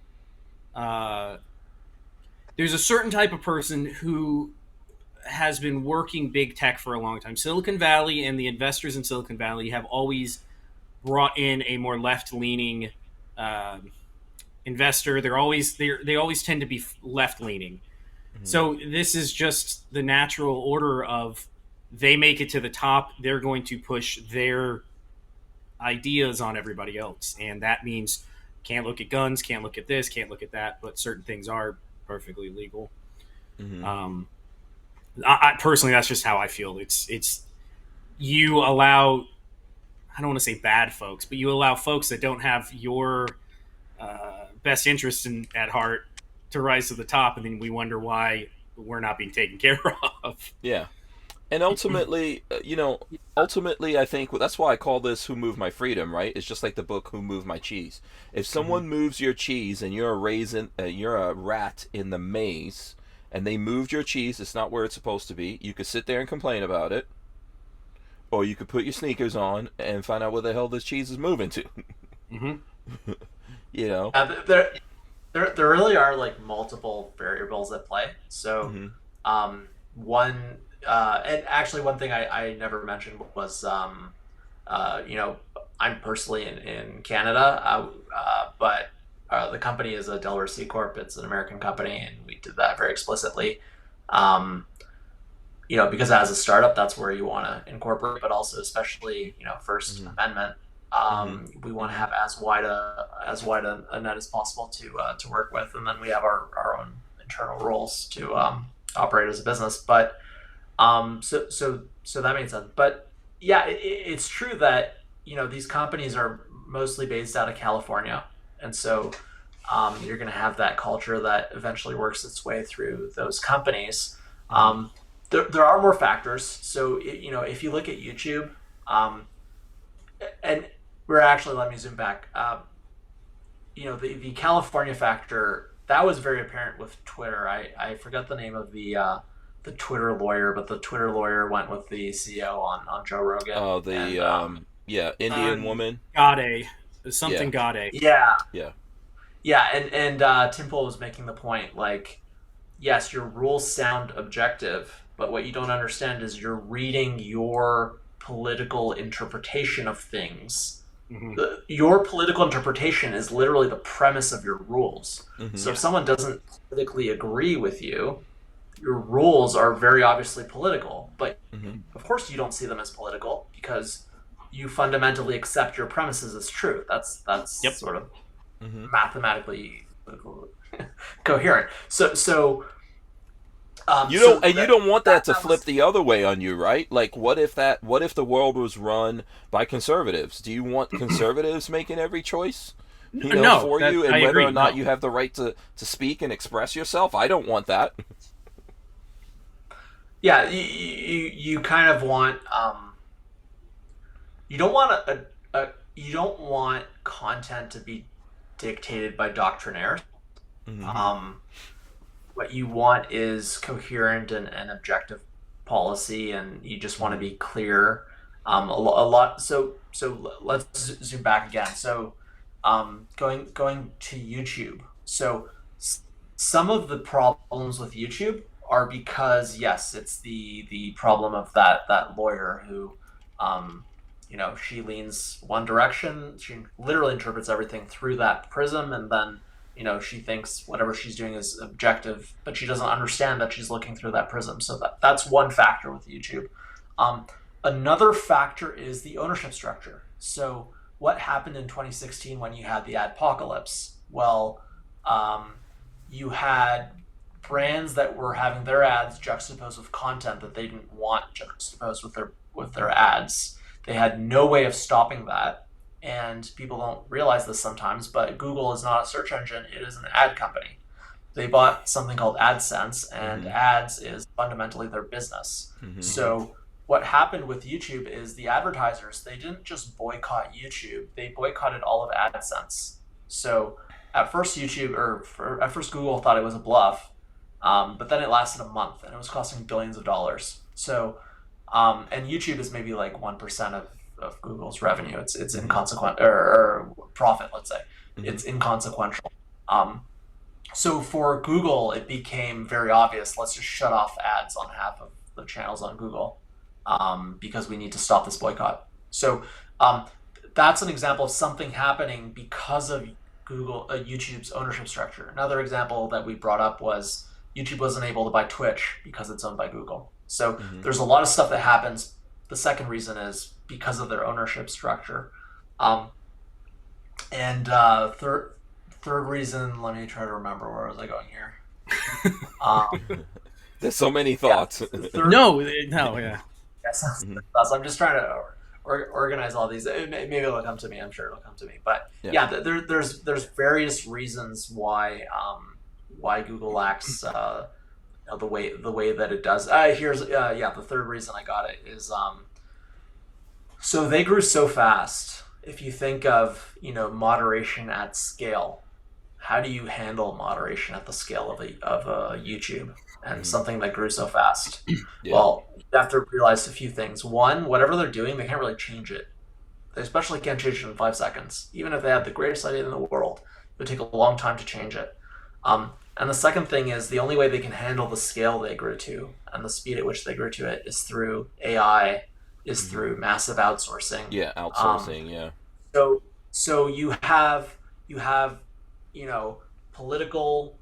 There's a certain type of person who has been working big tech for a long time. Silicon Valley and the investors in Silicon Valley have always brought in a more left-leaning investor. They always tend to be left-leaning. So this is just the natural order of they make it to the top. They're going to push their ideas on everybody else, and that means can't look at guns, can't look at this, can't look at that. But certain things are perfectly legal. I personally, that's just how I feel. It's you allow, I don't want to say bad folks, but you allow folks that don't have your best interest at heart to rise to the top, and then we wonder why we're not being taken care of. Yeah. And ultimately, I think that's why I call this "Who Moved My Freedom." Right? It's just like the book "Who Moved My Cheese." If someone moves your cheese and you're a rat in the maze, and they moved your cheese, it's not where it's supposed to be. You could sit there and complain about it, or you could put your sneakers on and find out where the hell this cheese is moving to. You know, there really are like multiple variables at play. So, one. And actually, one thing I never mentioned was, I'm personally in Canada, but the company is a Delaware C Corp. It's an American company, and we did that very explicitly. Because as a startup, that's where you want to incorporate, but also especially, First Amendment. We want to have as wide a net as possible to work with, and then we have our own internal rules to operate as a business, but. So that makes sense. But yeah, it's true that, these companies are mostly based out of California. And so you're going to have that culture that eventually works its way through those companies. There are more factors. So, if you look at YouTube, and let me zoom back. The California factor, that was very apparent with Twitter. I forgot the name of the Twitter lawyer, but the Twitter lawyer went with the CEO on Joe Rogan. Oh, Indian woman. Gade. Something Gade. Yeah. Yeah. Yeah, and Tim Pool was making the point, like, yes, your rules sound objective, but what you don't understand is you're reading your political interpretation of things. Your political interpretation is literally the premise of your rules. So if someone doesn't politically agree with you, your rules are very obviously political, but of course you don't see them as political because you fundamentally accept your premises as true. That's sort of mathematically coherent. So you don't want that to flip the other way on you, right? Like, what if the world was run by conservatives? Do you want conservatives making every choice? For you, and whether or not you have the right to speak and express yourself? I don't want that. Yeah, you kind of want you don't want content to be dictated by doctrinaires. What you want is coherent and objective policy, and you just want to be clear. A lot. So let's zoom back again. So going to YouTube. So some of the problems with YouTube are because, yes, it's the problem of that lawyer who, she leans one direction. She literally interprets everything through that prism, and then, she thinks whatever she's doing is objective, but she doesn't understand that she's looking through that prism. So that's one factor with YouTube. Another factor is the ownership structure. So what happened in 2016 when you had the adpocalypse? Well, you had brands that were having their ads juxtaposed with content that they didn't want juxtaposed with their ads. They had no way of stopping that, and people don't realize this sometimes, but Google is not a search engine, it is an ad company. They bought something called AdSense, and ads is fundamentally their business. So what happened with YouTube is the advertisers, they didn't just boycott YouTube, they boycotted all of AdSense. So at first Google thought it was a bluff. But then it lasted a month, and it was costing billions of dollars. So, and YouTube is maybe like 1% of Google's revenue. It's inconsequential, or profit, let's say. It's inconsequential. So for Google, it became very obvious. Let's just shut off ads on half of the channels on Google, because we need to stop this boycott. So that's an example of something happening because of YouTube's ownership structure. Another example that we brought up was YouTube wasn't able to buy Twitch because it's owned by Google. So there's a lot of stuff that happens. The second reason is because of their ownership structure. And third reason, let me try to remember, where was I going here? There's so many thoughts. No, yeah. Yes, I'm just trying to organize all these. Maybe it'll come to me. I'm sure it'll come to me. But there's various reasons why Google acts the way that it does. Here's the third reason I got it is so they grew so fast. If you think of moderation at scale, how do you handle moderation at the scale of a YouTube and something that grew so fast? Well, you have to realize a few things. One, whatever they're doing, they can't really change it. They especially can't change it in 5 seconds. Even if they had the greatest idea in the world, it would take a long time to change it. And the second thing is the only way they can handle the scale they grew to and the speed at which they grew to it is through AI, is through massive outsourcing. Yeah, outsourcing. So you have political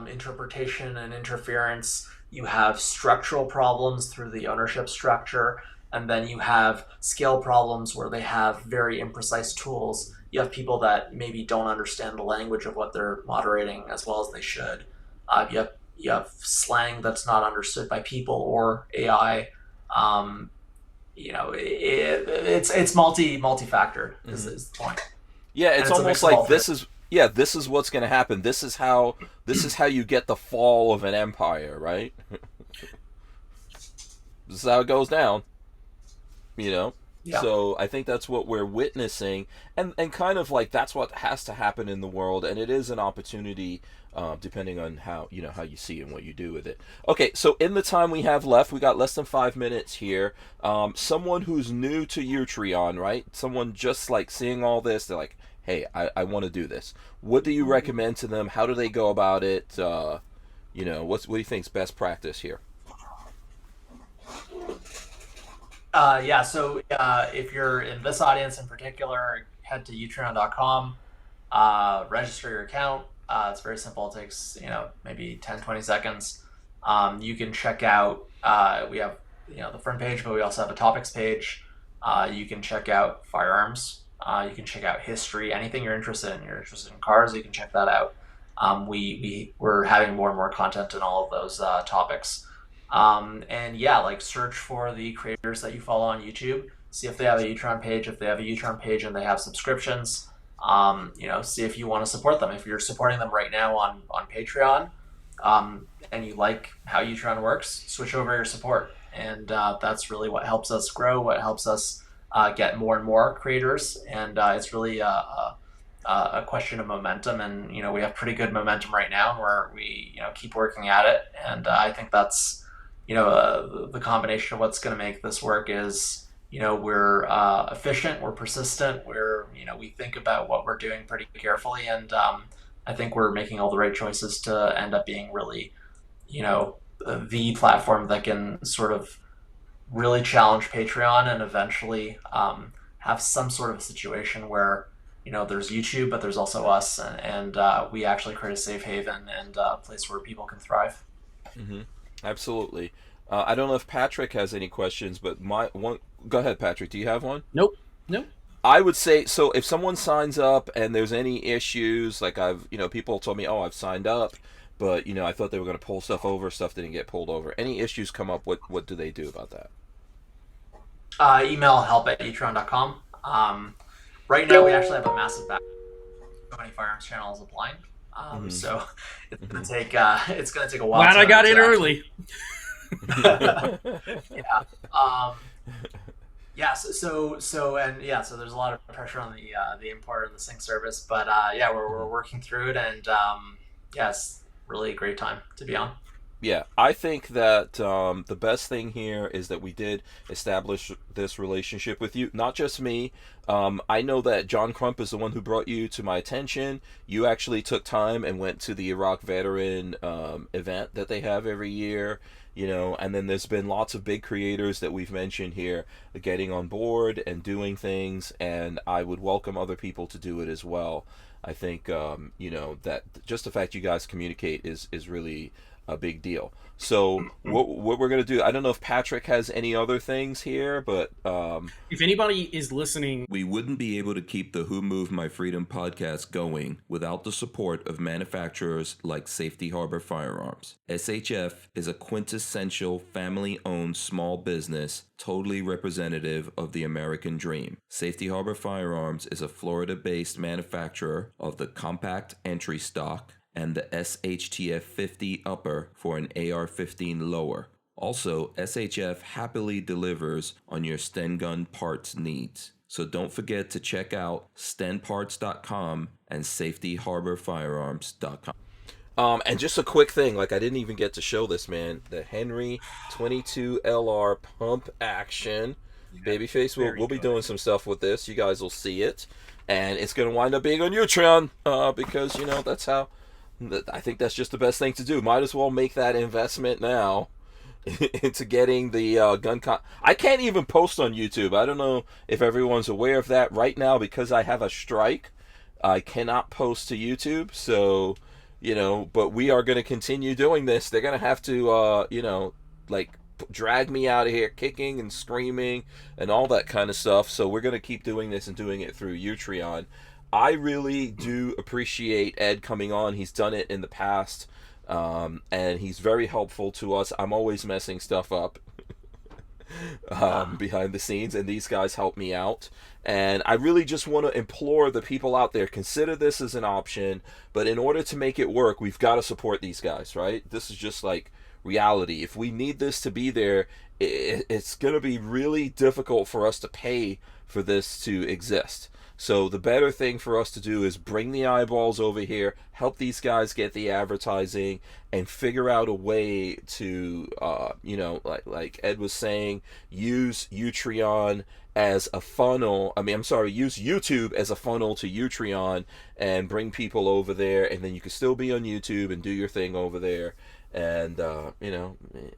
interpretation and interference. You have structural problems through the ownership structure, and then you have scale problems where they have very imprecise tools. You have people that maybe don't understand the language of what they're moderating as well as they should. You have slang that's not understood by people or AI. It's multi-factored is the point. Yeah, it's almost like this is what's going to happen. This is how you get the fall of an empire, right? This is how it goes down. Yeah. So I think that's what we're witnessing, and kind of like that's what has to happen in the world, and it is an opportunity, depending on how you see and what you do with it. Okay, so in the time we have left, we got less than 5 minutes here. Someone who's new to Utreon, right? Someone just like seeing all this, they're like, hey, I want to do this. What do you recommend to them? How do they go about it? What do you think is best practice here? So if you're in this audience in particular, head to utreon.com, register your account. It's very simple. It takes, maybe 10, 20 seconds. You can check out, we have, the front page, but we also have a topics page. You can check out firearms. You can check out history, anything you're interested in. You're interested in cars, you can check that out. We're having more and more content in all of those topics. Search for the creators that you follow on YouTube. See if they have a Utreon page. If they have a Utreon page and they have subscriptions, see if you want to support them. If you're supporting them right now on Patreon, and you like how Utreon works, switch over your support. And that's really what helps us grow, what helps us get more and more creators. And it's really a question of momentum. And, we have pretty good momentum right now where we, keep working at it. And I think that's, the combination of what's going to make this work is, we're efficient, we're persistent, we think about what we're doing pretty carefully. And I think we're making all the right choices to end up being really, the platform that can sort of really challenge Patreon and eventually have some sort of situation where, there's YouTube, but there's also us, and we actually create a safe haven and a place where people can thrive. Mm-hmm. Absolutely. I don't know if Patrick has any questions, but go ahead, Patrick. Do you have one? Nope. I would say, so if someone signs up and there's any issues, like people told me, oh, I've signed up, but, I thought they were going to pull stuff over, stuff didn't get pulled over. Any issues come up, what do they do about that? Email help@utreon.com. Right now, we actually have a massive backlog. So many firearms channels applying. So it's gonna take a while. Glad I got in early. So there's a lot of pressure on the import and the sync service, but we're working through it, and it's really a great time to be on. Yeah, I think that the best thing here is that we did establish this relationship with you. Not just me. I know that John Crump is the one who brought you to my attention. You actually took time and went to the Iraq veteran event that they have every year. And then there's been lots of big creators that we've mentioned here getting on board and doing things, and I would welcome other people to do it as well. I think that just the fact you guys communicate is really a big deal. So what we're gonna do, I don't know if Patrick has any other things here, but if anybody is listening, we wouldn't be able to keep the Who Moved My Freedom podcast going without the support of manufacturers like Safety Harbor Firearms. SHF is a quintessential family-owned small business, totally representative of the American dream. Safety Harbor Firearms is a Florida-based manufacturer of the compact entry stock and the SHTF 50 upper for an AR-15 lower. Also, SHF happily delivers on your Sten gun parts needs. So don't forget to check out stenparts.com and safetyharborfirearms.com. And just a quick thing, like I didn't even get to show this, man. The Henry 22 LR pump action. Babyface, we'll be doing some stuff with this. You guys will see it. And it's going to wind up being on Utreon because, that's how... I think that's just the best thing to do. Might as well make that investment now into getting the gun I can't even post on YouTube. I don't know if everyone's aware of that right now because I have a strike. I cannot post to YouTube. So, but we are going to continue doing this. They're going to have to, drag me out of here kicking and screaming and all that kind of stuff. So we're going to keep doing this and doing it through Utreon. I really do appreciate Ed coming on. He's done it in the past, and he's very helpful to us. I'm always messing stuff up behind the scenes, and these guys help me out. And I really just want to implore the people out there, consider this as an option, but in order to make it work, we've got to support these guys, right? This is just like reality. If we need this to be there, it's going to be really difficult for us to pay for this to exist. So the better thing for us to do is bring the eyeballs over here, help these guys get the advertising, and figure out a way to, like Ed was saying, use Utreon as a funnel. Use YouTube as a funnel to Utreon and bring people over there, and then you can still be on YouTube and do your thing over there. And and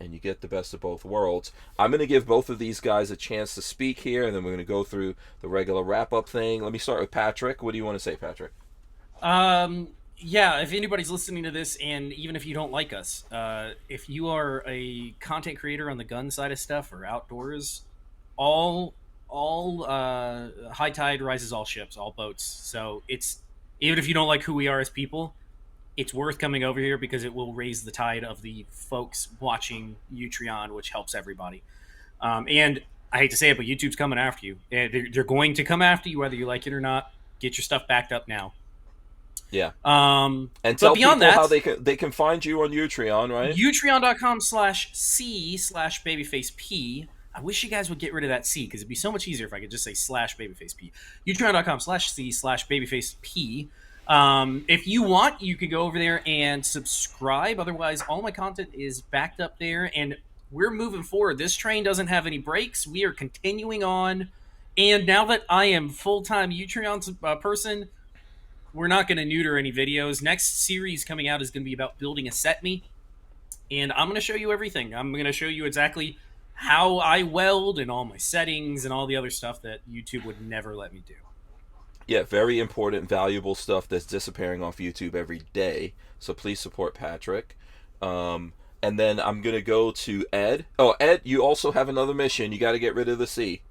you get the best of both worlds. I'm going to give both of these guys a chance to speak here, and then we're going to go through the regular wrap-up thing. Let me start with Patrick. What do you want to say, Patrick? If anybody's listening to this, and even if you don't like us, if you are a content creator on the gun side of stuff or outdoors, all high tide rises all ships, all boats. So it's, even if you don't like who we are as people, it's worth coming over here because it will raise the tide of the folks watching Utreon, which helps everybody. And I hate to say it, but YouTube's coming after you. They're going to come after you whether you like it or not. Get your stuff backed up now. Yeah. And tell people how they can find you on Utreon, right? Utreon.com/C/babyfaceP. I wish you guys would get rid of that C because it'd be so much easier if I could just say /babyfaceP. Utreon.com/C/babyfaceP. If you want, you could go over there and subscribe. Otherwise, all my content is backed up there, and we're moving forward. This train doesn't have any brakes. We are continuing on. And now that I am full-time Utreon person, we're not going to neuter any videos. Next series coming out is going to be about building a set me, and I'm going to show you everything. I'm going to show you exactly how I weld and all my settings and all the other stuff that YouTube would never let me do. Yeah, very important, valuable stuff that's disappearing off YouTube every day. So please support Patrick. And then I'm going to go to Ed. Oh, Ed, you also have another mission. You got to get rid of the C.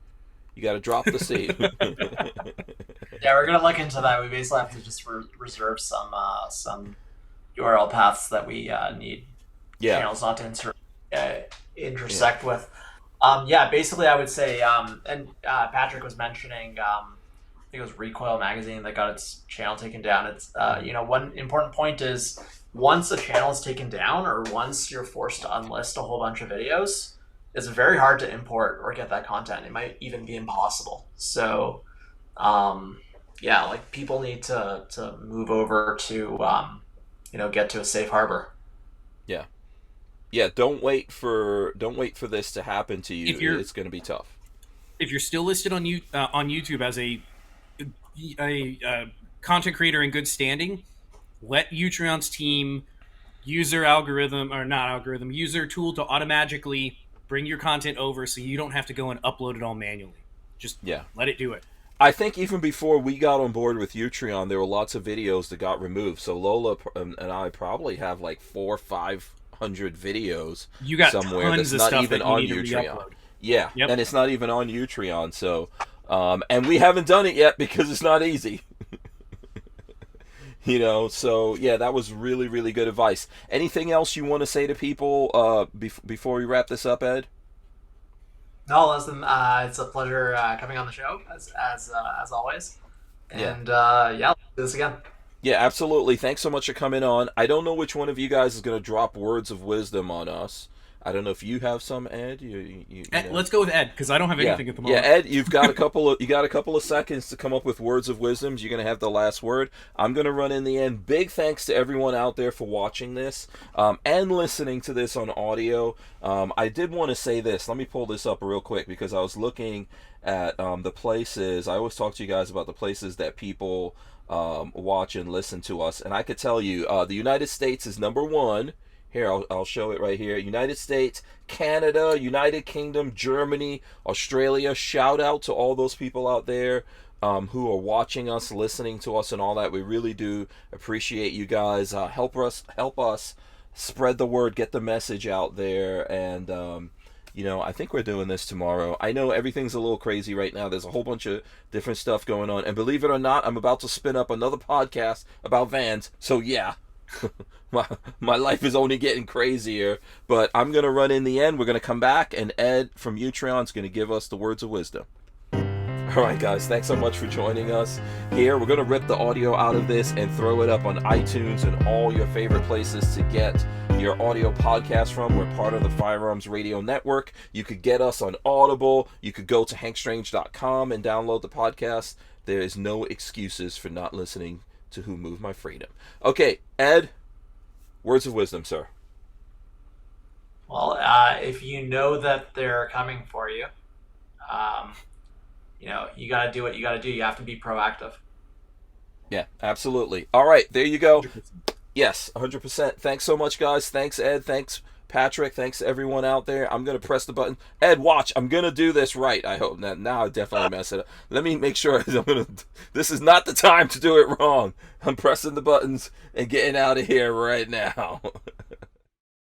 You got to drop the C. Yeah, we're going to look into that. We basically have to just reserve some URL paths that we need channels not to intersect with. Basically I would say, and Patrick was mentioning... I think it was Recoil Magazine that got its channel taken down. It's one important point is once a channel is taken down or once you're forced to unlist a whole bunch of videos, it's very hard to import or get that content. It might even be impossible. So, people need to move over to get to a safe harbor. Yeah. Yeah, don't wait for this to happen to you. It's going to be tough. If you're still listed on YouTube as a content creator in good standing, let Utreon's team use their use their tool to automatically bring your content over, so you don't have to go and upload it all manually. Just let it do it. I think even before we got on board with Utreon, there were lots of videos that got removed. So Lola and I probably have like 400 or 500 videos you got somewhere tons that's of not stuff even that you on need to Utreon. re-upload. Yeah, Yep. and it's not even on Utreon. So, and we haven't done it yet because it's not easy. So yeah, that was really, really good advice. Anything else you want to say to people before we wrap this up, Ed? No, listen, it's a pleasure coming on the show as always. And let's do this again. Yeah, absolutely. Thanks so much for coming on. I don't know which one of you guys is going to drop words of wisdom on us. I don't know if you have some, Ed. Let's go with Ed, because I don't have anything at the moment. Yeah, Ed, you've got a couple of seconds to come up with words of wisdom. You're going to have the last word. I'm going to run in the end. Big thanks to everyone out there for watching this and listening to this on audio. I did want to say this. Let me pull this up real quick because I was looking at the places. I always talk to you guys about the places that people watch and listen to us, and I could tell you the United States is number one. Here, I'll show it right here. United States, Canada, United Kingdom, Germany, Australia. Shout out to all those people out there who are watching us, listening to us, and all that. We really do appreciate you guys. Help us spread the word, get the message out there, and I think we're doing this tomorrow. I know everything's a little crazy right now. There's a whole bunch of different stuff going on, and believe it or not, I'm about to spin up another podcast about vans. So yeah. my life is only getting crazier, but I'm going to run in the end. We're going to come back, and Ed from Utreon is going to give us the words of wisdom. All right, guys, thanks so much for joining us here. We're going to rip the audio out of this and throw it up on iTunes and all your favorite places to get your audio podcast from. We're part of the Firearms Radio Network. You could get us on Audible. You could go to hankstrange.com and download the podcast. There is no excuses for not listening to Who Moved My Freedom. Okay, Ed, words of wisdom, sir. Well, if you know that they're coming for you, you got to do what you got to do. You have to be proactive. Yeah, absolutely. All right, there you go. 100%. Yes, 100%. Thanks so much, guys. Thanks, Ed. Thanks, Patrick. Thanks, everyone out there. I'm going to press the button. Ed, watch. I'm going to do this right. I hope. Now I definitely mess it up. Let me make sure. This is not the time to do it wrong. I'm pressing the buttons and getting out of here right now.